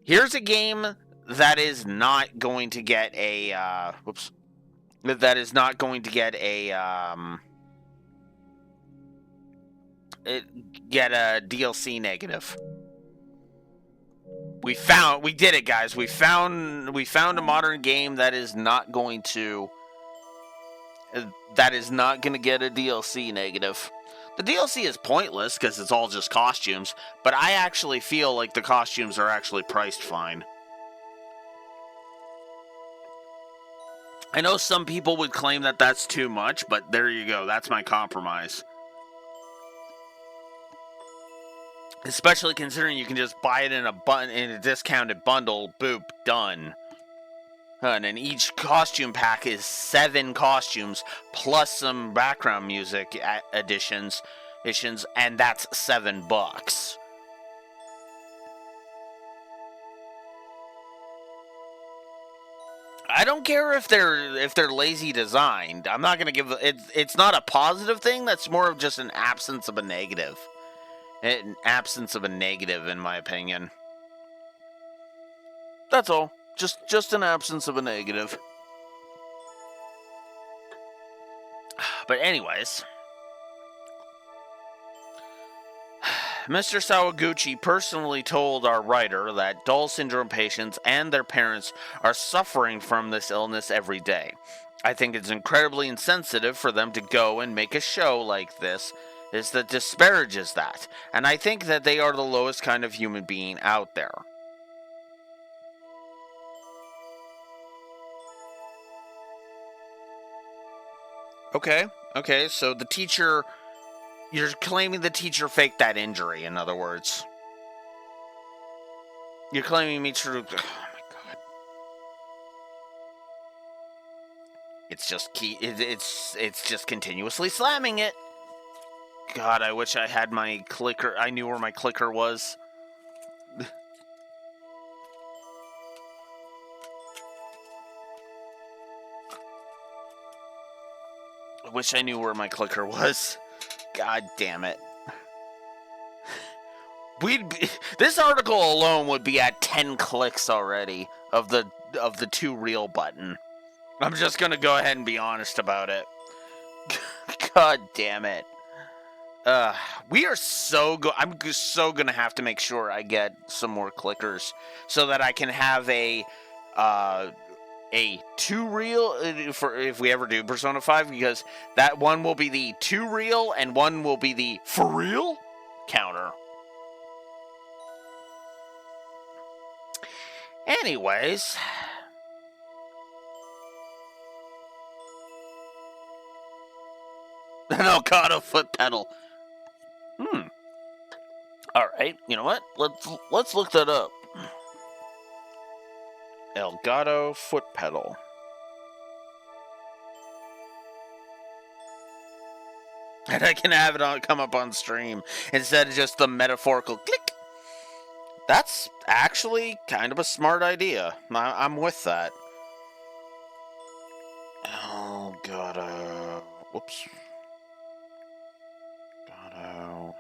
Here's a game that is not going to get a that is not going to get a get a DLC negative. We did it, guys. We found a modern game that is not going to get a DLC negative. The DLC is pointless because it's all just costumes, but I actually feel like the costumes are actually priced fine. I know some people would claim that that's too much, but there you go. That's my compromise. Especially considering you can just buy it in a discounted bundle. Boop, done. And then each costume pack is 7 costumes plus some background music additions, and that's $7. I don't care if they're lazy designed. I'm not gonna give it's not a positive thing. That's more of just an absence of a negative. An absence of a negative, in my opinion. That's all. Just an absence of a negative. But anyways, Mr. Sawaguchi personally told our writer that Dull Syndrome patients and their parents are suffering from this illness every day. I think it's incredibly insensitive for them to go and make a show like this that disparages that, and I think that they are the lowest kind of human being out there. Okay, so the teacher... You're claiming the teacher faked that injury, in other words. You're claiming me true... Oh my god. It's just it's just continuously slamming it. God, I wish I had my clicker. I knew where my clicker was. wish I knew where my clicker was. God damn it. This article alone would be at 10 clicks already of the to real button. I'm just gonna go ahead and be honest about it. God damn it. We are so good. I'm so gonna have to make sure I get some more clickers so that I can have a to real for if we ever do Persona 5, because that one will be the to real and one will be the for real counter. Anyways, an Elgato foot pedal. All right, you know what? Let's look that up. Elgato foot pedal. And I can have it come up on stream instead of just the metaphorical click. That's actually kind of a smart idea. I'm with that. Elgato. Whoops. Elgato.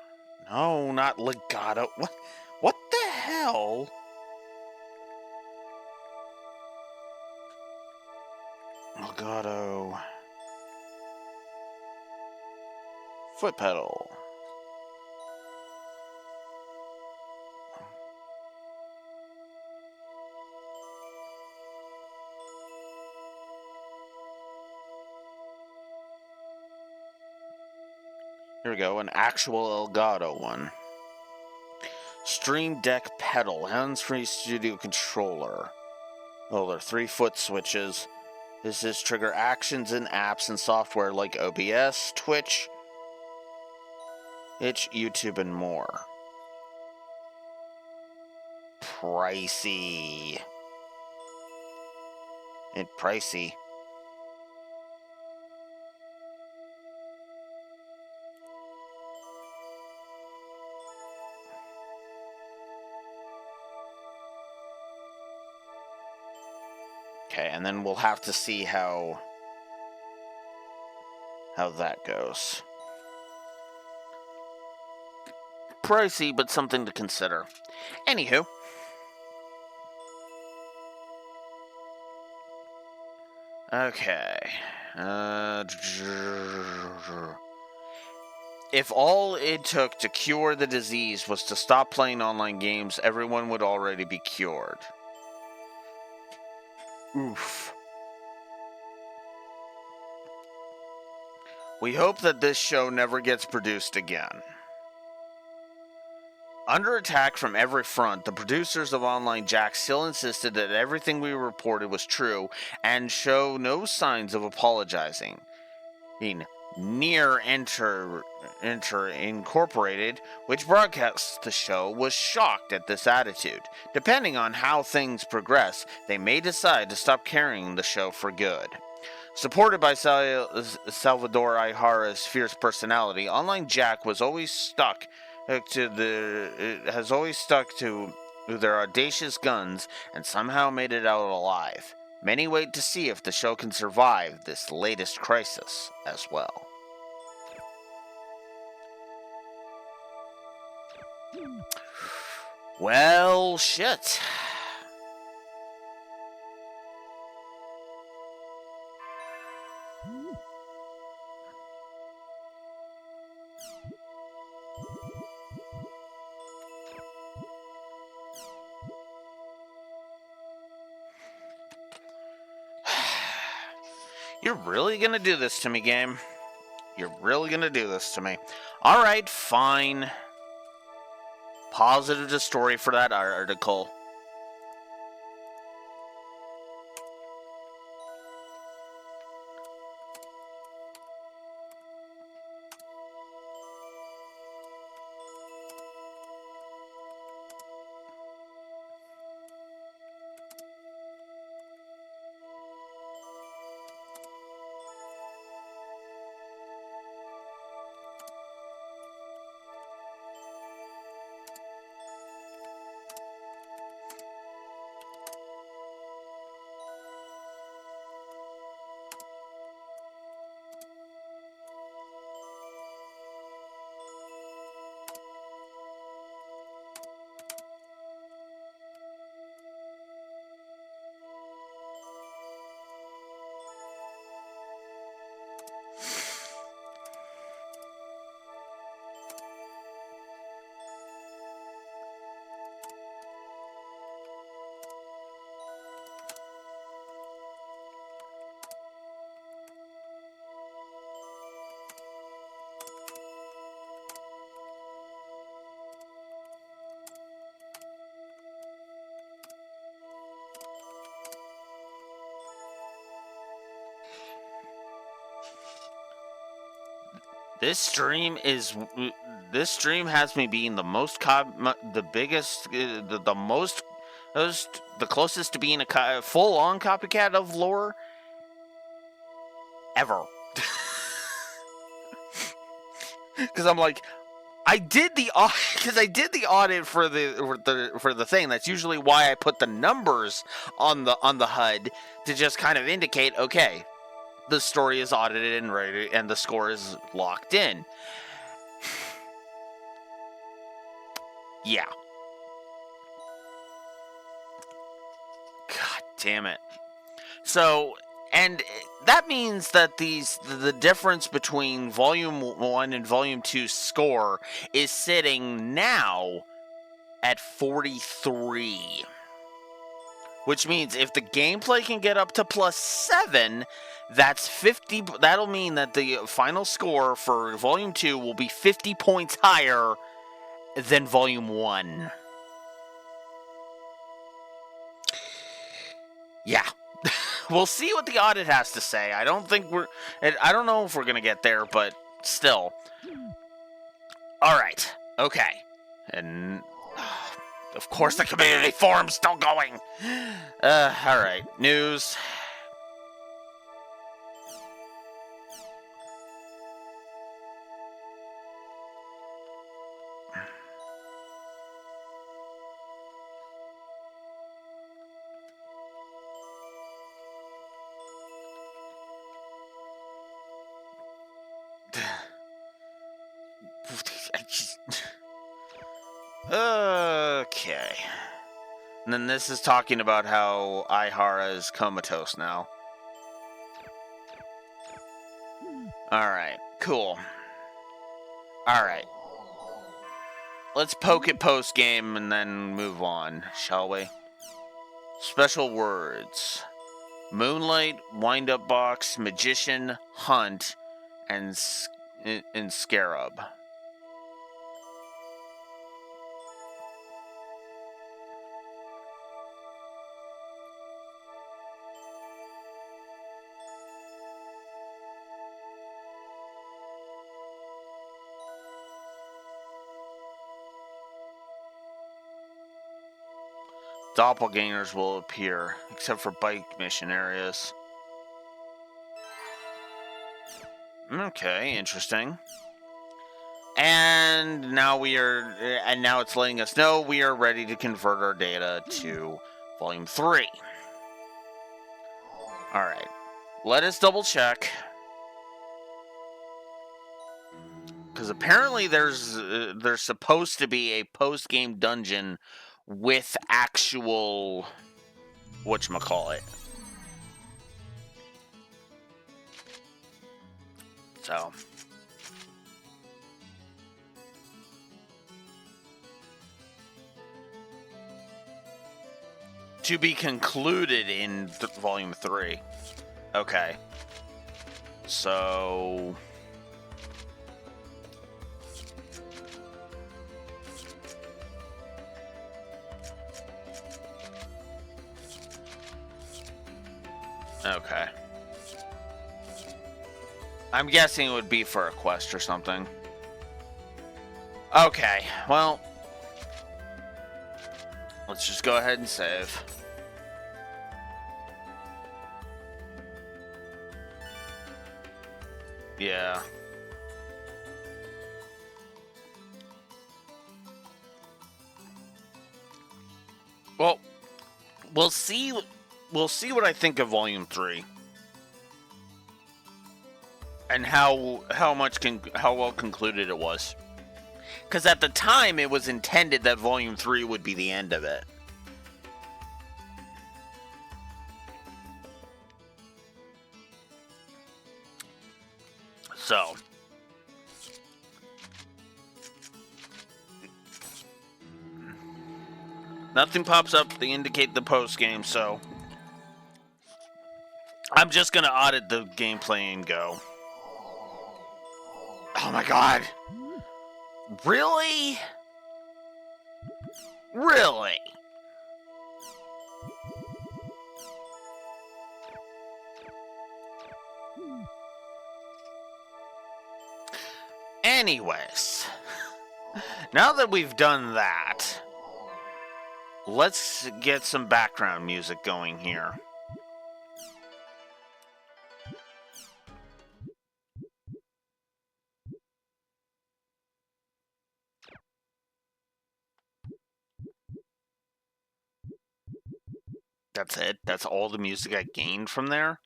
No, not legato. What the hell? Elgato. Foot pedal. Here we go, an actual Elgato one. Stream Deck pedal, hands-free studio controller. Oh, they're 3-foot switches. This is trigger actions in apps and software like OBS, Twitch, YouTube, and more. Pricey. Pricey. Okay, and then we'll have to see how that goes. Pricey, but something to consider. Anywho. Okay. If all it took to cure the disease was to stop playing online games, everyone would already be cured. Oof. We hope that this show never gets produced again. Under attack from every front, the producers of Online Jack still insisted that everything we reported was true and show no signs of apologizing. Near Enter Incorporated, which broadcasts the show, was shocked at this attitude. Depending on how things progress, they may decide to stop carrying the show for good. Supported by Salvador Ihara's fierce personality, Online Jack has always stuck to their audacious guns and somehow made it out alive. Many wait to see if the show can survive this latest crisis as well. Well, shit. You're really gonna do this to me, game? You're really gonna do this to me? Alright, fine. Positive to story for that article. This stream is this stream has me being the most the biggest the most the closest to being a full-on copycat of lore ever. Because I'm like, I did the audit for the thing. That's usually why I put the numbers on the HUD to just kind of indicate, okay, the story is audited and ready, and the score is locked in. Yeah. God damn it. So, and that means that the difference between Volume 1 and Volume 2 score is sitting now at 43. Which means if the gameplay can get up to +7, that's 50. That'll mean that the final score for Volume 2 will be 50 points higher than Volume 1. Yeah. We'll see what the audit has to say. I don't know if we're going to get there, but still. All right. Okay. And of course the community forum's still going. All right. News. Okay. And then this is talking about how Ihara is comatose now. Alright, cool. Alright. Let's poke it post-game and then move on, shall we? Special words. Moonlight, Wind-Up Box, Magician, Hunt, and Scarab. Doppelgangers will appear, except for bike mission areas. Okay, interesting. And now it's letting us know we are ready to convert our data to Volume 3. Alright. Let us double check. Because apparently there's supposed to be a post-game dungeon with actual whatchamacallit. So to be concluded in Volume 3. Okay. So okay. I'm guessing it would be for a quest or something. Okay, well, let's just go ahead and save. Yeah. Well, we'll see what I think of Volume 3. And how well concluded it was. Because at the time, it was intended that Volume 3 would be the end of it. So. Nothing pops up to indicate the post-game, so. I'm just going to audit the gameplay and go. Oh my god. Really? Really? Anyways, now that we've done that, let's get some background music going here. That's it? That's all the music I gained from there?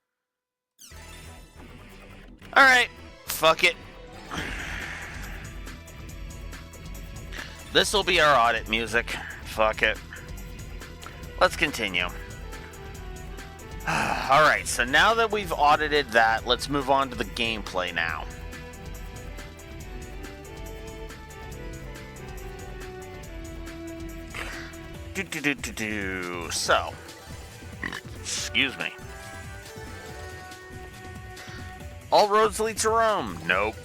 Alright, fuck it. This'll be our audit music. Fuck it. Let's continue. Alright, so now that we've audited that, let's move on to the gameplay now. So, excuse me. All roads lead to Rome. Nope.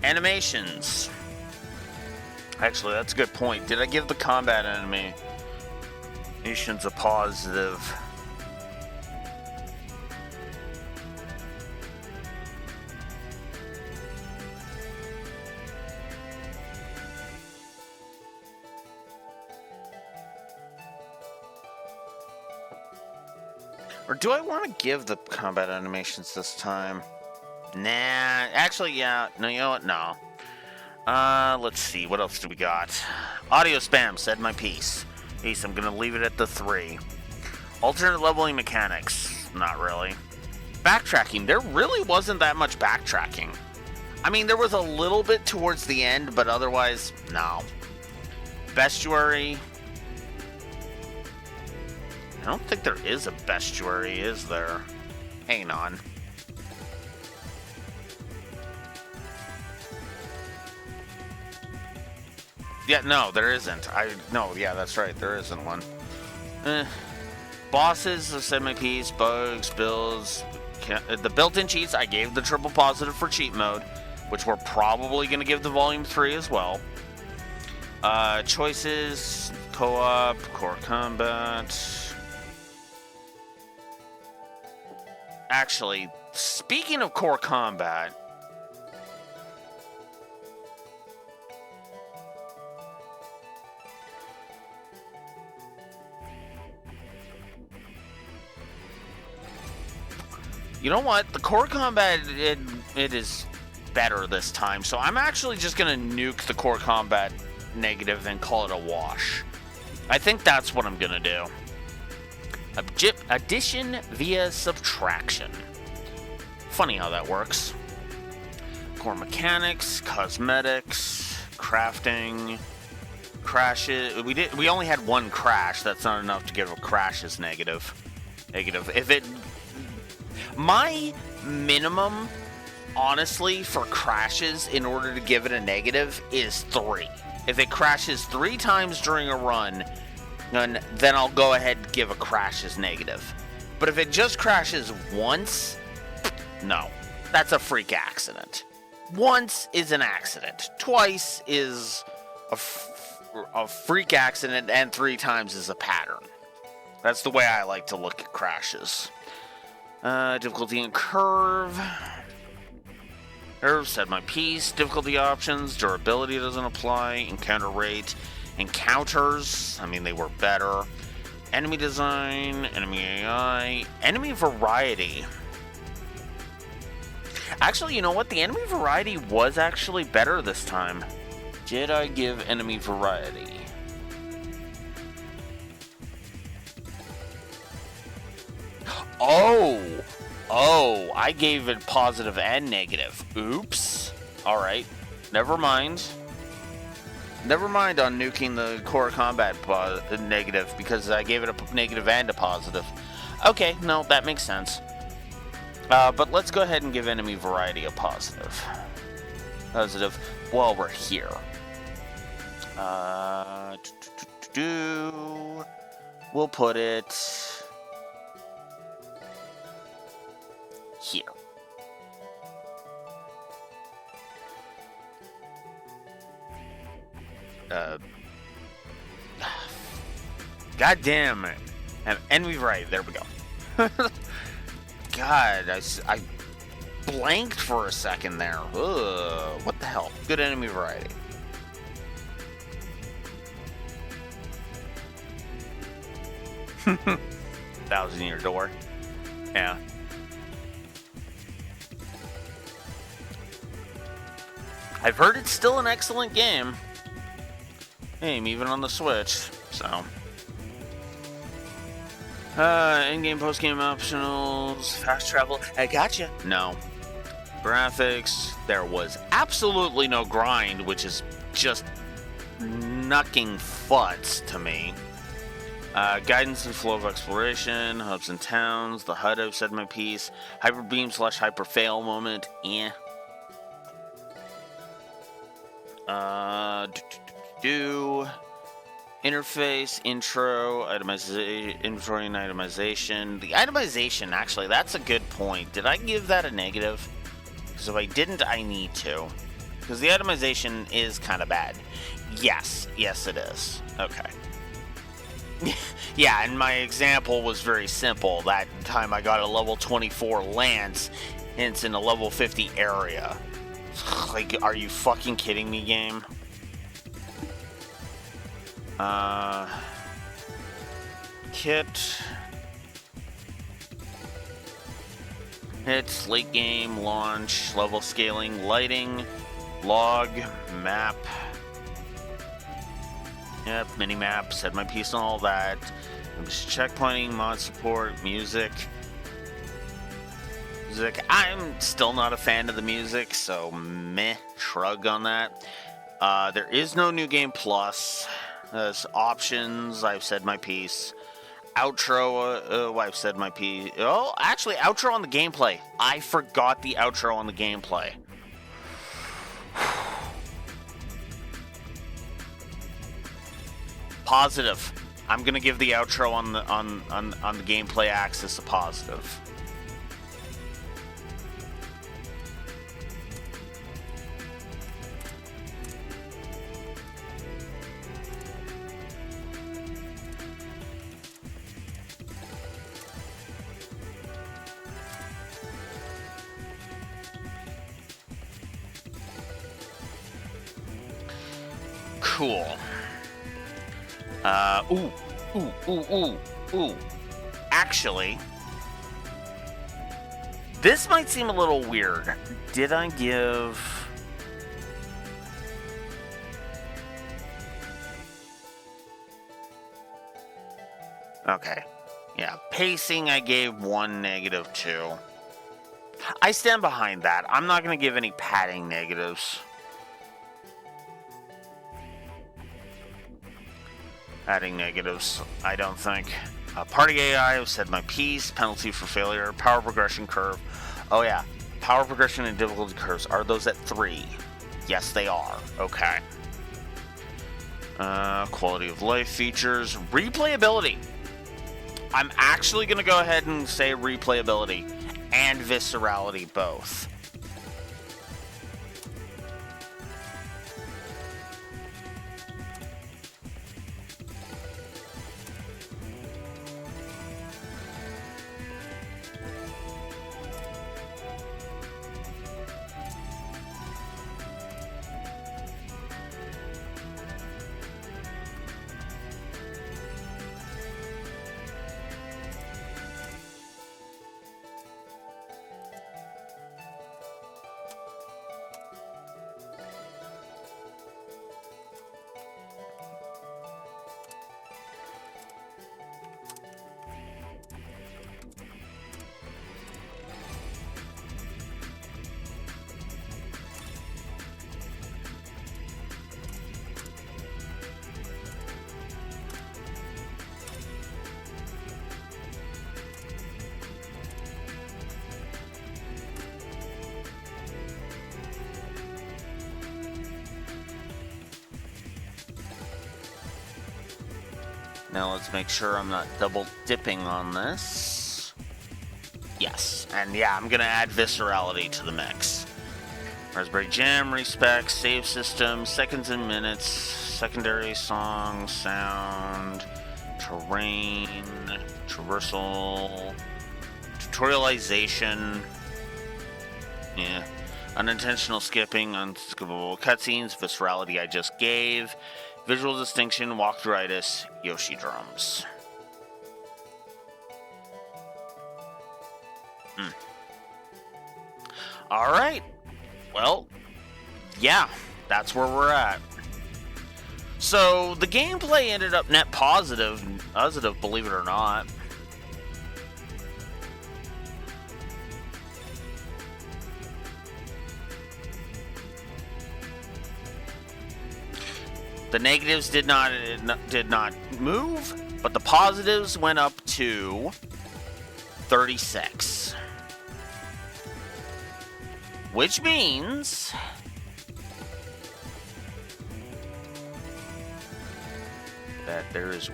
Animations. Actually, that's a good point. Did I give the combat animations a positive? Or do I want to give the combat animations this time? Nah, actually, yeah. No, you know what? No. Let's see. What else do we got? Audio spam, said my piece. Ace, I'm going to leave it at the 3. Alternate leveling mechanics. Not really. Backtracking. There really wasn't that much backtracking. I mean, there was a little bit towards the end, but otherwise, no. Bestiary. I don't think there is a bestiary, is there? Hang on. Yeah, no, there isn't. No, yeah, that's right. There isn't one. Bosses, I said my piece. Bugs, builds. The built-in cheats, I gave the triple positive for cheat mode, which we're probably going to give the volume 3 as well. Choices, co-op, core combat. Actually, speaking of core combat, you know what? The core combat, it is better this time. So I'm actually just going to nuke the core combat negative and call it a wash. I think that's what I'm going to do. Addition via subtraction. Funny how that works. Core mechanics, cosmetics, crafting, crashes. We only had one crash. That's not enough to give a crash as negative. My minimum, honestly, for crashes in order to give it a negative is 3. If it crashes 3 times during a run, then I'll go ahead and give a crash as negative. But if it just crashes once, no. That's a freak accident. Once is an accident. Twice is a freak accident, and 3 times is a pattern. That's the way I like to look at crashes. Difficulty and curve. Curve, said my piece. Difficulty options. Durability doesn't apply. Encounter rate. Encounters. I mean, they were better. Enemy design. Enemy AI. Enemy variety. Actually, you know what? The enemy variety was actually better this time. Did I give enemy variety? Oh, I gave it positive and negative. Oops. Alright. Never mind. Never mind on nuking the core combat negative, because I gave it a negative and a positive. Okay, no, that makes sense. But let's go ahead and give enemy variety a positive. Positive while we're here. We'll put it here. God damn it. And enemy variety, there we go. God, I blanked for a second there. Ugh, what the hell? help. Good enemy variety. $1,000-year door. Yeah. I've heard it's still an excellent game. Even on the Switch, so. In-game, post-game optionals, fast travel. I gotcha. No. Graphics. There was absolutely no grind, which is just knucking futz to me. Guidance and flow of exploration, hubs and towns, the HUD, I've said my piece. Hyper beam / hyper fail moment. Interface, intro, itemization, inventory and itemization. The itemization, actually, that's a good point. Did I give that a negative? Because if I didn't, I need to. Because the itemization is kind of bad. Yes, it is. Okay. Yeah, and my example was very simple. That time I got a level 24 Lance, and it's in a level 50 area. Like, are you fucking kidding me, game? Kit. Hits, late game, launch, level scaling, lighting, log, map. Yep, mini-map, said my piece on all that. Checkpointing, mod support, music. I'm still not a fan of the music, so meh, shrug on that. There is no New Game Plus. There's options, I've said my piece. Outro, I've said my piece. Oh, actually, outro on the gameplay. I forgot the outro on the gameplay. Positive. I'm gonna give the outro on the gameplay axis a positive. Cool. Ooh. Actually, this might seem a little weird. Did I give... Okay. Yeah, pacing I gave 1 -2. I stand behind that. I'm not going to give any padding negatives. Adding negatives, I don't think. Party AI, I've said my piece. Penalty for failure. Power progression curve. Oh yeah, power progression and difficulty curves. Are those at 3? Yes, they are. Okay. Quality of life features. Replayability. I'm actually going to go ahead and say replayability and viscerality both. Now let's make sure I'm not double dipping on this. Yes, and yeah, I'm gonna add viscerality to the mix. Raspberry Jam, respec, save system, seconds and minutes, secondary song, sound, terrain, traversal, tutorialization. Yeah. Unintentional skipping, unskippable cutscenes, viscerality I just gave, visual distinction, walkthroughitis, Yoshi drums. Alright. Well, yeah, that's where we're at. So, the gameplay ended up net positive, believe it or not. The negatives did not move, but the positives went up to 36. Which means that there is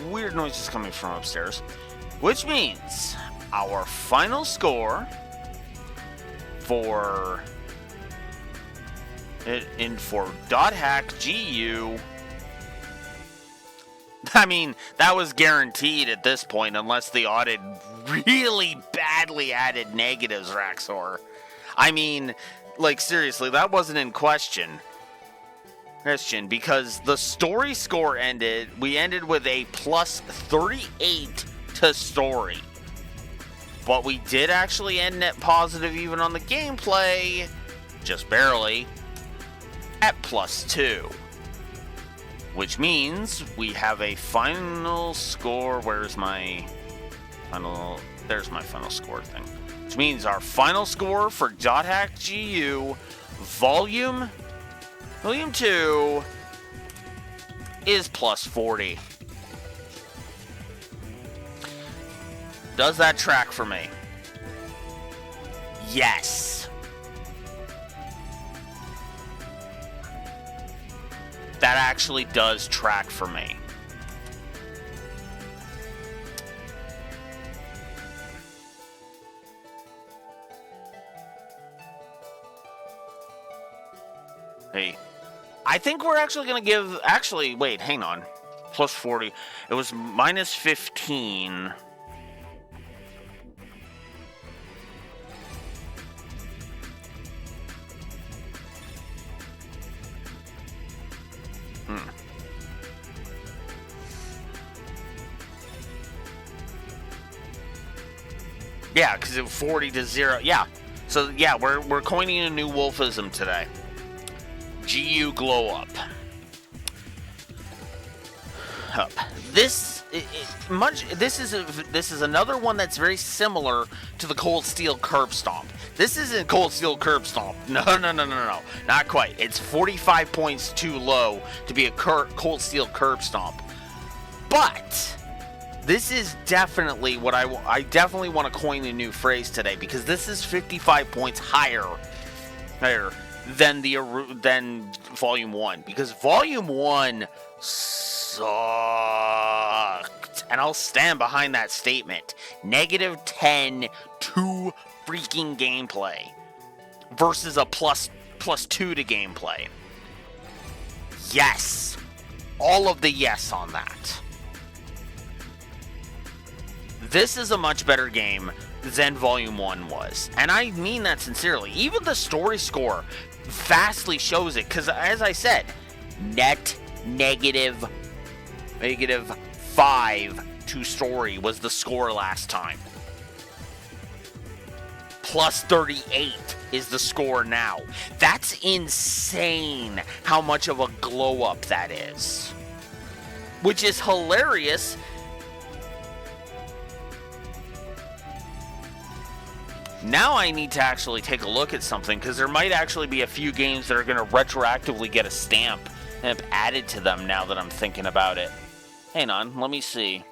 weird noises coming from upstairs. Which means our final score for .hack GU. I mean, that was guaranteed at this point, unless the audit really badly added negatives, Raxor. I mean, like, seriously, that wasn't in question, because the story score we ended with a plus 38 to story. But we did actually end net positive even on the gameplay, just barely, at plus 2. Which means we have a final score. There's my final score thing. Which means our final score for .hack GU Volume 2 is plus 40. Does that track for me? Yes. That actually does track for me. Hey, I think we're actually going to give... Actually, wait, hang on. Plus 40. It was minus 15. Yeah, because it was 40 to 0. Yeah. So, yeah, we're coining a new wolfism today. GU glow up. This is another one that's very similar to the Cold Steel Curb Stomp. This isn't Cold Steel Curb Stomp. No. Not quite. It's 45 points too low to be a Cold Steel Curb Stomp. But this is definitely what I definitely want to coin a new phrase today, because this is 55 points higher than Volume 1, because Volume 1 sucked, and I'll stand behind that statement. Negative 10 to freaking gameplay versus a plus 2 to gameplay. Yes, all of the yes on that. This is a much better game than Volume 1 was. And I mean that sincerely. Even the story score vastly shows it. Because, as I said, net negative 5 to story was the score last time. Plus 38 is the score now. That's insane how much of a glow up that is. Which is hilarious. Now I need to actually take a look at something, because there might actually be a few games that are going to retroactively get a stamp added to them now that I'm thinking about it. Hang on, let me see.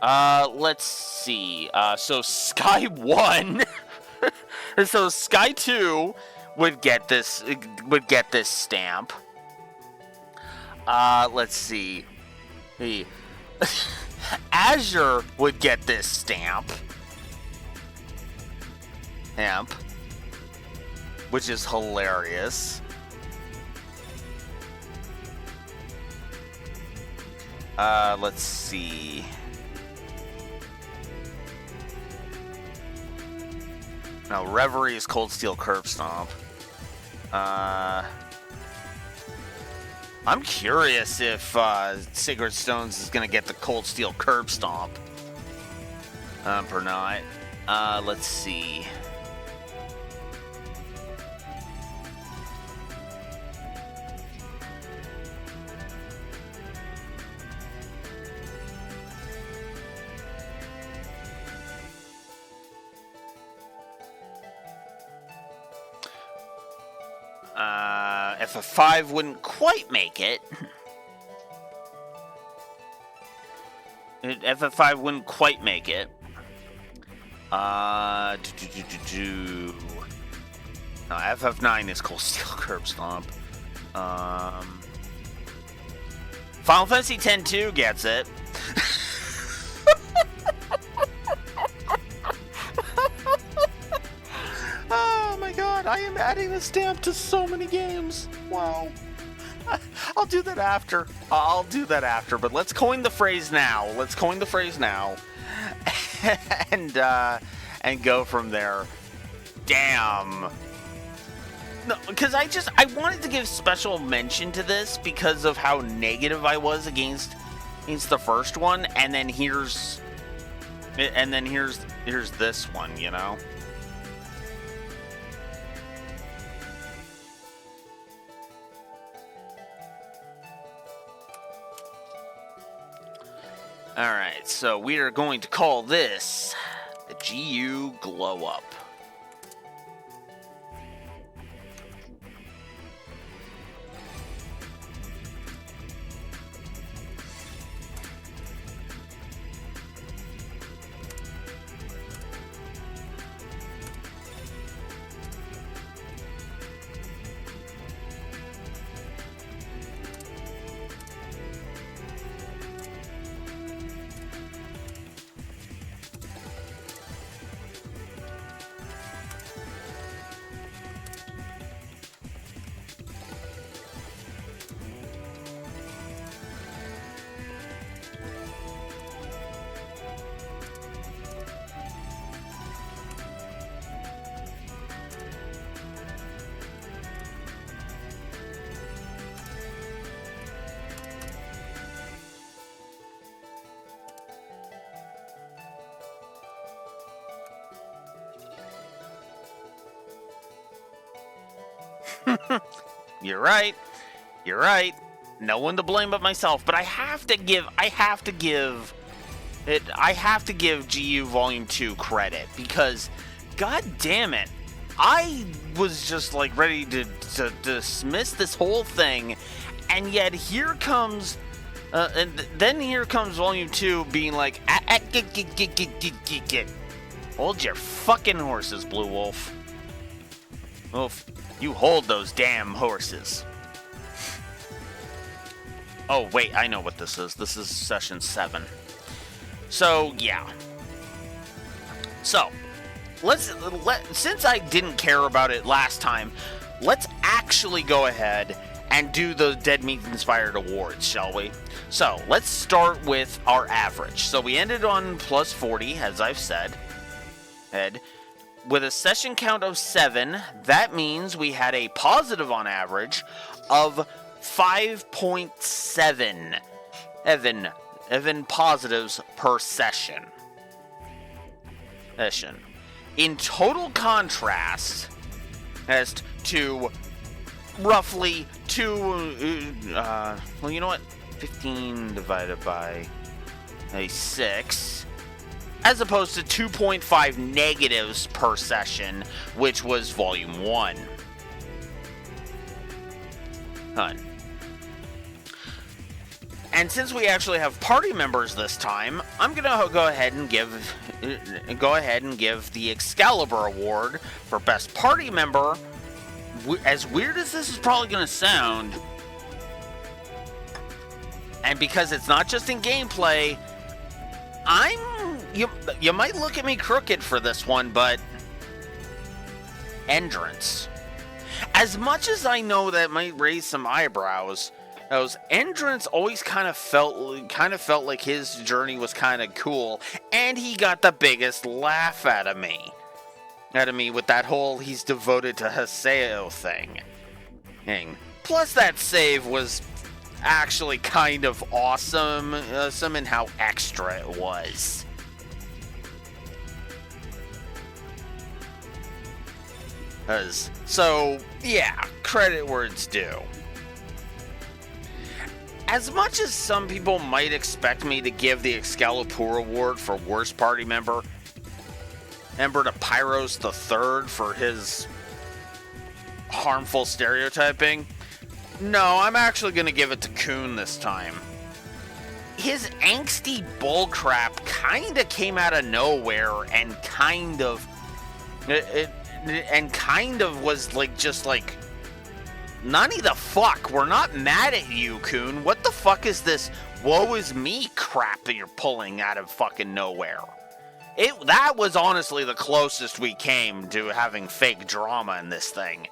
Let's see. So Sky 1, so Sky 2 would get this stamp. Let's see. Azure would get this stamp. Which is hilarious. Let's see. No, Reverie is Cold Steel Curb Stomp. I'm curious if Sacred Stones is going to get the Cold Steel Curb Stomp. Or not. Let's see. If a 5 wouldn't quite make it. If a 5 wouldn't quite make it. No, FF9 is Cold Steel Curb Stomp. Final Fantasy X-2 gets it. Oh my god, I am adding the stamp to so many games. Wow. I'll do that after. I'll do that after, but let's coin the phrase now. Let's coin the phrase now. And go from there. Damn. No, because I wanted to give special mention to this because of how negative I was against the first one, and then here's this one, you know. Alright, so we are going to call this the GU Glow Up. You're right. You're right. No one to blame but myself. But I have to give GU Volume 2 credit because, god damn it, I was just like ready to dismiss this whole thing, and yet here comes, and then here comes Volume 2 being like, get. Hold your fucking horses, Blue Wolf. Wolf. You hold those damn horses. Oh, wait, I know what this is. This is Session 7. So, yeah. So, since I didn't care about it last time, let's actually go ahead and do the Dead Meat Inspired Awards, shall we? So, let's start with our average. So, we ended on plus 40, as I've said. With a session count of 7, that means we had a positive on average of 5.7 Evan positives per session. In total contrast, as to roughly 2, well, you know what? 15 divided by a 6. As opposed to 2.5 negatives per session, which was Volume 1. And since we actually have party members this time, I'm gonna go ahead and give the Excalibur Award for Best Party Member. As weird as this is probably gonna sound, and because it's not just in gameplay, you might look at me crooked for this one, but Endurance. As much as I know that might raise some eyebrows, Endurance always kind of felt like his journey was kind of cool, and he got the biggest laugh out of me. out of me with that whole he's devoted to Haseo thing. Plus, that save was actually kind of awesome, in how extra it was. So, yeah, credit where it's due. As much as some people might expect me to give the Excalibur Award for Worst Party Member to Pyros III for his harmful stereotyping, no, I'm actually going to give it to Kun this time. His angsty bullcrap kinda came out of nowhere and kind of was like, just like, Nani the fuck, we're not mad at you, Kun. What the fuck is this woe is me crap that you're pulling out of fucking nowhere? That was honestly the closest we came to having fake drama in this thing.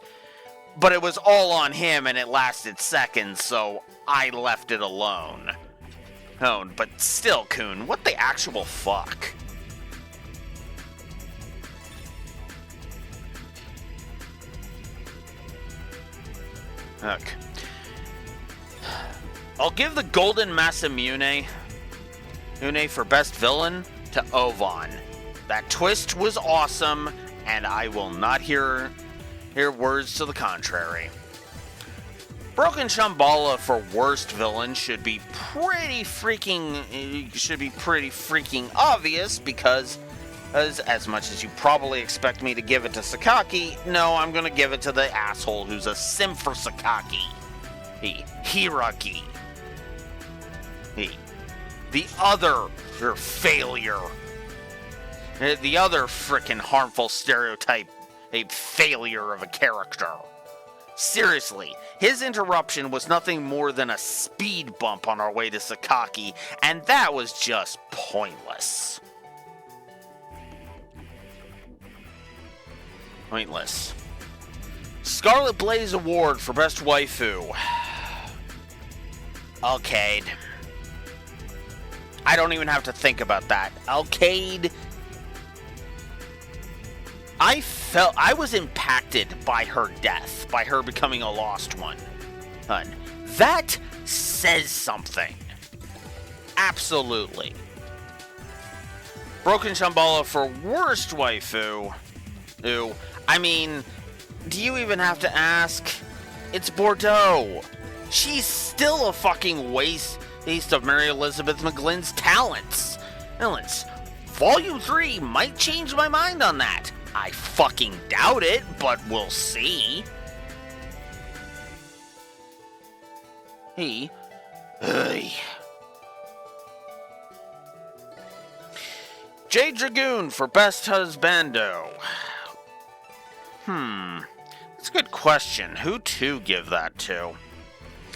But it was all on him and it lasted seconds, so I left it alone. Oh, but still, Kun, what the actual fuck? Look, I'll give the Golden Masamune for Best Villain to Ovan. That twist was awesome, and I will not hear words to the contrary. Broken Shambhala for Worst Villain should be pretty freaking obvious, because as much as you probably expect me to give it to Sakaki, no, I'm gonna give it to the asshole who's a sim for Sakaki. Hiraki. The other failure. The other frickin' harmful stereotype, a failure of a character. Seriously, his interruption was nothing more than a speed bump on our way to Sakaki, and that was just pointless. Pointless. Scarlet Blaze Award for Best Waifu. Alcade. I don't even have to think about that. Alcade. I was impacted by her death, by her becoming a lost one. That says something. Absolutely. Broken Shambhala for Worst Waifu. Ew. I mean, do you even have to ask? It's Bordeaux. She's still a fucking waste of Mary Elizabeth McGlynn's talents. Volume 3 might change my mind on that. I fucking doubt it, but we'll see. Jade Dragoon for Best Husbando. That's a good question. Who to give that to?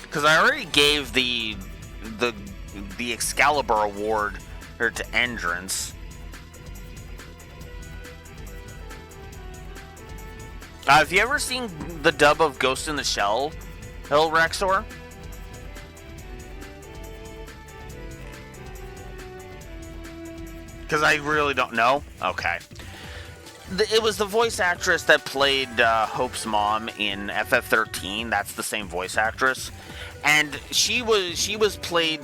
Because I already gave the Excalibur Award to Entrance. Have you ever seen the dub of Ghost in the Shell, Hill Rexor? Because I really don't know. Okay. It was the voice actress that played Hope's mom in FF13. That's the same voice actress. And she was played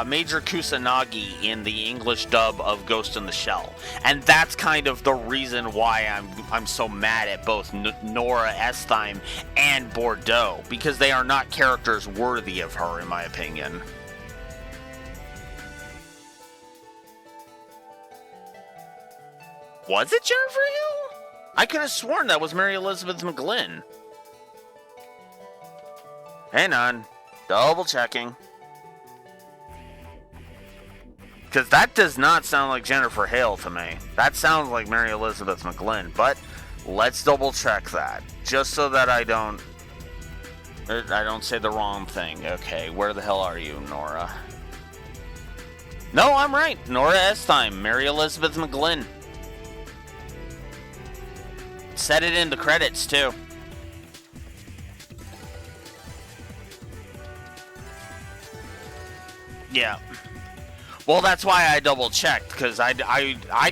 Major Kusanagi in the English dub of Ghost in the Shell. And that's kind of the reason why I'm so mad at both Nora Estheim and Bordeaux, because they are not characters worthy of her, in my opinion. Was it Jennifer Hill? I could have sworn that was Mary Elizabeth McGlynn. Hang on. Double checking. Because that does not sound like Jennifer Hale to me. That sounds like Mary Elizabeth McGlynn. But let's double check that. Just so that I don't say the wrong thing. Okay, where the hell are you, Nora? No, I'm right. Nora Estheim, Mary Elizabeth McGlynn. Set it in the credits, too. Yeah. Well, that's why I double-checked, because I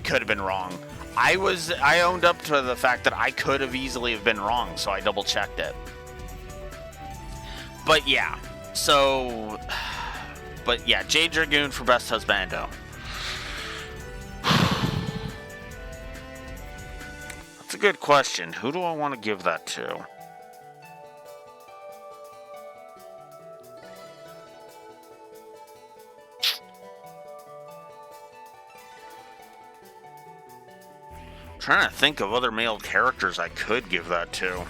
could have been wrong. I owned up to the fact that I could have easily have been wrong, so I double checked it. But yeah, Jade Dragoon for Best Husbando. That's a good question. Who do I want to give that to? Trying to think of other male characters I could give that to.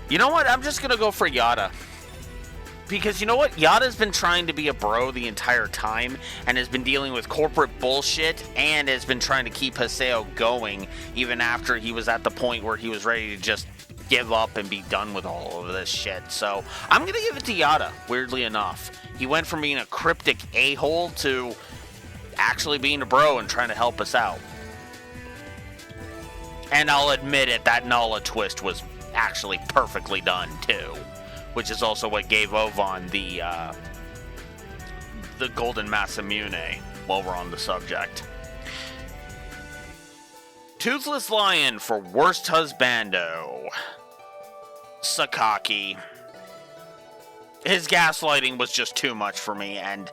You know what? I'm just gonna go for Yada. Because you know what? Yada's been trying to be a bro the entire time and has been dealing with corporate bullshit and has been trying to keep Haseo going even after he was at the point where he was ready to just give up and be done with all of this shit. So I'm gonna give it to Yada, weirdly enough. He went from being a cryptic a-hole to actually being a bro and trying to help us out. And I'll admit it, that Nala twist was actually perfectly done too, which is also what gave Ovan the Golden Masamune while we're on the subject. Toothless Lion for Worst Husbando. Sakaki. His gaslighting was just too much for me, and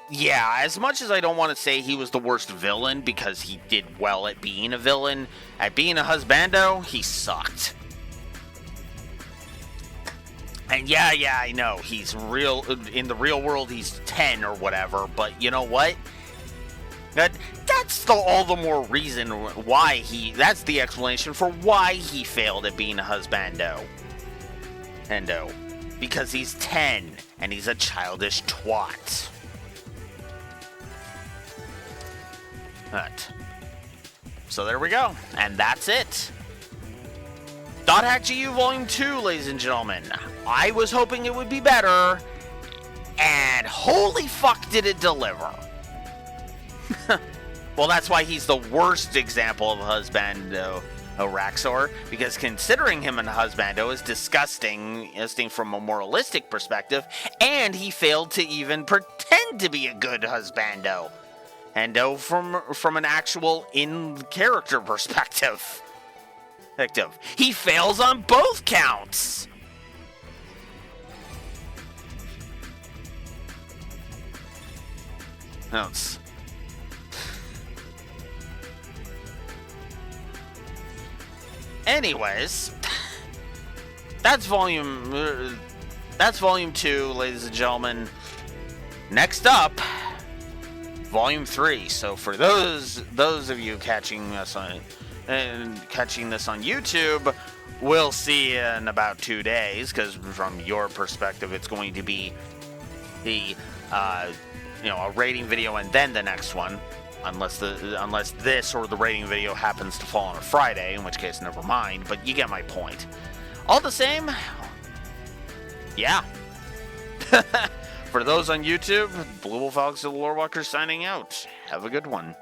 yeah, as much as I don't want to say he was the worst villain because he did well at being a villain, at being a husbando, he sucked. And yeah, I know, he's real, in the real world he's 10 or whatever, but you know what? That's all the more reason why that's the explanation for why he failed at being a husbando. Because he's 10, and he's a childish twat. So there we go, and that's it. Dot Hack GU Volume 2, ladies and gentlemen. I was hoping it would be better, and holy fuck did it deliver. Well, that's why he's the worst example of a husbando, Raxor, because considering him a husbando is disgusting from a moralistic perspective, and he failed to even pretend to be a good husbando. And from an actual in-character perspective. He fails on both counts. Anyways, that's volume 2, ladies and gentlemen. Next up, volume 3. So for those of you catching this on YouTube, we'll see in about 2 days, because from your perspective, it's going to be the a rating video and then the next one, unless this or the rating video happens to fall on a Friday, in which case never mind. But you get my point. All the same, yeah. For those on YouTube, Blue Wolf Alex the Lore Walker signing out. Have a good one.